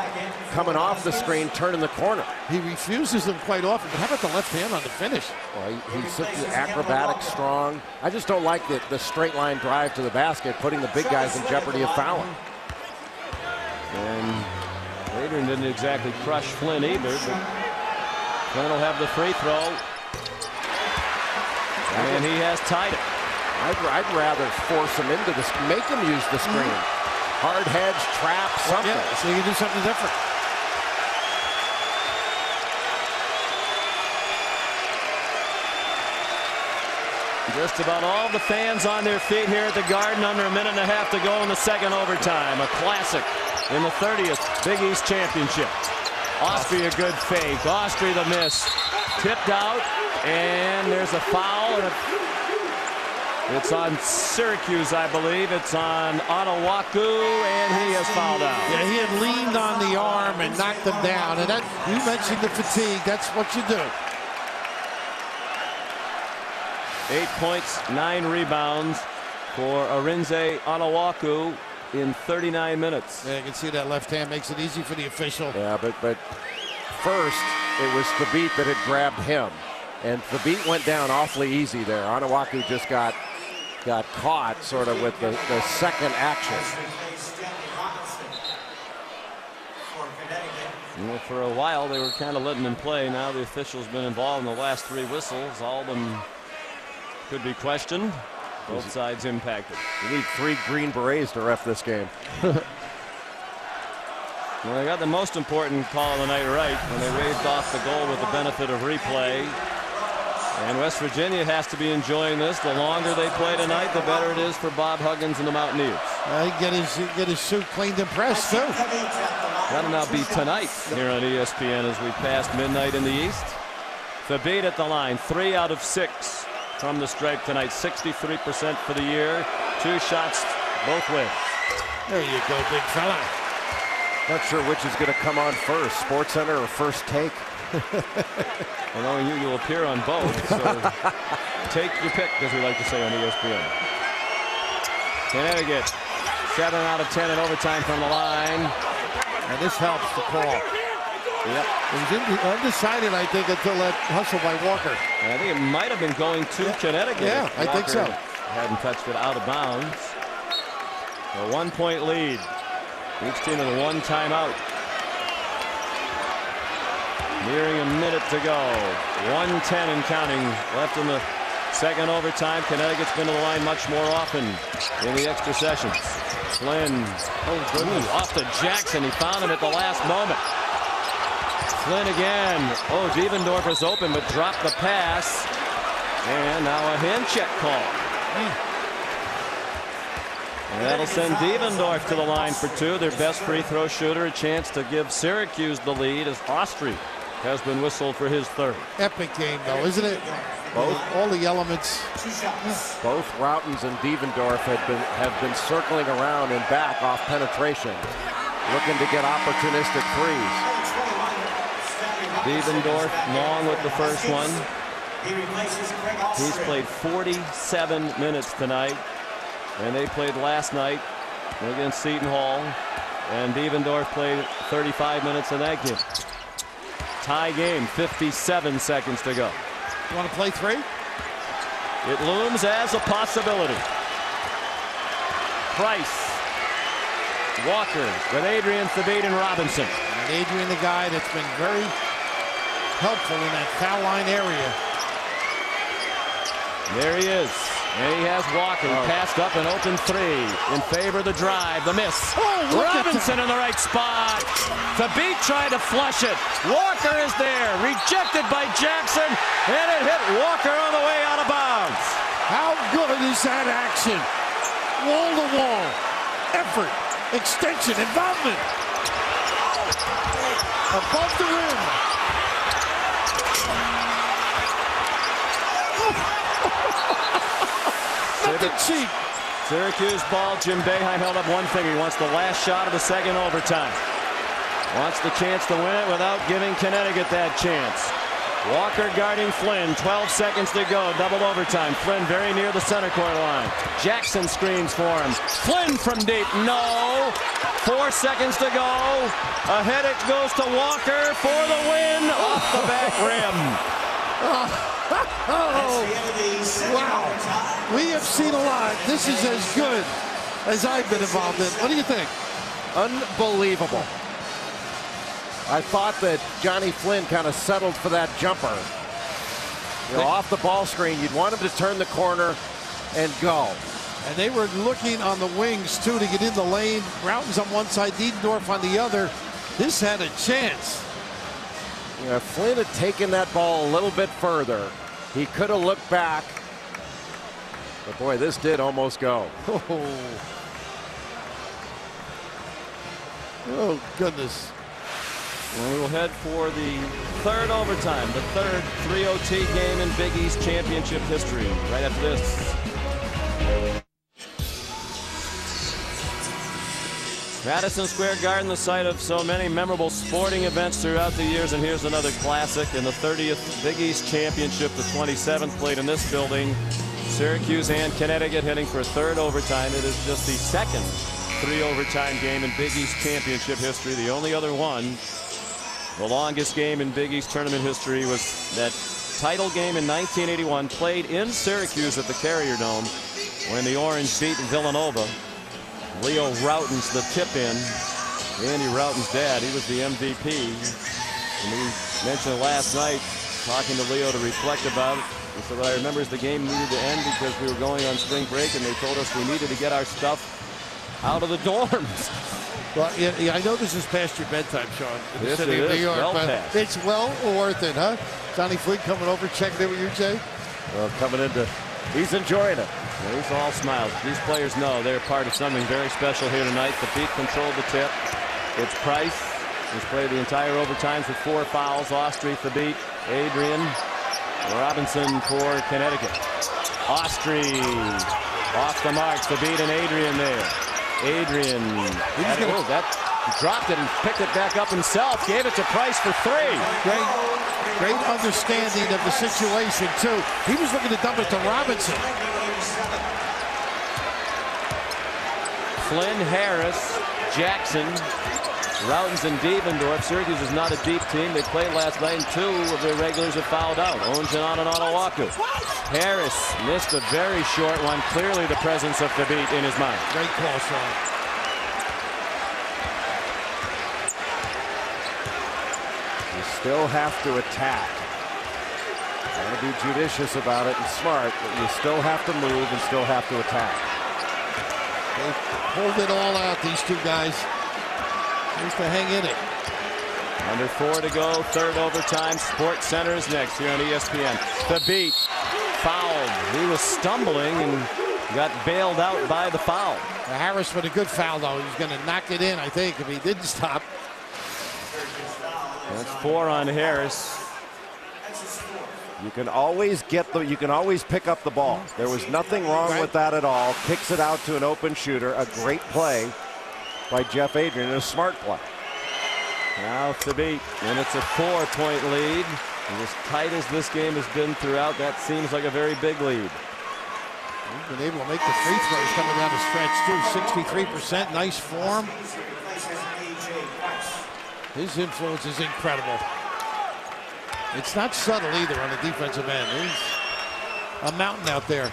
coming off the screen, turning the corner. He refuses them quite often, but how about the left hand on the finish? Well, he's such acrobatic, strong. I just don't like the straight line drive to the basket, putting the big guys in jeopardy of fouling. And Adrian didn't exactly crush Flynn either, but Flynn will have the free throw. And he has tied it. I'd rather force him into this, make him use the screen. Hard hedge, trap, something. Yeah, so you can do something different. Just about all the fans on their feet here at the Garden. Under a minute and a half to go in the second overtime. A classic in the 30th Big East Championship. Austria, good fake. Austria, the miss. Tipped out, and there's a foul. And it's on Syracuse, I believe. It's on Onawaku, and he has fouled out. Yeah, he had leaned on the arm and knocked him down. And that, you mentioned the fatigue. That's what you do. 8 points, 9 rebounds for Arinze Onawaku in 39 minutes. Yeah, you can see that left hand makes it easy for the official. Yeah, but first it was Thabit that had grabbed him, and Thabit went down awfully easy there. Onawaku just got caught sort of with the second action. You know, for a while they were kind of letting him play. Now the official's been involved in the last 3 whistles. All of them could be questioned. Both sides impacted. You need 3 Green Berets to ref this game. Well, they got the most important call of the night right when they waved off the goal with the benefit of replay. And West Virginia has to be enjoying this. The longer they play tonight, the better it is for Bob Huggins and the Mountaineers. He get his suit cleaned and pressed too. That'll now be tonight here on ESPN as we pass midnight in the East. Thabit at the line, 3 out of 6 from the stripe tonight. 63% for the year. 2 shots, both wins. There you go, big fella. Not sure which is going to come on first, SportsCenter or First Take. Well, knowing you, you'll appear on both. So take your pick, as we like to say on ESPN. Connecticut, 7 out of 10 in overtime from the line. And this helps the call. Yep. It was undecided, I think, until that hustle by Walker. I think it might have been going to Connecticut. Yeah, I think so. Hadn't touched it out of bounds. A 1-point lead. Each team with a 1 timeout. Nearing a minute to go. 1:10 and counting left in the second overtime. Connecticut's been to the line much more often in the extra sessions. Flynn, off to Jackson. He found him at the last moment. Flynn again. Oh, Devendorf is open, but dropped the pass. And now a hand check call. And that'll send Devendorf to the line for 2. Their best free throw shooter. A chance to give Syracuse the lead as Austria has been whistled for his 3rd. Epic game, though, isn't it? Both, all the elements. Both Routens and Devendorf have been circling around and back off penetration, looking to get opportunistic threes. Devendorf long with the first one. He's played 47 minutes tonight, and they played last night against Seton Hall, and Devendorf played 35 minutes in that game. Tie game, 57 seconds to go. You want to play 3? It looms as a possibility. Price, Walker with Adrian, Thabit, and Robinson. And Adrian, the guy that's been very helpful in that foul line area. There he is. And he has Walker passed up an open 3 in favor of the drive. The miss. Robinson in the right spot. Thabit tried to flush it. Walker is there. Rejected by Jackson. And it hit Walker on the way out of bounds. How good is that action? Wall to wall. Effort. Extension. Involvement. Above the rim. Cheap. Syracuse ball. Jim Boeheim held up one finger. He wants the last shot of the second overtime. Wants the chance to win it without giving Connecticut that chance. Walker guarding Flynn. 12 seconds to go. Double overtime. Flynn very near the center court line. Jackson screens for him. Flynn from deep. No. 4 seconds to go. Ahead it goes to Walker for the win off the back rim. Oh, wow. We have seen a lot. This is as good as I've been involved in. What do you think? Unbelievable. I thought that Johnny Flynn kind of settled for that jumper. You know, off the ball screen, you'd want him to turn the corner, and go. And they were looking on the wings, too, to get in the lane. Rauten's on one side, Diedendorf on the other. This had a chance. Yeah, Flynn had taken that ball a little bit further. He could have looked back. But boy, this did almost go. Oh, goodness. Well, we will head for the third overtime, the third 3-OT game in Big East Championship history. Right after this. Madison Square Garden, the site of so many memorable sporting events throughout the years, and here's another classic in the 30th Big East Championship, the 27th played in this building. Syracuse and Connecticut heading for a third overtime. It is just the second 3-overtime game in Big East Championship history. The only other one, the longest game in Big East tournament history, was that title game in 1981, played in Syracuse at the Carrier Dome when the Orange beat Villanova. Leo Rauten's the tip-in. Andy Rauten's dad, he was the MVP. And we mentioned last night, talking to Leo to reflect about it. He said, what I remember is the game needed to end because we were going on spring break and they told us we needed to get our stuff out of the dorms. Well, yeah, I know this is past your bedtime, Sean. In Yes, the city of New York, well but past. it's well worth it, huh? Johnny Flynn coming over, checking in with you, Jay? Well, coming into, he's enjoying it. Well, he's all smiles. These players know they're part of something very special here tonight. The Beat controlled the tip. It's Price, who's played the entire overtimes with 4 fouls. Austrie, Thabit, Adrian, Robinson for Connecticut. Austrie off the mark. Thabit and Adrian there. Adrian, he dropped it and picked it back up himself. Gave it to Price for 3. Great understanding of the situation, too. He was looking to dump it to Robinson. Flynn, Harris, Jackson, Rautens, and Diedendorf. Syracuse is not a deep team. They played last night, and 2 of their regulars have fouled out. Onjanon and Onowaku. Harris missed a very short one. Clearly the presence of Thabit in his mind. Great call, Sean. You still have to attack. You want to be judicious about it and smart, but you still have to move and still have to attack. They pulled it all out, these two guys. Used to hang in it. Under 4 to go, third overtime. Sports Center is next here on ESPN. Thabit fouled. He was stumbling and got bailed out by the foul. Harris with a good foul, though. He was going to knock it in, I think, if he didn't stop. That's 4 on Harris. You can always you can always pick up the ball. There was nothing wrong with that at all. Kicks it out to an open shooter. A great play by Jeff Adrian, and a smart play. Now Thabit, and it's a 4-point lead. And as tight as this game has been throughout, that seems like a very big lead. He's been able to make the free throws coming down the stretch, too. 63%, nice form. His influence is incredible. It's not subtle either on the defensive end. He's a mountain out there.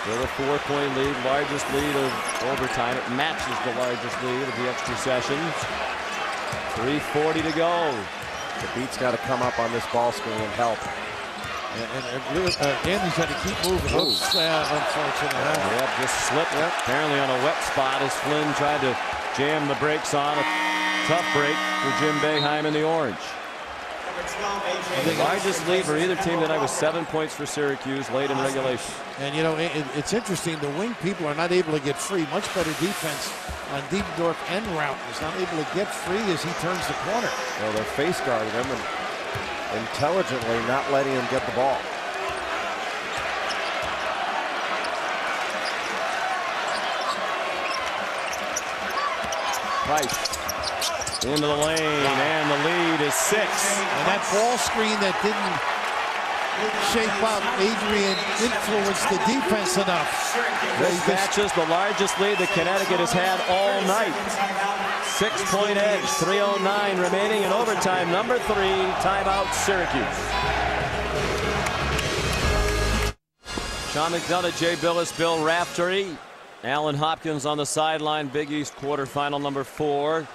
Still a 4-point lead, largest lead of overtime. It matches the largest lead of the extra sessions. 3:40 to go. The Beat's got to come up on this ball screen and help. Andy's had to keep moving. Oops, unfortunate. Yeah, just slipped. Apparently on a wet spot as Flynn tried to jam the brakes on. A tough break for Jim Boeheim in the orange. The largest lead for either team tonight was 7 points for Syracuse late in regulation. And you know, it's interesting. The wing people are not able to get free. Much better defense on Diedendorf and Rauten. Is not able to get free as he turns the corner. Well, they're face guarding him and intelligently not letting him get the ball. Price into the lane, and the lead is 6. And that ball screen that didn't shape up, Adrian influenced the defense enough. This matches the largest lead that Connecticut has had all night. 6-point edge, 3:09 remaining in overtime. Number 3, timeout Syracuse. Sean McDonough, Jay Billis, Bill Raftery, Alan Hopkins on the sideline. Big East quarterfinal number 4.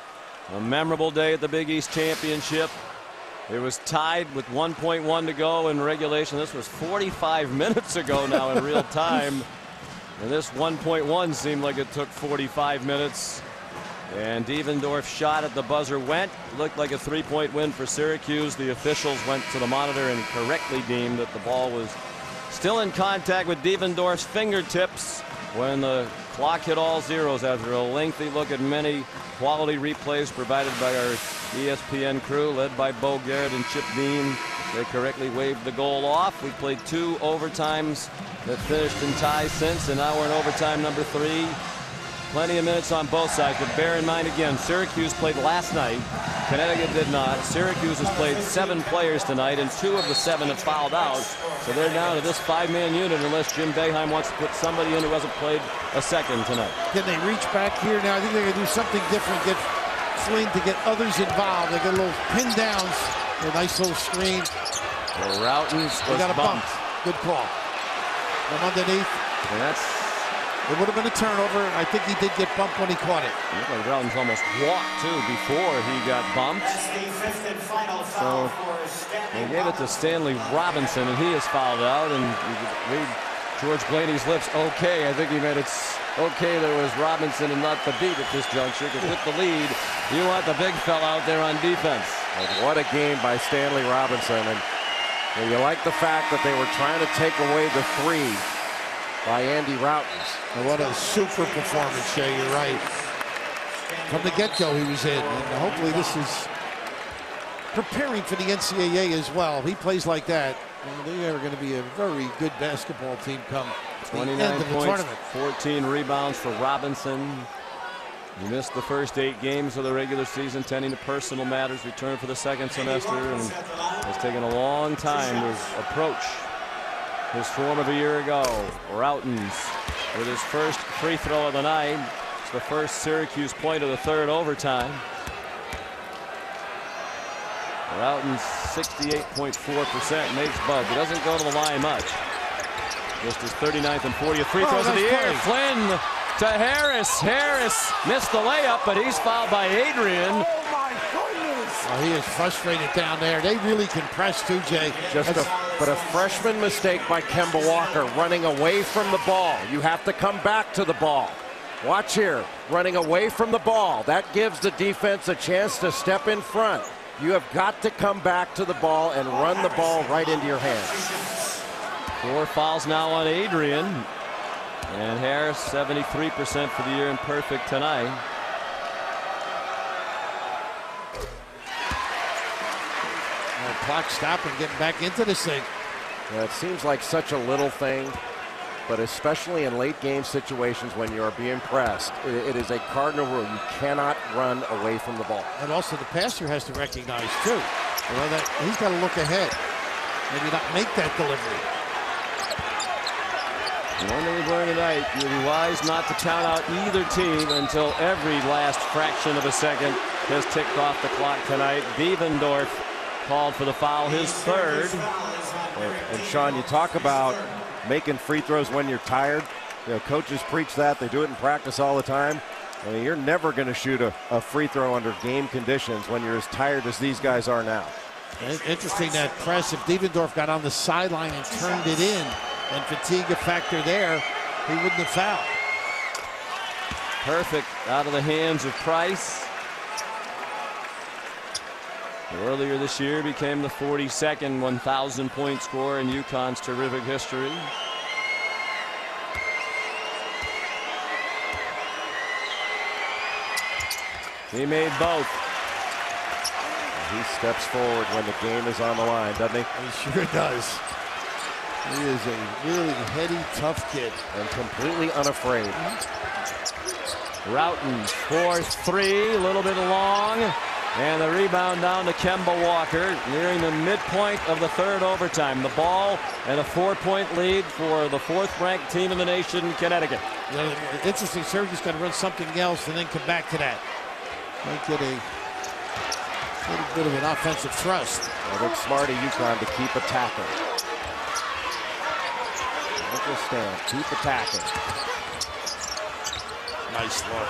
A memorable day at the Big East Championship. It was tied with 1.1 to go in regulation. This was 45 minutes ago now in real time. And this 1.1 seemed like it took 45 minutes. And Devendorf's shot at the buzzer went. Looked like a 3-point win for Syracuse. The officials went to the monitor and correctly deemed that the ball was still in contact with Devendorf's fingertips when the clock hit all zeros after a lengthy look at many quality replays provided by our ESPN crew led by Bo Garrett and Chip Dean. They correctly waved the goal off. We played 2 overtimes that finished in ties since, and now we're in overtime number 3. Plenty of minutes on both sides, but bear in mind again, Syracuse played last night. Connecticut did not. Syracuse has played 7 players tonight, and 2 of the 7 have fouled out. So they're down to this 5-man unit unless Jim Boeheim wants to put somebody in who hasn't played a second tonight. Can they reach back here now? I think they're going to do something different. Get Flynn to get others involved. They get a little pin downs. A nice little screen. Routens They got a bump. bumped. Good call. From underneath. And that's. It would have been a turnover. I think he did get bumped when he caught it. Looked like Routens almost walked too before he got bumped. So they gave it to Stanley Robinson, and he is fouled out. And you could read George Blaney's lips. Okay, I think he meant it's okay. There was Robinson and not the beat at this juncture. Because with the lead, you want the big fella out there on defense. And what a game by Stanley Robinson. And you like the fact that they were trying to take away the 3 by Andy Routens. And what a super performance, Shay. You're right. From the get-go, he was in. And hopefully this is preparing for the NCAA as well. If he plays like that, they are going to be a very good basketball team come the end 29 of the points, tournament. 14 rebounds for Robinson. He missed the first 8 games of the regular season, tending to personal matters, returned for the second semester, and has taken a long time to approach his form of a year ago. Routens with his first free throw of the night. It's the first Syracuse point of the 3rd overtime. Routens 68.4% makes both. He doesn't go to the line much. Just his 39th and 40th free throws of the year. Flynn to Harris. Harris missed the layup, but he's fouled by Adrian. Oh my goodness! Oh, he is frustrated down there. They really can press too, Jay. But a freshman mistake by Kemba Walker, running away from the ball. You have to come back to the ball. Watch here, running away from the ball. That gives the defense a chance to step in front. You have got to come back to the ball and run the ball right into your hands. 4 fouls now on Adrian. And Harris 73% for the year and perfect tonight. Clock stopping, getting back into this thing. Yeah, it seems like such a little thing, but especially in late game situations when you're being pressed, it is a cardinal rule. You cannot run away from the ball. And also the passer has to recognize too. Well, that he's got to look ahead. Maybe not make that delivery. One thing we've learned tonight, you'll be wise not to count out either team until every last fraction of a second has ticked off the clock tonight. Devendorf called for the foul, his 3rd. And Sean, you talk about making free throws when you're tired. You know, coaches preach that. They do it in practice all the time. I mean, you're never going to shoot a free throw under game conditions when you're as tired as these guys are now. Interesting that press. If Devendorf got on the sideline and turned it in, and fatigue a factor there, he wouldn't have fouled. Perfect out of the hands of Price. Earlier this year became the 42nd 1,000-point scorer in UConn's terrific history. He made both. He steps forward when the game is on the line, doesn't he? He sure does. He is a really heady, tough kid. And completely unafraid. Routens for 3, a little bit long. And the rebound down to Kemba Walker, nearing the midpoint of the 3rd overtime. The ball and a 4-point lead for the 4th-ranked team in the nation, Connecticut. You know, interesting, Syracuse got to run something else and then come back to that. Might get a little bit of an offensive thrust. I think smart of UConn to keep attacking. Don't just stand, keep attacking. Nice look.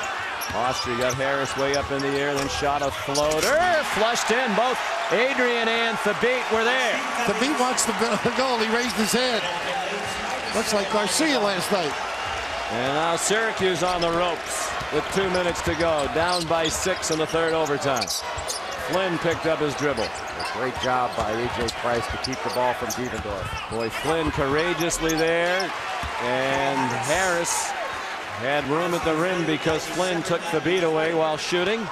Austria got Harris way up in the air, then shot a floater, flushed in. Both Adrian and Thabit were there. Thabit wants the goal. He raised his head. Looks like Garcia last night. And now Syracuse on the ropes with 2 minutes to go. Down by 6 in the third overtime. Flynn picked up his dribble. A great job by A.J. Price to keep the ball from Dievendorf. Boy, Flynn courageously there. And Harris had room at the rim because Flynn took the beat away while shooting.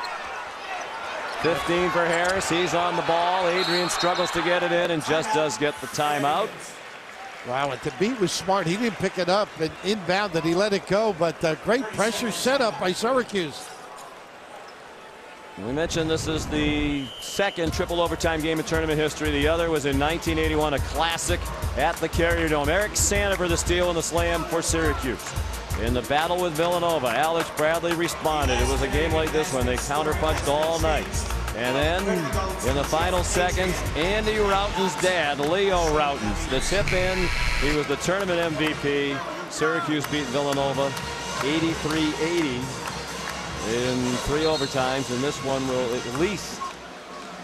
15 for Harris. He's on the ball. Adrian struggles to get it in and just does get the timeout. Wow, and Thabit was smart. He didn't pick it up and inbound that he let it go, but great pressure set up by Syracuse. We mentioned this is the second triple overtime game in tournament history. The other was in 1981, a classic at the Carrier Dome. Eric Sandifer the steal and the slam for Syracuse. In the battle with Villanova, Alex Bradley responded. It was a game like this one. They counterpunched all night. And then in the final seconds, Andy Routen's dad, Leo Routens, the tip in. He was the tournament MVP. Syracuse beat Villanova 83-80 in 3 overtimes. And this one will at least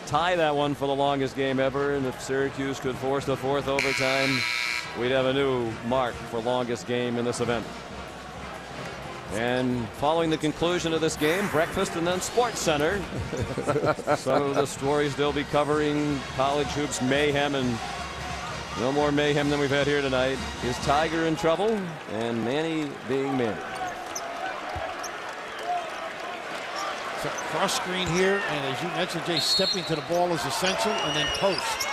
tie that one for the longest game ever. And if Syracuse could force the 4th overtime, we'd have a new mark for longest game in this event. And following the conclusion of this game, breakfast and then Sports Center. Some of the stories they'll be covering, college hoops mayhem, and no more mayhem than we've had here tonight. Is Tiger in trouble? And Manny being Manny. So cross screen here, and as you mentioned, Jay, stepping to the ball is essential, and then post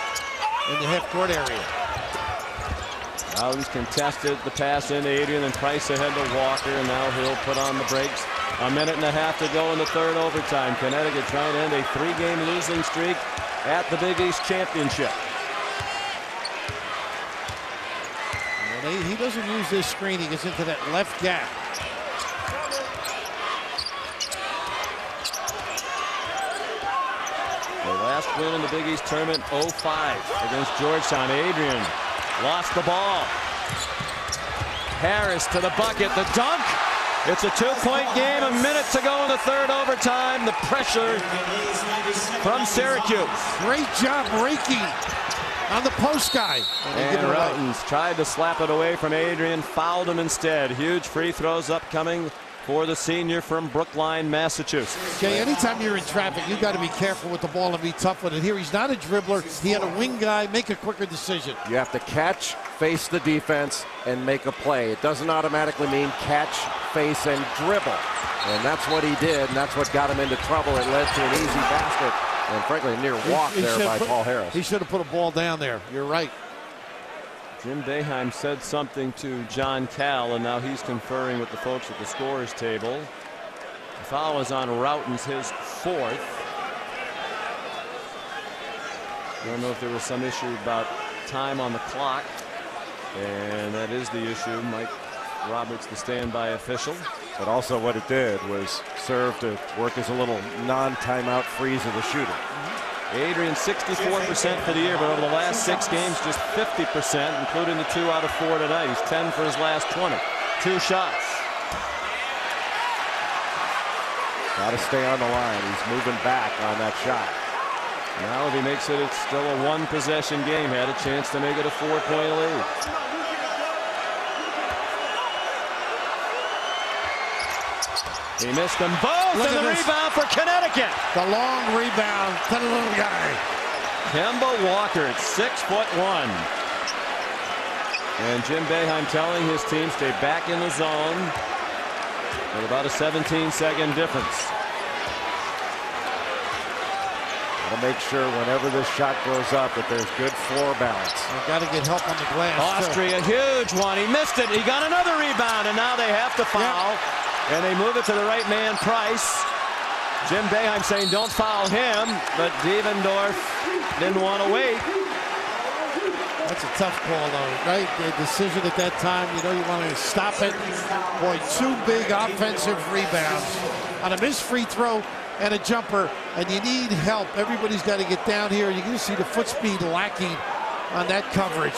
in the half-court area. Routens contested the pass into Adrian, and Price ahead to Walker, and now he'll put on the brakes. 1.5 minutes to go in the third overtime. Connecticut trying to end a 3-game losing streak at the Big East Championship. And he doesn't use this screen. He gets into that left gap. The last win in the Big East tournament, 05 against Georgetown. Adrian lost the ball. Harris to the bucket, the dunk. It's a 2-point game, 1 minute to go in the third overtime. The pressure from Syracuse. Great job breaking on the post guy. And Routens tried to slap it away from Adrian, fouled him instead. Huge free throws upcoming for the senior from Brookline, Massachusetts. Jay, anytime you're in traffic, you got to be careful with the ball and be tough with it. Here, he's not a dribbler. He had a wing guy. Make a quicker decision. You have to catch, face the defense, and make a play. It doesn't automatically mean catch, face, and dribble. And that's what he did, and that's what got him into trouble. It led to an easy basket, and frankly, a near walk there by Paul Harris. He should have put a ball down there. You're right. Jim Boeheim said something to John Cal, and now he's conferring with the folks at the scorers table. The foul is on Routens, his 4th. I don't know if there was some issue about time on the clock, and that is the issue. Mike Roberts, the standby official. But also what it did was serve to work as a little non-timeout freeze of the shooter. Adrian 64% for the year, but over the last 6 games, just 50%, including the 2 out of 4 tonight. He's 10 for his last 20. 2 shots. Got to stay on the line. He's moving back on that shot. Now if he makes it, it's still a 1-possession game. Had a chance to make it a 4-point lead. He missed them both. Look and the rebound for Connecticut. The long rebound to the little guy. Kemba Walker at 6'1". And Jim Boeheim telling his team stay back in the zone with about a 17-second difference. Got to make sure whenever this shot goes up that there's good floor balance. You've got to get help on the glass. Austria, huge one. He missed it. He got another rebound, and now they have to foul. Yep. And they move it to the right man, Price. Jim Boeheim saying don't foul him, but Dievendorf didn't want to wait. That's a tough call, though, right? The decision at that time, you know, you want to stop it. Boy, 2 big offensive rebounds on a missed free throw and a jumper, and you need help. Everybody's got to get down here. You can see the foot speed lacking on that coverage.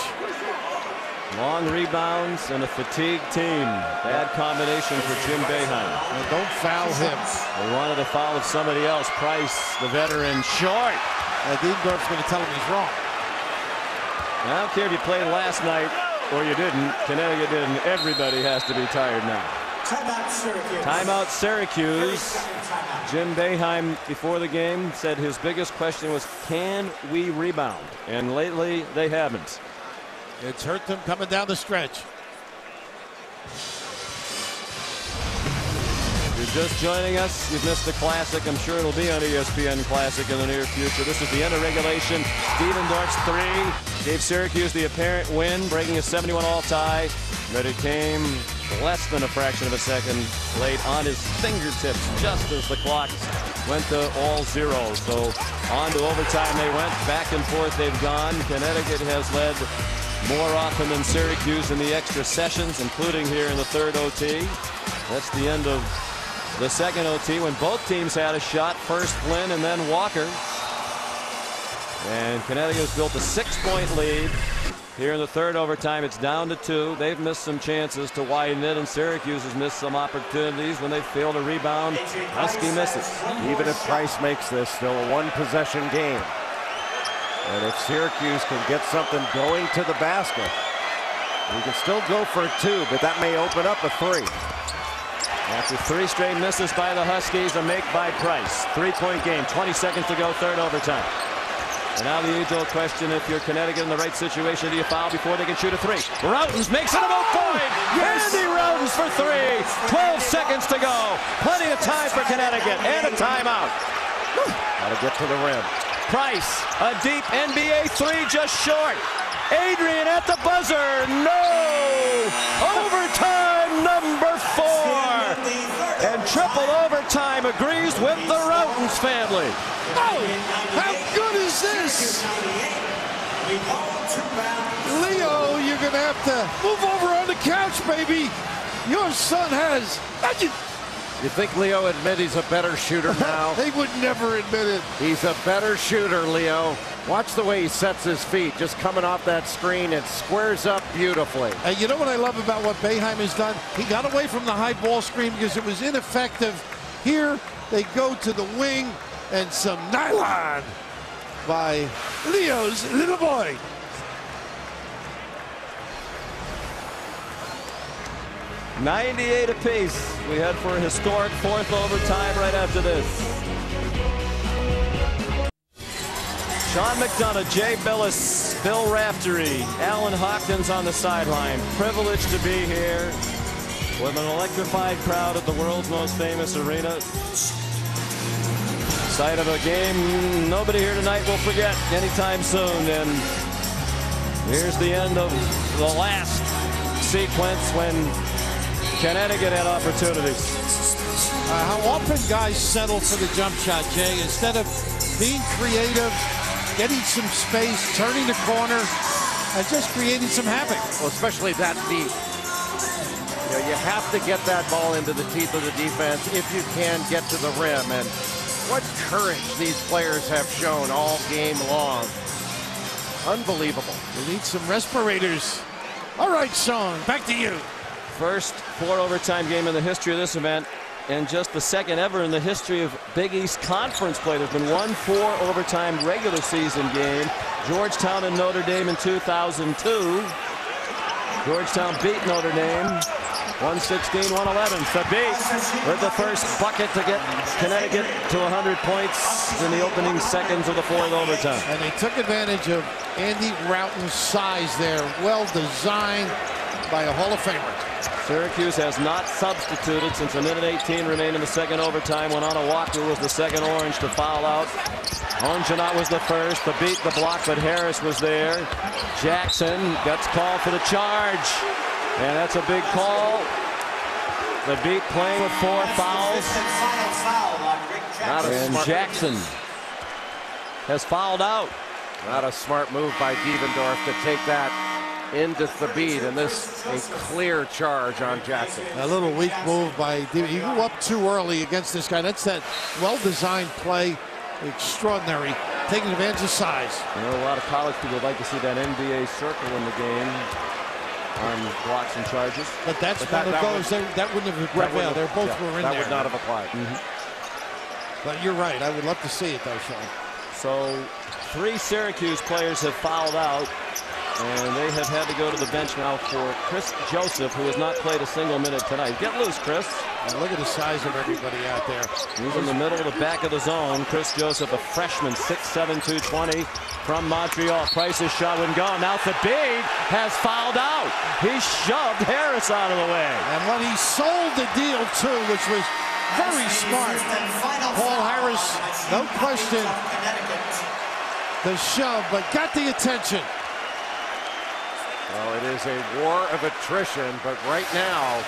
Long rebounds and a fatigued team. Bad combination for Jim Boeheim. Well, don't foul him. They wanted a foul of somebody else. Price, the veteran, short. Diebendorf's going to tell him he's wrong. I don't care if you played last night or you didn't. Connecticut didn't. Everybody has to be tired now. Timeout Syracuse. Jim Boeheim before the game said his biggest question was, can we rebound? And lately they haven't. It's hurt them coming down the stretch. If you're just joining us, you've missed the classic. I'm sure it'll be on ESPN Classic in the near future. This is the end of regulation. Diebendorf's three gave Syracuse the apparent win, breaking a 71-all tie. But it came less than a fraction of a second late on his fingertips, just as the clock went to all zero. So on to overtime they went. Back and forth they've gone. Connecticut has led more often than Syracuse in the extra sessions, including here in the third OT. That's the end of the second OT when both teams had a shot. First Flynn and then Walker. And Connecticut has built a 6-point lead. Here in the third overtime, it's down to 2. They've missed some chances to widen it, and Syracuse has missed some opportunities when they fail to rebound. Husky misses. Even if Price makes this still a one-possession game. And if Syracuse can get something going to the basket, we can still go for a 2, but that may open up a 3. After 3 straight misses by the Huskies, a make by Price. 3-point game, 20 seconds to go, third overtime. And now the age-old question, if you're Connecticut in the right situation, do you foul before they can shoot a 3? Routens makes it a point! Yes! Andy Routens for 3! 12 seconds to go. Plenty of time for Connecticut, and a timeout. Got to get to the rim. Price, a deep NBA 3 just short. Adrian at the buzzer, no! Overtime number 4! And triple overtime agrees with the Routens family. Oh, how good is this? Leo, you're going to have to move over on the couch, baby. Your son has... You think Leo admit he's a better shooter now? They would never admit it. He's a better shooter, Leo. Watch the way he sets his feet. Just coming off that screen, it squares up beautifully. And you know what I love about what Boeheim has done? He got away from the high ball screen because it was ineffective. Here, they go to the wing, and some nylon by Leo's little boy. .98 apiece. We head for a historic fourth overtime right after this. Sean McDonough, Jay Billis, Bill Raftery, Alan Hawkins on the sideline. Privileged to be here with an electrified crowd at the world's most famous arena. Sight of a game nobody here tonight will forget anytime soon. And here's the end of the last sequence when Connecticut had opportunities. How often guys settle for the jump shot, Jay, instead of being creative, getting some space, turning the corner, and just creating some havoc. Well, especially that deep. You know, you have to get that ball into the teeth of the defense if you can get to the rim. And what courage these players have shown all game long. Unbelievable. We need some respirators. All right, Sean, back to you. First 4 overtime game in the history of this event, and just the second ever in the history of Big East Conference play. There's been 1 4 overtime regular season game. Georgetown and Notre Dame in 2002. Georgetown beat Notre Dame 116-111. Thabit with the first bucket to get Connecticut to 100 points in the opening seconds of the fourth overtime. And they took advantage of Andy Routen's size there. Well designed by a Hall of Famer. Syracuse has not substituted since a minute 18 remained in the second overtime when Anna Walker was the second orange to foul out. Onjanat was the first to beat the block, but Harris was there. Jackson gets called for the charge, and that's a big call. The beat playing with 4 fouls. And Jackson has fouled out. Not a smart move by Diebendorf to take that into Thabit, and this a clear charge on Jackson. A little weak move by Diebendorf. He grew up too early against this guy. That's that well-designed play. Extraordinary. Taking advantage of size. You know, a lot of college people would like to see that NBA circle in the game. on blocks and charges. But that's one of those that wouldn't have prevailed. They both were in there. That would not have applied. But you're right. I would love to see it, though, Sean. So 3 Syracuse players have fouled out, and they have had to go to the bench now for Chris Joseph, who has not played a single minute tonight. Get loose, Chris. And look at the size of everybody out there. He's in the middle of the back of the zone. Chris Joseph, a freshman, 6'7", 220 from Montreal. Price's shot wouldn't go. Now Thabit has fouled out. He shoved Harris out of the way. And when he sold the deal, too, which was very smart, Paul Harris, no question, the shove, but got the attention. Well, it is a war of attrition, but right now,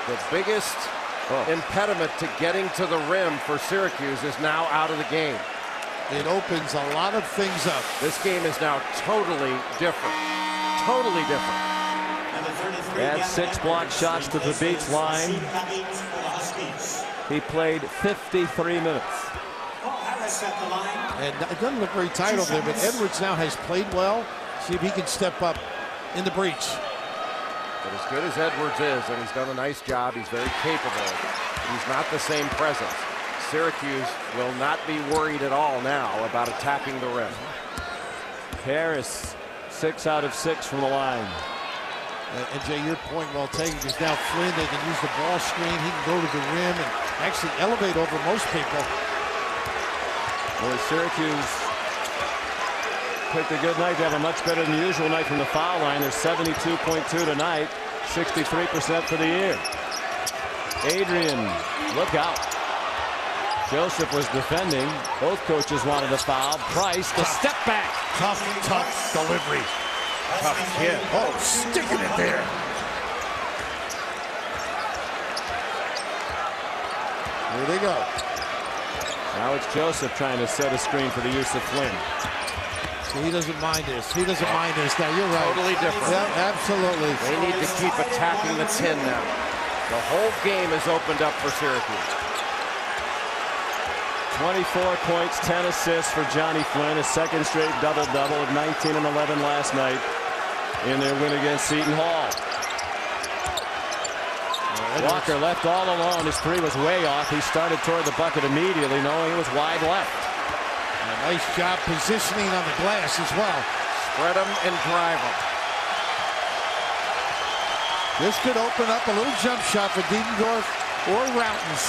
the biggest impediment to getting to the rim for Syracuse is now out of the game. It opens a lot of things up. This game is now totally different. Totally different. Add 6 block shots to the Beats line. He played 53 minutes. And it doesn't look very tight over there, but Edwards now has played well. See if he can step up in the breach. But as good as Edwards is, and he's done a nice job, he's very capable, he's not the same presence. Syracuse will not be worried at all now about attacking the rim. Harris, 6 out of 6 from the line. And Jay, your point well taken, because now Flynn, they can use the ball screen. He can go to the rim and actually elevate over most people. Well, Syracuse picked a good night to have a much better than usual night from the foul line. They're 72.2 tonight, 63% for the year. Adrian, look out. Joseph was defending. Both coaches wanted a foul. Price, the step back. Tough delivery. Tough kid. Oh, sticking it there. Here they go. Now it's Joseph trying to set a screen for the use of Flynn. So he doesn't mind this. He doesn't mind this. Now, you're right. Totally different. Yeah, absolutely. They need to keep attacking the 10 now. The whole game is opened up for Syracuse. 24 points, 10 assists for Johnny Flynn, his second straight double-double with 19 and 11 last night in their win against Seton Hall. Walker left all alone. His 3 was way off. He started toward the bucket immediately, knowing it was wide left. A nice job positioning on the glass as well. Spread them and drive them. This could open up a little jump shot for Dietendorf or Routens.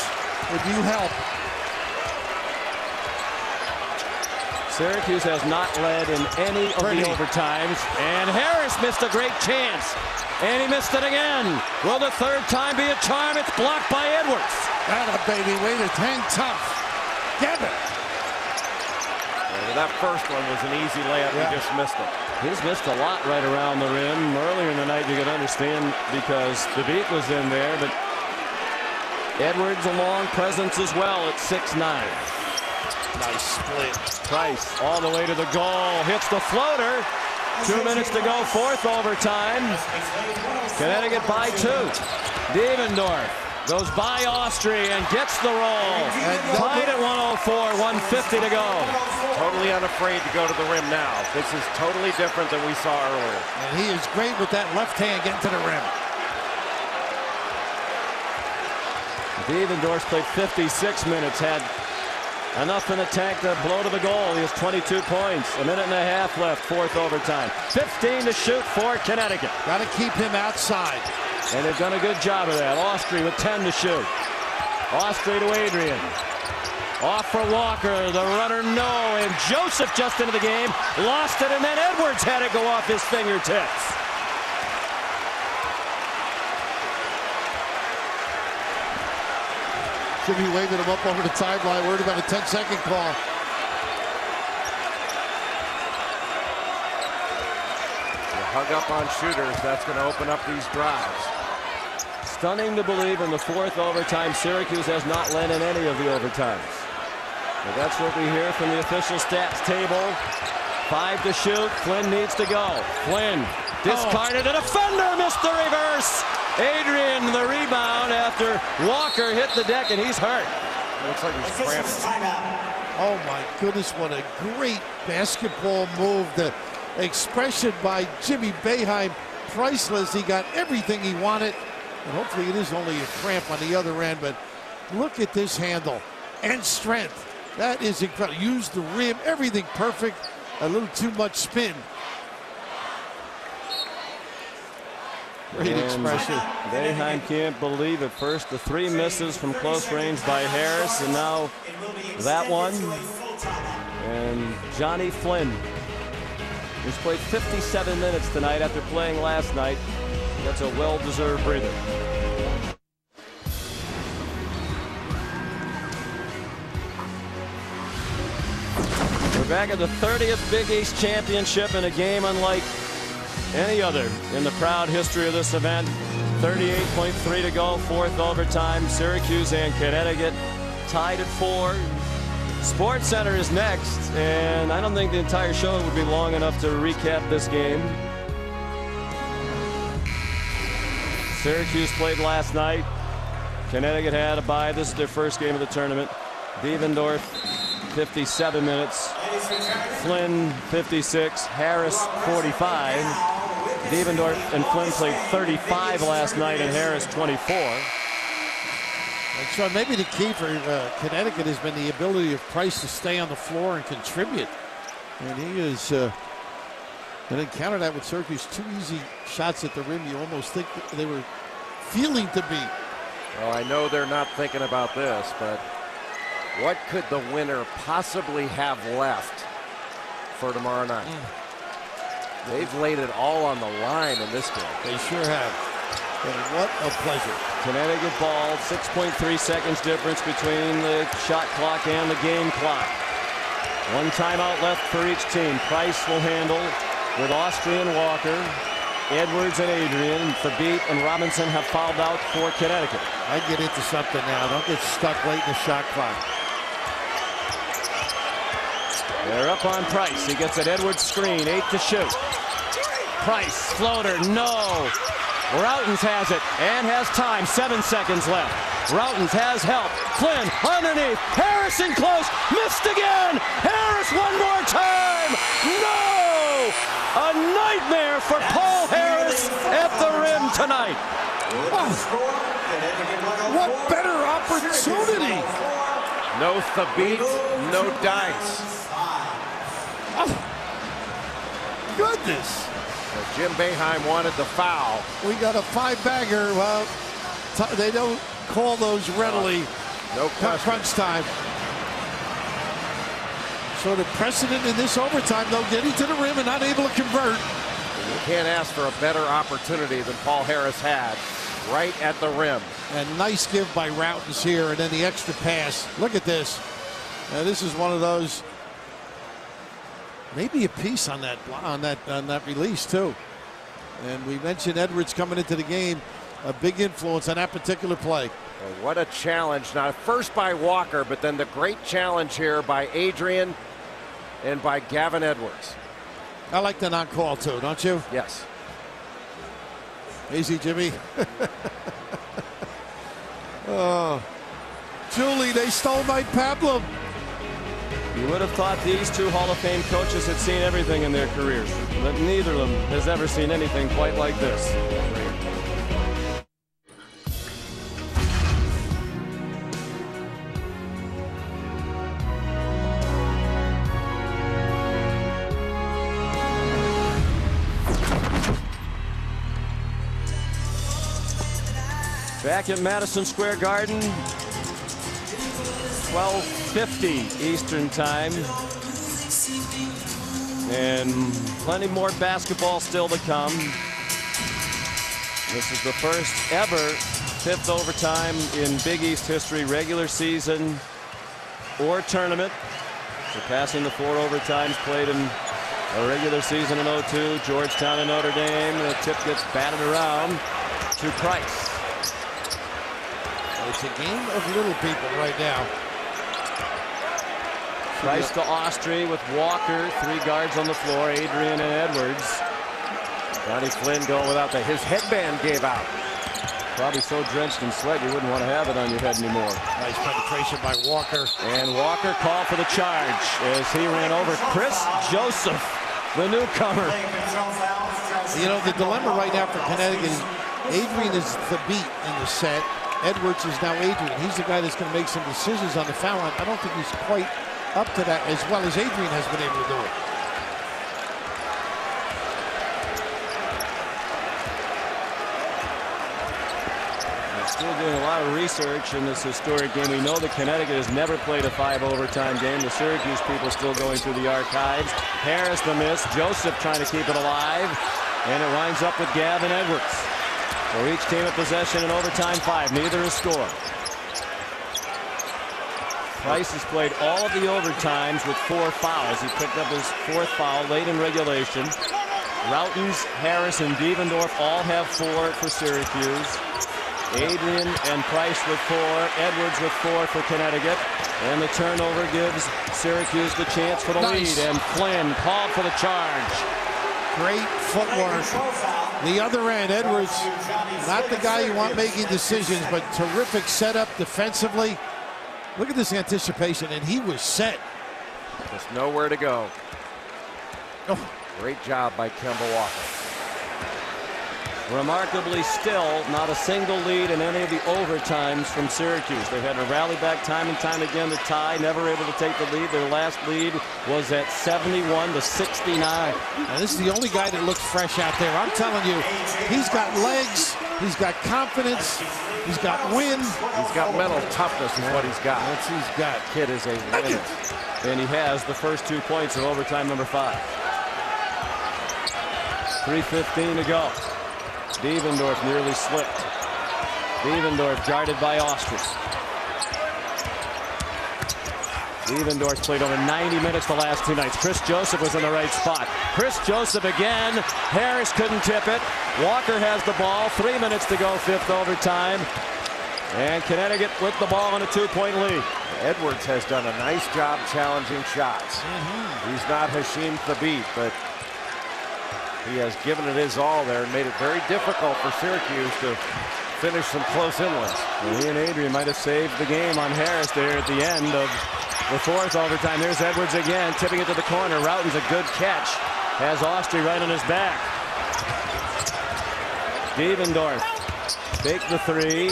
Would you help? Syracuse has not led in any of the overtimes, and Harris missed a great chance, and he missed it again. Will the third time be a charm? It's blocked by Edwards. Atta baby, way to hang tough. Get it. Well, that first one was an easy layup. He just missed it. He's missed a lot right around the rim. Earlier in the night, you could understand because the beat was in there, but Edwards a long presence as well at 6'9". Nice split. Price all the way to the goal. Hits the floater. 2 minutes to go, fourth overtime. Connecticut by 2. Dietendorf goes by Austri and gets the roll. Tied at 104, 150 to go. Totally unafraid to go to the rim now. This is totally different than we saw earlier. And he is great with that left hand getting to the rim. Dietendorf played 56 minutes, had enough in the tank to blow to the goal. He has 22 points. A minute and a half left, fourth overtime. 15 to shoot for Connecticut. Got to keep him outside. And they've done a good job of that. Austri with 10 to shoot. Austri to Adrian. Off for Walker. The runner, no. And Joseph just into the game. Lost it, and then Edwards had it go off his fingertips. Should be waving him up over the timeline. Worried about a 10-second call. You hug up on shooters. That's going to open up these drives. Stunning to believe in the fourth overtime, Syracuse has not led in any of the overtimes. But that's what we hear from the official stats table. 5 to shoot. Flynn needs to go. Flynn discarded. A defender missed the reverse. Adrian the rebound after Walker hit the deck, and he's hurt. Looks like he's cramping. Oh my goodness, what a great basketball move. The expression by Jimmy Boeheim priceless. He got everything he wanted. And hopefully it is only a cramp on the other end, but look at this handle and strength. That is incredible. Use the rim, everything perfect. A little too much spin. Great expression. Boeheim can't believe it. First, the 3 misses from close range by Harris, and now that one. And Johnny Flynn, who's played 57 minutes tonight after playing last night. That's a well-deserved breather. We're back at the 30th Big East Championship in a game unlike any other in the proud history of this event. 38.3 to go, 4th overtime. Syracuse and Connecticut tied at 4. Sports Center is next, and I don't think the entire show would be long enough to recap this game. Syracuse played last night. Connecticut had a bye. This is their first game of the tournament. Devendorf, 57 minutes. Flynn, 56. Harris, 45. Devendorf and Flynn played 35 last night, and Harris 24. And so maybe the key for Connecticut has been the ability of Price to stay on the floor and contribute. And he is, and then counter that with Syracuse, 2 easy shots at the rim. You almost think that they were feeling to beat. Well, I know they're not thinking about this, but what could the winner possibly have left for tomorrow night? They've laid it all on the line in this game. They sure have. And what a pleasure. Connecticut ball, 6.3 seconds difference between the shot clock and the game clock. 1 timeout left for each team. Price will handle with Austrian, Walker, Edwards, and Adrian. Thabit and Robinson have fouled out for Connecticut. I get into something now. Don't get stuck late in the shot clock. They're up on Price. He gets an Edwards screen, 8 to shoot. Price, floater, no. Routens has it and has time, 7 seconds left. Routens has help. Flynn underneath. Harrison close, missed again. Harris one more time. No! A nightmare for Paul Harris at the rim tonight. Oh. What better opportunity? No Thabit, no Dice. Oh. Goodness. Jim Boeheim wanted the foul. We got a 5-bagger. Well, they don't call those readily. No crunch time. So the precedent in this overtime, though, getting to the rim and not able to convert. You can't ask for a better opportunity than Paul Harris had right at the rim. And nice give by Routens here, and then the extra pass. Look at this. This is one of those. Maybe a piece on that release too. And we mentioned Edwards coming into the game, a big influence on that particular play. Well, what a challenge! Now first by Walker, but then the great challenge here by Adrian and by Gavin Edwards. I like the non-call too, don't you? Yes. Easy, Jimmy. Oh, Julie, they stole my pablum. You would have thought these 2 Hall of Fame coaches had seen everything in their careers, but neither of them has ever seen anything quite like this. Back at Madison Square Garden, 12:50 Eastern Time, and plenty more basketball still to come. This is the first ever 5th overtime in Big East history, regular season or tournament, surpassing the 4 overtimes played in a regular season in 02. Georgetown and Notre Dame. The tip gets batted around to Price. It's a game of little people right now. Price to Austri with Walker, 3 guards on the floor, Adrian and Edwards. Johnny Flynn going without his headband gave out. Probably so drenched in sweat you wouldn't want to have it on your head anymore. Nice penetration by Walker. And Walker called for the charge as he ran over Chris Joseph, the newcomer. You know, the dilemma right now for Connecticut is Adrian is the beat in the set. Edwards is now Adrian. He's the guy that's going to make some decisions on the foul line. I don't think he's quite up to that as well as Adrian has been able to do it. Still doing a lot of research in this historic game. We know that Connecticut has never played a 5 overtime game. The Syracuse people still going through the archives. Harris the miss. Joseph trying to keep it alive. And it winds up with Gavin Edwards. So each team in possession in overtime 5. Neither has scored. Price has played all of the overtimes with 4 fouls. He picked up his 4th foul late in regulation. Routens, Harris, and Devendorf all have 4 for Syracuse. Adrian and Price with 4. Edwards with 4 for Connecticut. And the turnover gives Syracuse the chance for the lead. And Flynn called for the charge. Great footwork. The other end, Edwards, not the guy you want making decisions, but terrific setup defensively. Look at this anticipation, and he was set. Just nowhere to go. Oh. Great job by Kemba Walker. Remarkably still, not a single lead in any of the overtimes from Syracuse. They've had to rally back time and time again to tie, never able to take the lead. Their last lead was at 71-69. Now, this is the only guy that looks fresh out there. I'm telling you, he's got legs, he's got confidence, he's got wind. He's got mental toughness is what he's got. That's what he's got. Kid is a winner. And he has the first 2 points of overtime number 5. 3:15 to go. Devendorf nearly slipped. Devendorf guarded by Austria. Devendorf played over 90 minutes the last 2 nights. Chris Joseph was in the right spot. Chris Joseph again. Harris couldn't tip it. Walker has the ball. 3 minutes to go, 5th overtime. And Connecticut with the ball on a 2-point lead. Edwards has done a nice job challenging shots. He's not Hasheem Thabit, but he has given it his all there and made it very difficult for Syracuse to finish some close inlands. Well, he and Adrian might have saved the game on Harris there at the end of the 4th overtime. There's Edwards again, tipping it to the corner. Routen's a good catch. Has Austria right on his back. Devendorf take the 3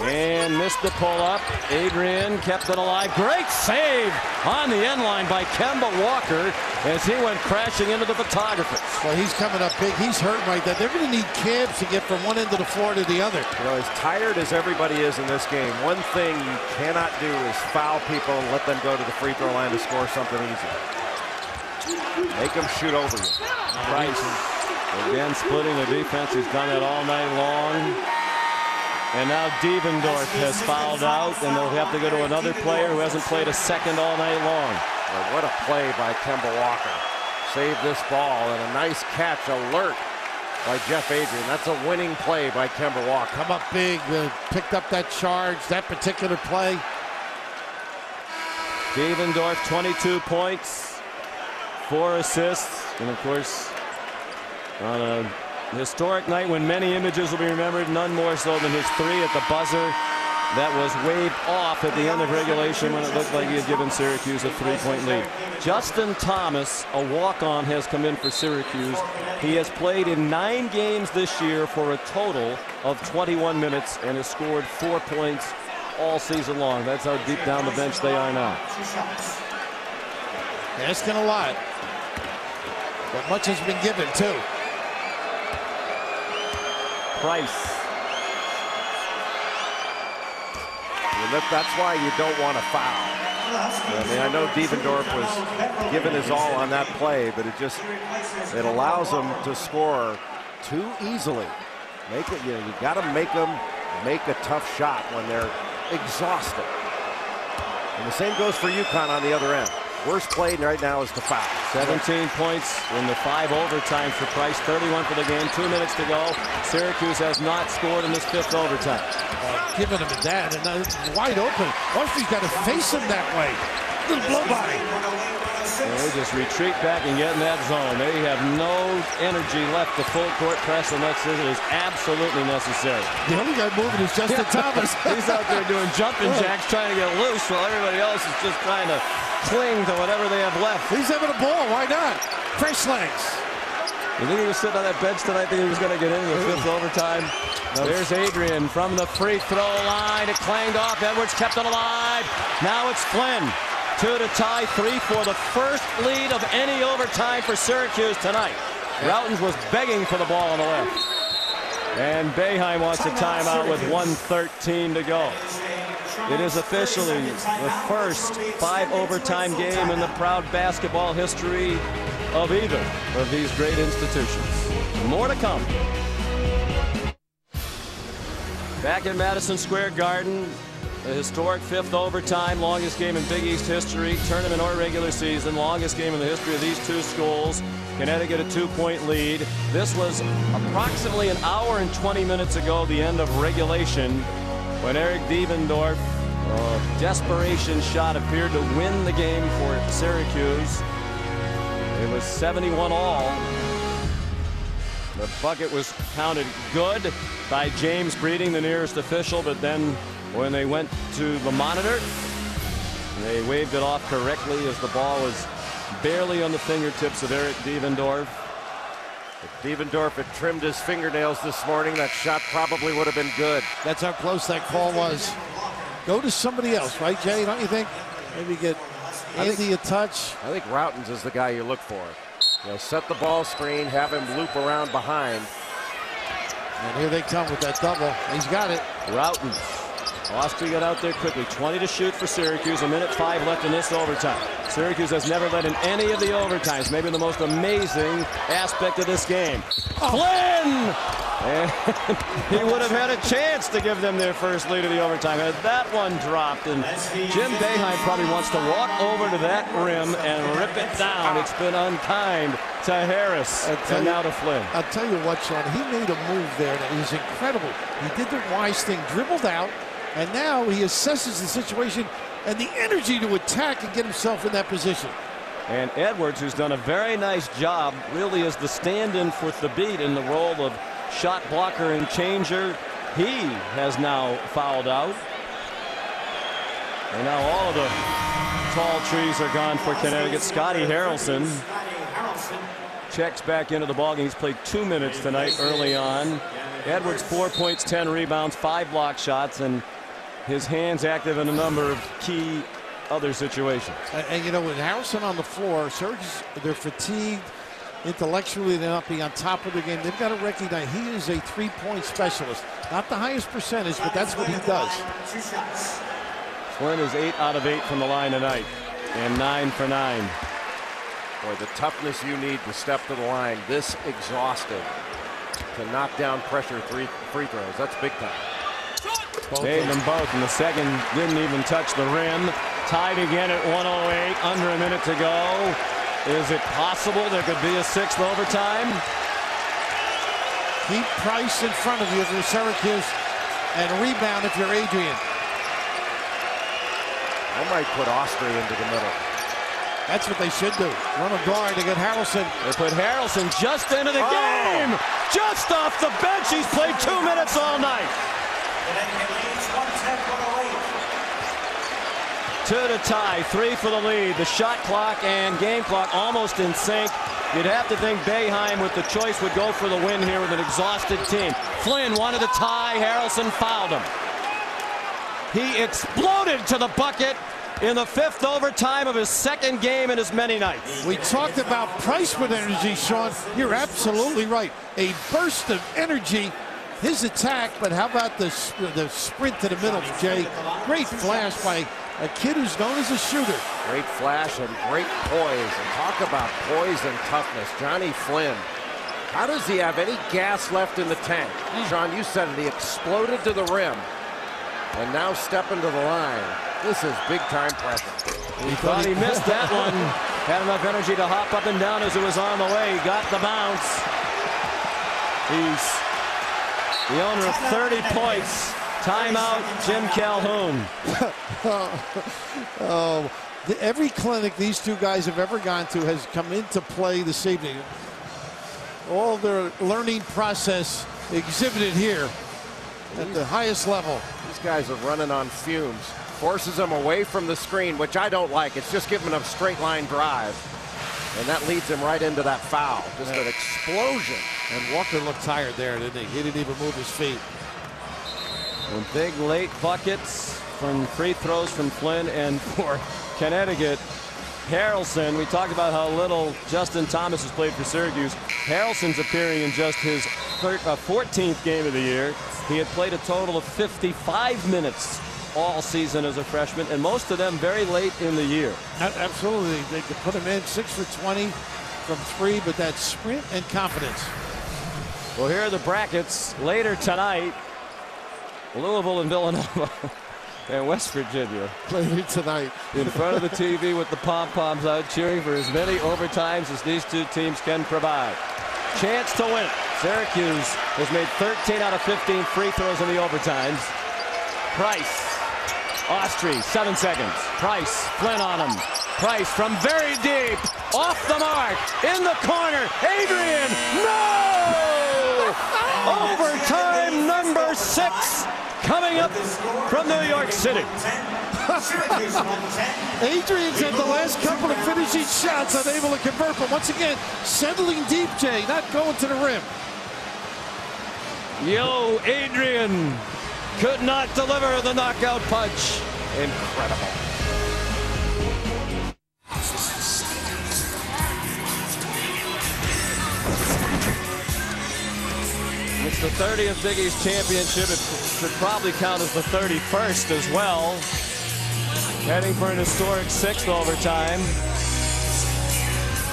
and missed the pull-up. Adrian kept it alive. Great save on the end line by Kemba Walker as he went crashing into the photographers. Well, he's coming up big. He's hurting right there. They're going to need cabs to get from one end of the floor to the other. You know, as tired as everybody is in this game, one thing you cannot do is foul people and let them go to the free throw line to score something easy. Make them shoot over you. Price again splitting the defense. He's done it all night long. And now Devendorf has fouled out, and they'll have to go to another player who hasn't played a second all night long. Well, what a play by Kemba Walker. Saved this ball, and a nice catch alert by Jeff Adrian. That's a winning play by Kemba Walker. Come up big, picked up that charge, that particular play. Devendorf, 22 points, 4 assists, and of course, on a historic night when many images will be remembered, none more so than his 3 at the buzzer. That was waved off at the end of regulation when it looked like he had given Syracuse a 3-point lead. Justin Thomas, a walk-on, has come in for Syracuse. He has played in 9 games this year for a total of 21 minutes and has scored 4 points all season long. That's how deep down the bench they are now. Asking a lot, but much has been given too. Price. And that's why you don't want to foul. I mean, I know Devendorf was giving his all on that play, but it allows them to score too easily. Make it, you got to make them make a tough shot when they're exhausted. And the same goes for UConn on the other end. Worst play right now is the foul. 17 points in the 5 overtimes for Price. 31 for the game. 2 minutes to go. Syracuse has not scored in this 5th overtime. Giving him that, and wide open. Austria's got to face him that way. Little blow by. And they just retreat back and get in that zone. They have no energy left to full court press unless it is absolutely necessary. The only guy moving is Justin Thomas. He's out there doing jumping jacks trying to get loose while everybody else is just trying to cling to whatever they have left. He's having a ball. Why not? Fresh legs. You think he was sitting on that bench tonight thinking he was going to get in the fifth overtime? There's Adrian from the free throw line. It clanged off. Edwards kept it alive. Now it's Flynn. 2 to tie, 3 for the first lead of any overtime for Syracuse tonight. Routens was begging for the ball on the left. And Boeheim wants a timeout with 1:13 to go. It is officially the first 5 overtime game in the proud basketball history of either of these great institutions. More to come. Back in Madison Square Garden, the historic 5th overtime, longest game in Big East history, tournament or regular season, longest game in the history of these two schools. Connecticut a 2-point lead. This was approximately an hour and 20 minutes ago, the end of regulation, when Eric Devendorf, a desperation shot, appeared to win the game for Syracuse. It was 71 all. The bucket was counted good by James Breeding, the nearest official, but then when they went to the monitor, they waved it off correctly as the ball was barely on the fingertips of Eric Devendorf. If Devendorf had trimmed his fingernails this morning, that shot probably would have been good. That's how close that call was. Go to somebody else, right, Jay? Don't you think? Maybe get Andy a touch. I think Routens is the guy you look for. You know, set the ball screen, have him loop around behind. And here they come with that double. He's got it. Routens. Austria got out there quickly. 20 to shoot for Syracuse. 1:05 left in this overtime. Syracuse has never led in any of the overtimes. Maybe the most amazing aspect of this game. Flynn! And he would have had a chance to give them their first lead of the overtime had that one dropped. And Jim Boeheim probably wants to walk over to that rim and rip it down. It's been unkind to Harris and now to Flynn. I'll tell you what, Sean, he made a move there that was incredible. He did the wise thing, dribbled out, and now he assesses the situation and the energy to attack and get himself in that position. And Edwards, who's done a very nice job, really is the stand-in for Thabit in the role of shot blocker and changer. He has now fouled out. And now all of the tall trees are gone for Connecticut. Scotty Harrelson checks back into the ballgame. He's played 2 minutes tonight early on. Edwards 4 points, 10 rebounds, 5 block shots, and his hands active in a number of key other situations. And you know, with Harrison on the floor, Syracuse, they're fatigued. Intellectually, they're not being on top of the game. They've got to recognize he is a three-point specialist. Not the highest percentage, but that's what he does. Flynn is 8 out of 8 from the line tonight, and 9 for 9. Boy, the toughness you need to step to the line this exhausted to knock down pressure free throws. That's big time. Made them both, and the second didn't even touch the rim. Tied again at 1:08, under a minute to go. Is it possible there could be a 6th overtime? Keep Price in front of you if you're Syracuse, and rebound if you're Adrian. I might put Austria into the middle. That's what they should do. Run a guard to get Harrelson. They put Harrelson just into the game. Just off the bench. He's played 2 minutes all night. 2 to tie, 3 for the lead. The shot clock and game clock almost in sync. You'd have to think Boeheim with the choice would go for the win here with an exhausted team. Flynn wanted to tie. Harrelson fouled him. He exploded to the bucket in the 5th overtime of his 2nd game in as many nights. We talked about Price with energy, Sean. You're absolutely right. A burst of energy. His attack, but how about the sprint to the middle, Jay? Great flash by a kid who's known as a shooter. Great flash and great poise. And talk about poise and toughness. Johnny Flynn. How does he have any gas left in the tank? Sean, you said it. He exploded to the rim. And now stepping to the line. This is big-time pressure. He thought he missed that one. Had enough energy to hop up and down as it was on the way. He got the bounce. He's the owner of 30 points. Timeout, Jim Calhoun. Every clinic these two guys have ever gone to has come into play this evening. All their learning process exhibited here at the highest level. These guys are running on fumes. Forces them away from the screen, which I don't like. It's just giving them a straight line drive. And that leads him right into that foul. Just an explosion. And Walker looked tired there, didn't he? He didn't even move his feet. And big late buckets from free throws from Flynn, and for Connecticut, Harrelson. We talked about how little Justin Thomas has played for Syracuse. Harrelson's appearing in just his 14th game of the year. He had played a total of 55 minutes all season as a freshman, and most of them very late in the year. Absolutely. They could put him in 6 for 20 from 3, but that sprint and confidence. Well, here are the brackets later tonight. Louisville and Villanova and West Virginia later tonight in front of the TV with the pom-poms out, cheering for as many overtimes as these two teams can provide. Chance to win. Syracuse has made 13 out of 15 free throws in the overtimes. Price, Austri, 7 seconds. Price, Flynn on him. Price from very deep, off the mark, in the corner. Adrian, no! Overtime number 6 coming up from New York City. Adrian's had the last couple of finishing shots unable to convert, but once again, settling deep, Jay, not going to the rim. Yo, Adrian could not deliver the knockout punch. Incredible. It's the 30th Big East championship. It should probably count as the 31st as well. Heading for an historic 6th overtime.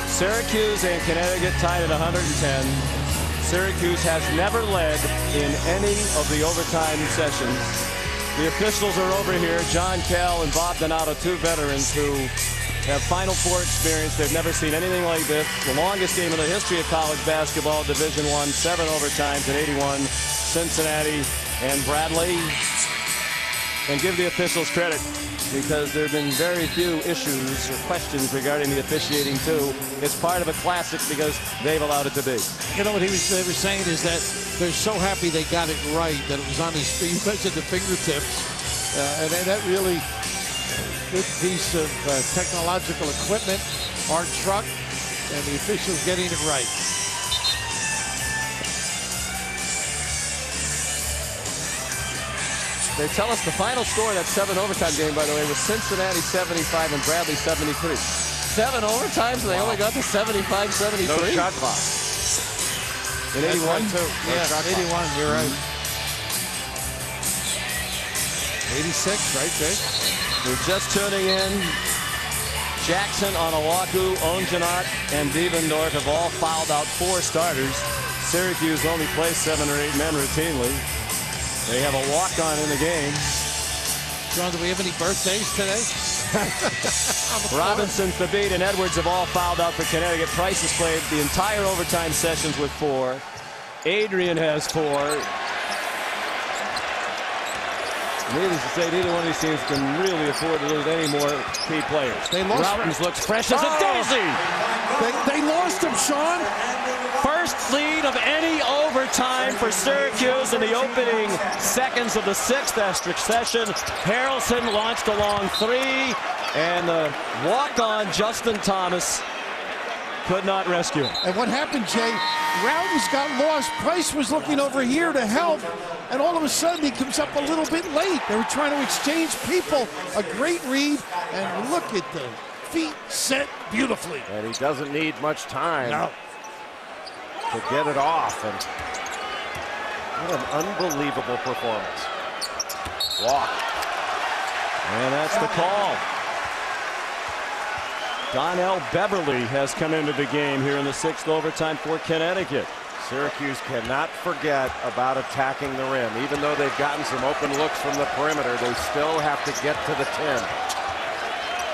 Syracuse and Connecticut tied at 110. Syracuse has never led in any of the overtime sessions. The officials are over here. John Kell and Bob Donato, 2 veterans who have Final Four experience. They've never seen anything like this. The longest game in the history of college basketball, Division I, 7 overtimes in 81, Cincinnati and Bradley. And give the officials credit, because there have been very few issues or questions regarding the officiating too. It's part of a classic because they've allowed it to be. You know what they were saying is that they're so happy they got it right, that it was on his feet. You mentioned the fingertips, and that really good piece of technological equipment, hard truck, and the officials getting it right. They tell us the final score of that 7 overtime game, by the way, was Cincinnati 75 and Bradley 73. 7 overtimes and they only got to 75-73. No shot clock. In 81 too. Yeah, 81, you're right. 86, right, Jay? We're just tuning in. Jackson, Onawaku, Onjanot, and Devendorf have all fouled out 4 starters. Syracuse only plays 7 or 8 men routinely. They have a walk-on in the game. John, do we have any birthdays today? Robinson, Thabit, and Edwards have all fouled out for Connecticut. Price has played the entire overtime sessions with 4. Adrian has 4. Needless to say, neither one of these teams can really afford to lose any more key players. Routins looks fresh as a daisy. They lost him, Sean. First lead of any overtime for Syracuse in the opening seconds of the 6th extra session. Harrelson launched a long 3, and the walk-on Justin Thomas could not rescue him. And what happened, Jay? Routins got lost. Price was looking over here to help, and all of a sudden he comes up a little bit late. They were trying to exchange people. A great read, and look at the feet set beautifully. And he doesn't need much time to get it off. And what an unbelievable performance. Walk. And that's the call. Donnell Beverly has come into the game here in the 6th overtime for Connecticut. Syracuse cannot forget about attacking the rim. Even though they've gotten some open looks from the perimeter, they still have to get to the 10.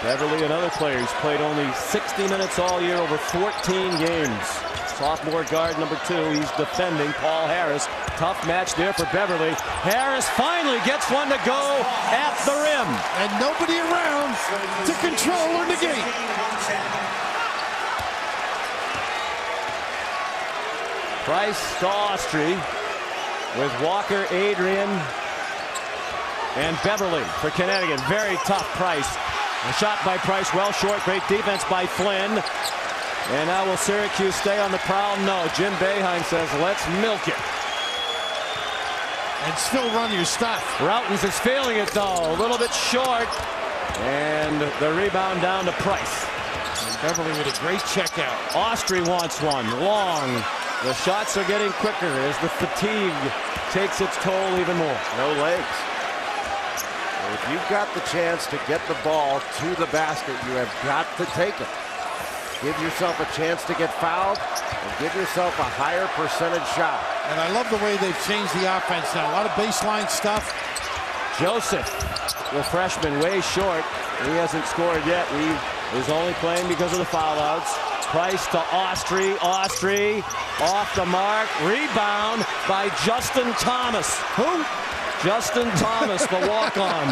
Beverly and other players played only 60 minutes all year over 14 games. Sophomore guard number 2, he's defending Paul Harris. Tough match there for Beverly. Harris finally gets one to go at the rim. And nobody around to control or negate. Price to Austri with Walker, Adrian, and Beverly for Connecticut. Very tough Price. A shot by Price, well short. Great defense by Flynn. And now will Syracuse stay on the prowl? No. Jim Boeheim says, let's milk it. And still run your stuff. Routens is feeling it, though. A little bit short. And the rebound down to Price. And Beverly with a great checkout. Austri wants one. Long. The shots are getting quicker as the fatigue takes its toll even more. No legs. If you've got the chance to get the ball to the basket, you have got to take it. Give yourself a chance to get fouled and give yourself a higher percentage shot. And I love the way they've changed the offense now. A lot of baseline stuff. Joseph, the freshman, way short. He hasn't scored yet. He is only playing because of the foul outs. Price to Austri. Austri off the mark. Rebound by Justin Thomas. Who? Justin Thomas, the walk-on.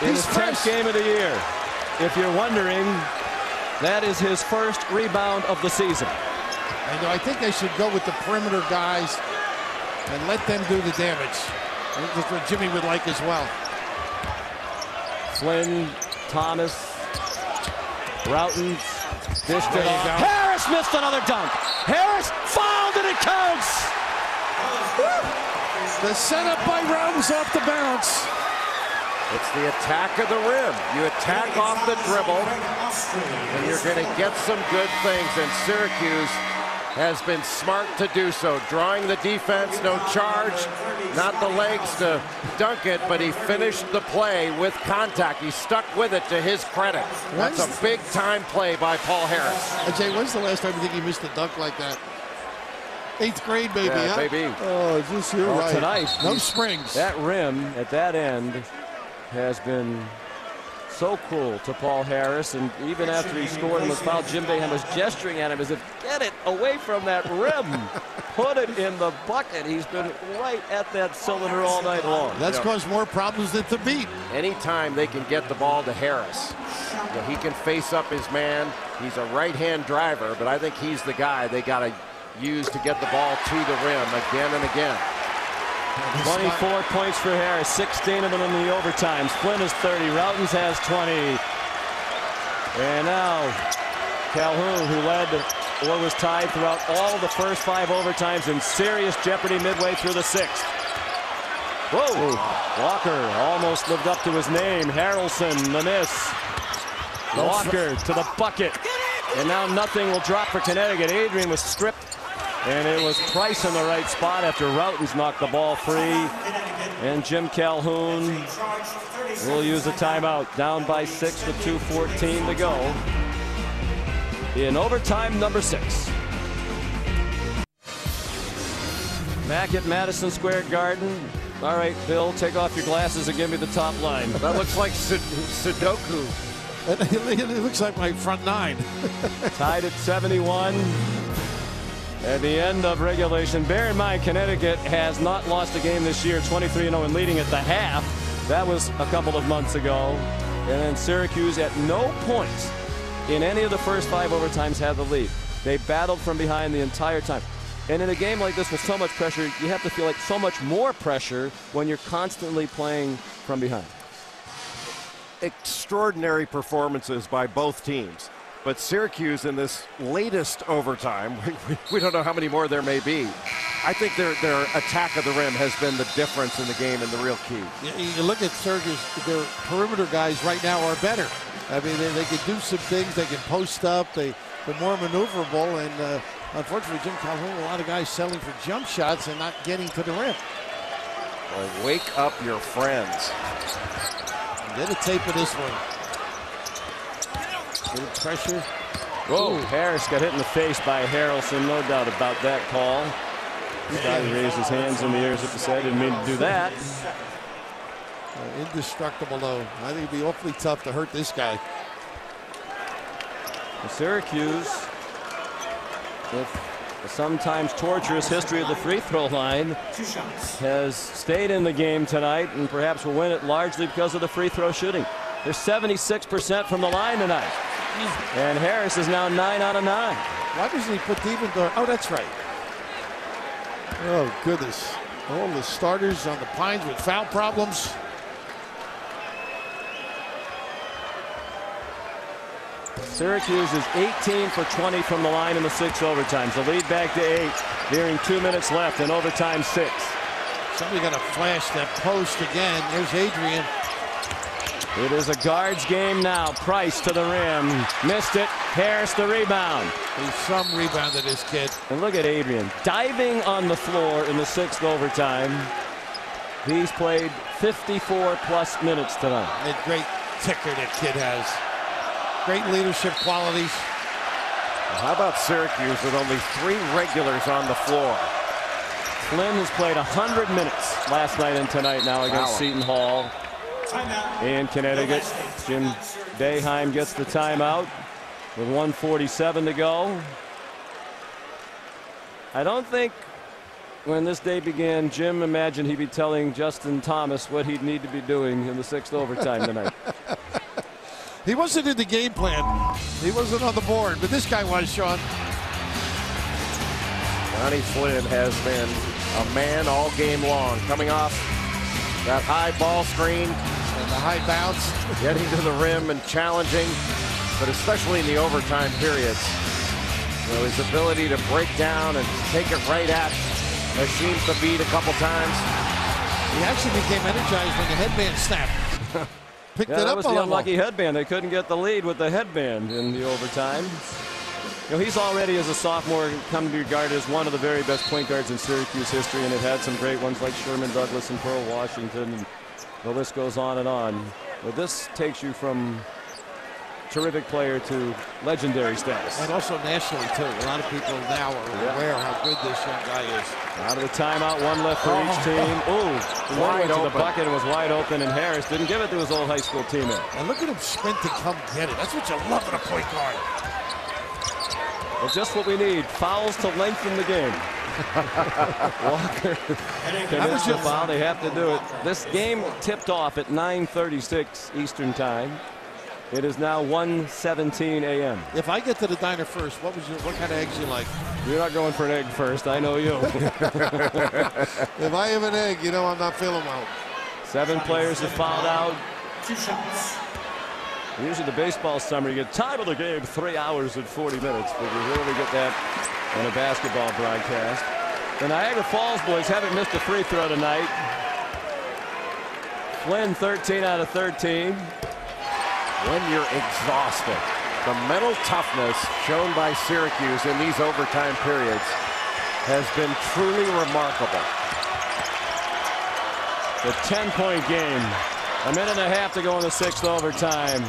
In his 10th game of the year. If you're wondering, that is his first rebound of the season. And I think they should go with the perimeter guys and let them do the damage. That's what Jimmy would like as well. Flynn, Thomas, Routens, dished it off. Harris missed another dunk. Harris fouled and it counts. The setup by Routens off the bounce. It's the attack of the rim. You attack off the dribble, and you're going to get some good things. And Syracuse has been smart to do so. Drawing the defense, no charge, not the legs to dunk it, but he finished the play with contact. He stuck with it to his credit. That's a big-time play by Paul Harris. Jay, when's the last time you think he missed a dunk like that? 8th grade, maybe, yeah, huh? Maybe. Oh, just you're right. Tonight, no springs. That rim at that end has been so cruel to Paul Harris, and even after he scored and was fouled, Jim Boeheim was gesturing at him as if, get it away from that rim. Put it in the bucket. He's been right at that cylinder all night long. That's caused more problems than to beat. Anytime they can get the ball to Harris, he can face up his man. He's a right-hand driver, but I think he's the guy they got to use to get the ball to the rim again and again. 24 points for Harris, 16 of them in the overtimes. Flynn is 30, Routens has 20. And now Calhoun, who led or was tied throughout all the first 5 overtimes, in serious jeopardy midway through the 6th. Whoa! Walker almost lived up to his name. Harrelson, the miss. Walker to the bucket. And now nothing will drop for Connecticut. Adrian was stripped. And it was Price in the right spot after Routens knocked the ball free. And Jim Calhoun will use a timeout. Down by 6 with 2:14 to go in overtime number 6. Back at Madison Square Garden. All right, Bill, take off your glasses and give me the top line. That looks like Sudoku. It looks like my front 9. Tied at 71. At the end of regulation. Bear in mind, Connecticut has not lost a game this year, 23-0 and leading at the half. That was a couple of months ago. And then Syracuse at no point in any of the first 5 overtimes had the lead. They battled from behind the entire time. And in a game like this with so much pressure, you have to feel like so much more pressure when you're constantly playing from behind. Extraordinary performances by both teams. But Syracuse in this latest overtime, we don't know how many more there may be. I think their attack of the rim has been the difference in the game and the real key. You look at Syracuse, their perimeter guys right now are better. I mean, they can do some things. They can post up. They're more maneuverable. And unfortunately, Jim Calhoun, a lot of guys settling for jump shots and not getting to the rim. Well, wake up your friends. Get a tape of this one. Little pressure. Whoa, Harris got hit in the face by Harrelson, no doubt about that call. He raised his hands in the air as if to say, I didn't mean to do that. Indestructible, though. I think it'd be awfully tough to hurt this guy. Syracuse, with a sometimes torturous history of the free throw line, has stayed in the game tonight and perhaps will win it largely because of the free throw shooting. They're 76% from the line tonight. And Harris is now 9 out of 9. Why doesn't he put Devendorf? Oh, that's right. Oh, goodness. All the starters on the Pines with foul problems. Syracuse is 18 for 20 from the line in the 6 overtimes. The lead back to 8, nearing 2 minutes left in overtime 6. Somebody got to flash that post again. There's Adrian. It is a guards game now. Price to the rim. Missed it. Harris the rebound. He's some rebounder, this kid. And look at Adrian diving on the floor in the 6th overtime. He's played 54 plus minutes tonight. A great ticker that kid has. Great leadership qualities. How about Syracuse with only 3 regulars on the floor? Flynn has played 100 minutes last night and tonight now against Seton Hall in Connecticut. Jim Boeheim gets the timeout with 1:47 to go. I don't think when this day began, Jim imagined he'd be telling Justin Thomas what he'd need to be doing in the 6th overtime tonight. He wasn't in the game plan. He wasn't on the board, but this guy was, Sean. Johnny Flynn has been a man all game long, coming off that high ball screen and the high bounce, getting to the rim and challenging, but especially in the overtime periods. You know, his ability to break down and take it right at Hashim Thabeet a couple times. He actually became energized when the headband snapped. Picked it up. That was the unlucky headband. They couldn't get the lead with the headband in the overtime. You know, he's already, as a sophomore, come to be regarded as one of the very best point guards in Syracuse history, and it had some great ones like Sherman Douglas and Pearl Washington, and the list goes on and on. But this takes you from terrific player to legendary status. And also nationally, too. A lot of people now are aware how good this young guy is. Out of the timeout, 1 left for each team. Ooh, went to the bucket and was wide open, and Harris didn't give it to his old high school teammate. And look at him sprint to come get it. That's what you love in a point guard. Well, just what we need. Fouls to lengthen the game. Walker commits the foul. They have to do it. This game tipped off at 9:36 Eastern time. It is now 1:17 a.m. If I get to the diner first, what kind of eggs you like? You're not going for an egg first. I know you. If I have an egg, you know I'm not feeling well. 7 players have fouled out. 2 shots. Usually the baseball summary, you get time of the game 3 hours and 40 minutes, but you rarely get that in a basketball broadcast. The Niagara Falls boys haven't missed a free throw tonight. Flynn 13 out of 13. When you're exhausted, the mental toughness shown by Syracuse in these overtime periods has been truly remarkable. The 10-point game. A minute and a half to go in the 6th overtime.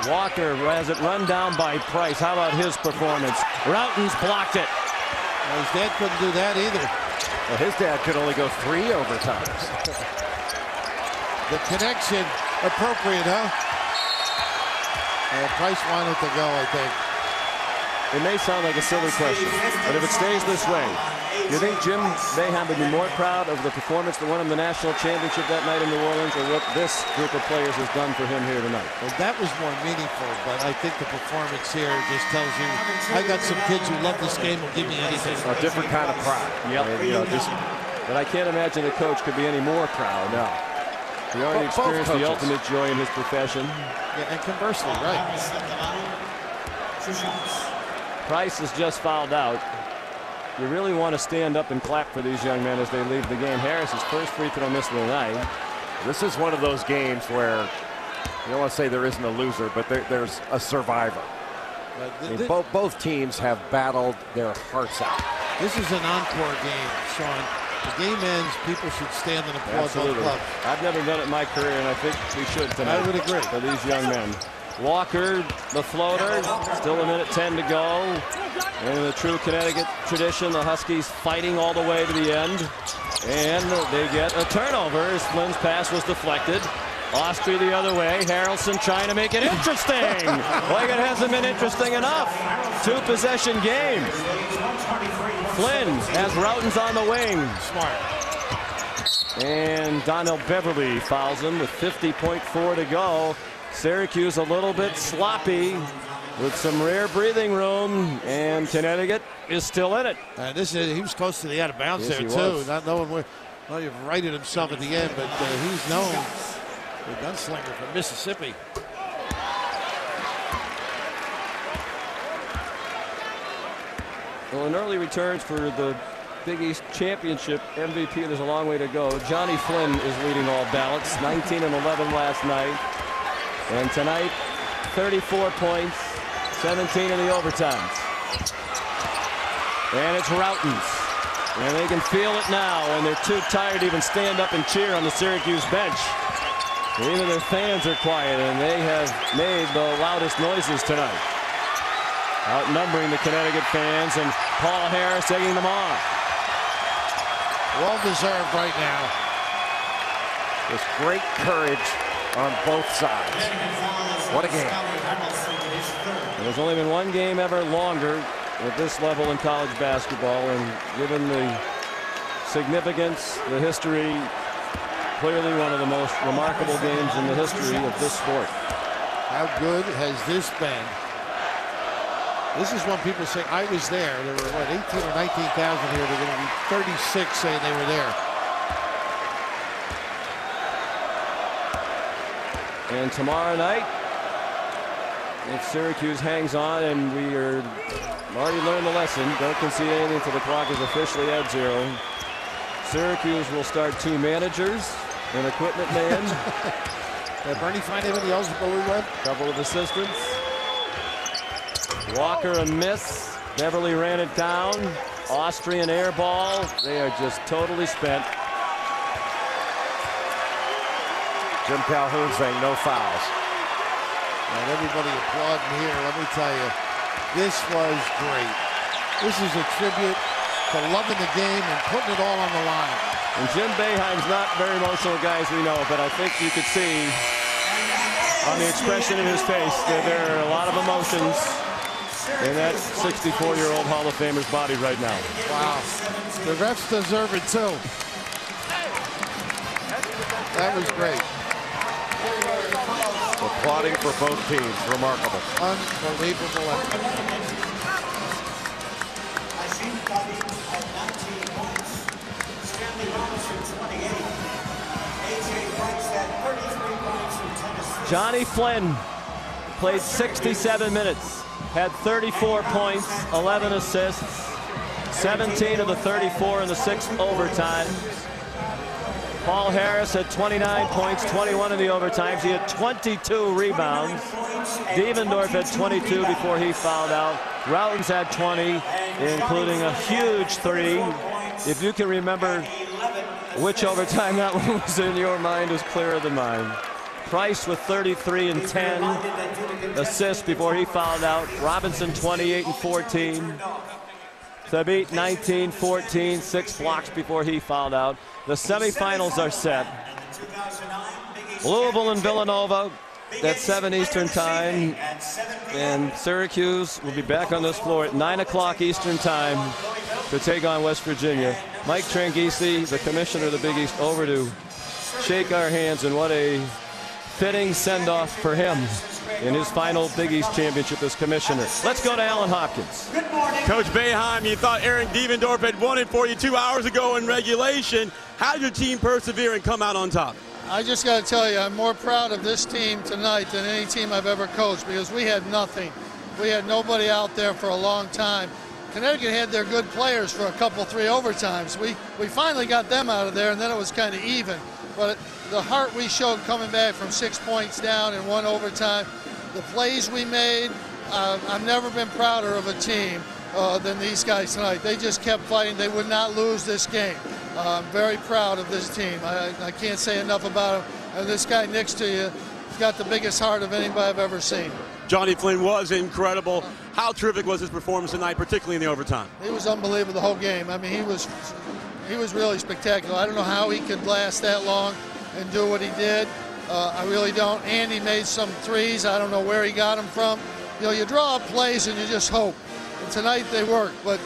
Walker has it run down by Price. How about his performance? Routen's blocked it. Well, his dad couldn't do that either. Well, his dad could only go 3 overtimes. The connection appropriate, huh? Price wanted to go, I think. It may sound like a silly question, but if it stays this way, do you think Jim Boeheim would be more proud of the performance that won him the national championship that night in New Orleans, or what this group of players has done for him here tonight? Well, that was more meaningful, but I think the performance here just tells you, I got some kids who love this game, will give me anything. A different kind of pride. Yep. But I can't imagine the coach could be any more proud. No. He already experienced the ultimate joy in his profession. Yeah, and conversely, right. Price has just fouled out. You really want to stand up and clap for these young men as they leave the game. Harris's first free throw missed of the night. This is one of those games where you don't want to say there isn't a loser, but there's a survivor. I mean, both teams have battled their hearts out. This is an encore game, Sean. The game ends, people should stand and applaud both clubs. I've never done it in my career, and I think we should tonight. I would agree. For these young men. Walker, the floater, still a minute 10 to go. And in the true Connecticut tradition, the Huskies fighting all the way to the end. And they get a turnover as Flynn's pass was deflected. Austria the other way. Harrelson trying to make it interesting. Like it hasn't been interesting enough. 2-possession game. Flynn has Routen's on the wing. Smart. And Donnell Beverly fouls him with 50.4 to go. Syracuse a little bit sloppy with some rare breathing room, and Connecticut is still in it. And he was close to the out of bounds there too. Not knowing where. Well, you've righted himself at the end, but he's known the gunslinger from Mississippi. Well, in early returns for the Big East Championship MVP, there's a long way to go. Johnny Flynn is leading all ballots, 19 and 11 last night. And tonight, 34 points, 17 in the overtimes. And it's Routens. And they can feel it now, and they're too tired to even stand up and cheer on the Syracuse bench. Even their fans are quiet, and they have made the loudest noises tonight. Outnumbering the Connecticut fans, and Paul Harris egging them on. Well deserved right now. There's great courage on both sides. What a game. There's only been one game ever longer at this level in college basketball, and given the significance, the history, clearly one of the most remarkable games in the history of this sport. How good has this been? This is when people say, I was there. There were, what, 18 or 19,000 here. They're going to be 36 saying they were there. And tomorrow night, if Syracuse hangs on, and we are already learned the lesson, don't concede anything until the clock is officially at 0. Syracuse will start 2 managers, an equipment man. Did Bernie find anybody else before we went? A couple of assistants. Walker a miss. Beverly ran it down. Austrian air ball. They are just totally spent. Jim Calhoun saying no fouls. And everybody applauding here. Let me tell you, this was great. This is a tribute to loving the game and putting it all on the line. And Jim Boeheim's not very emotional guy, as we know, but I think you could see on the expression in his face that there are a lot of emotions in that 64-year-old Hall of Famer's body right now. Wow. The refs deserve it, too. That was great. Applauding for both teams. Remarkable. Unbelievable effort. Johnny Flynn played 67 minutes, had 34 points, 11 assists, 17 of the 34 in the 6th overtime. Paul Harris had 29 points, 21 in the overtimes. He had 22 rebounds. Devendorf had 22 before he fouled out. Routens had 20, including a huge 3. If you can remember which overtime that one was in your mind, is clearer than mine. Price with 33 and 10 assists before he fouled out. Robinson 28 and 14. Thabit 19, 14, 6 blocks before he fouled out. The semifinals are set. Louisville and Villanova at 7 Eastern time. And Syracuse will be back on this floor at 9 o'clock Eastern time to take on West Virginia. Mike Tranghese, the commissioner of the Big East, over to shake our hands, and what a fitting send-off for him in his final Big East championship as commissioner. Let's go to Alan Hopkins. Coach Boeheim, you thought Aaron Devendorf had won it for you 2 hours ago in regulation. How did your team persevere and come out on top? I just got to tell you, I'm more proud of this team tonight than any team I've ever coached, because we had nothing. We had nobody out there for a long time. Connecticut had their good players for a couple, 3 overtimes. We finally got them out of there, and then it was kind of even. But the heart we showed coming back from 6 points down in 1 overtime, the plays we made, I've never been prouder of a team than these guys tonight. They just kept fighting. They would not lose this game. I'm very proud of this team. I can't say enough about them. And this guy next to you has got the biggest heart of anybody I've ever seen. Johnny Flynn was incredible. How terrific was his performance tonight, particularly in the overtime? He was unbelievable the whole game. I mean, he was really spectacular. I don't know how he could last that long and do what he did. I really don't. Andy made some threes. I don't know where he got them from. You know, you draw up plays and you just hope. And tonight they worked, but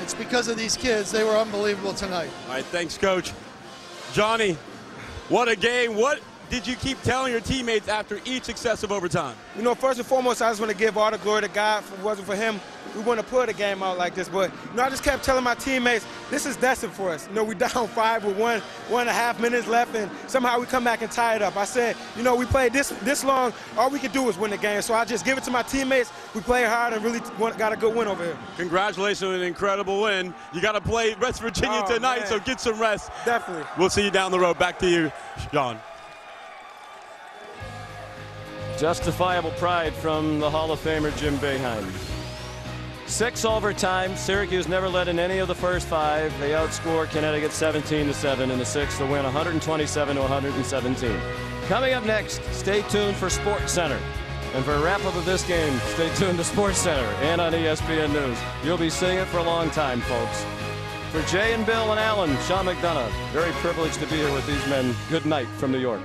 it's because of these kids. They were unbelievable tonight. All right, thanks, Coach. Johnny, what a game. What did you keep telling your teammates after each successive overtime? You know, first and foremost, I just want to give all the glory to God. If it wasn't for him, we wouldn't have put a game out like this. But, you know, I just kept telling my teammates, this is destined for us. You know, we down 5 with 1.5 minutes left, and somehow we come back and tie it up. I said, you know, we played this long. All we could do was win the game. So I just give it to my teammates. We played hard and really got a good win over here. Congratulations on an incredible win. You got to play West Virginia tonight, so get some rest. Definitely. We'll see you down the road. Back to you, Sean. Justifiable pride from the Hall of Famer Jim Boeheim. 6 overtimes. Syracuse never led in any of the first 5. They outscored Connecticut 17-7 in the 6th to win 127-117. Coming up next, stay tuned for Sports Center. And for a wrap-up of this game, stay tuned to Sports Center and on ESPN News. You'll be seeing it for a long time, folks. For Jay and Bill and Alan, Sean McDonough, very privileged to be here with these men. Good night from New York.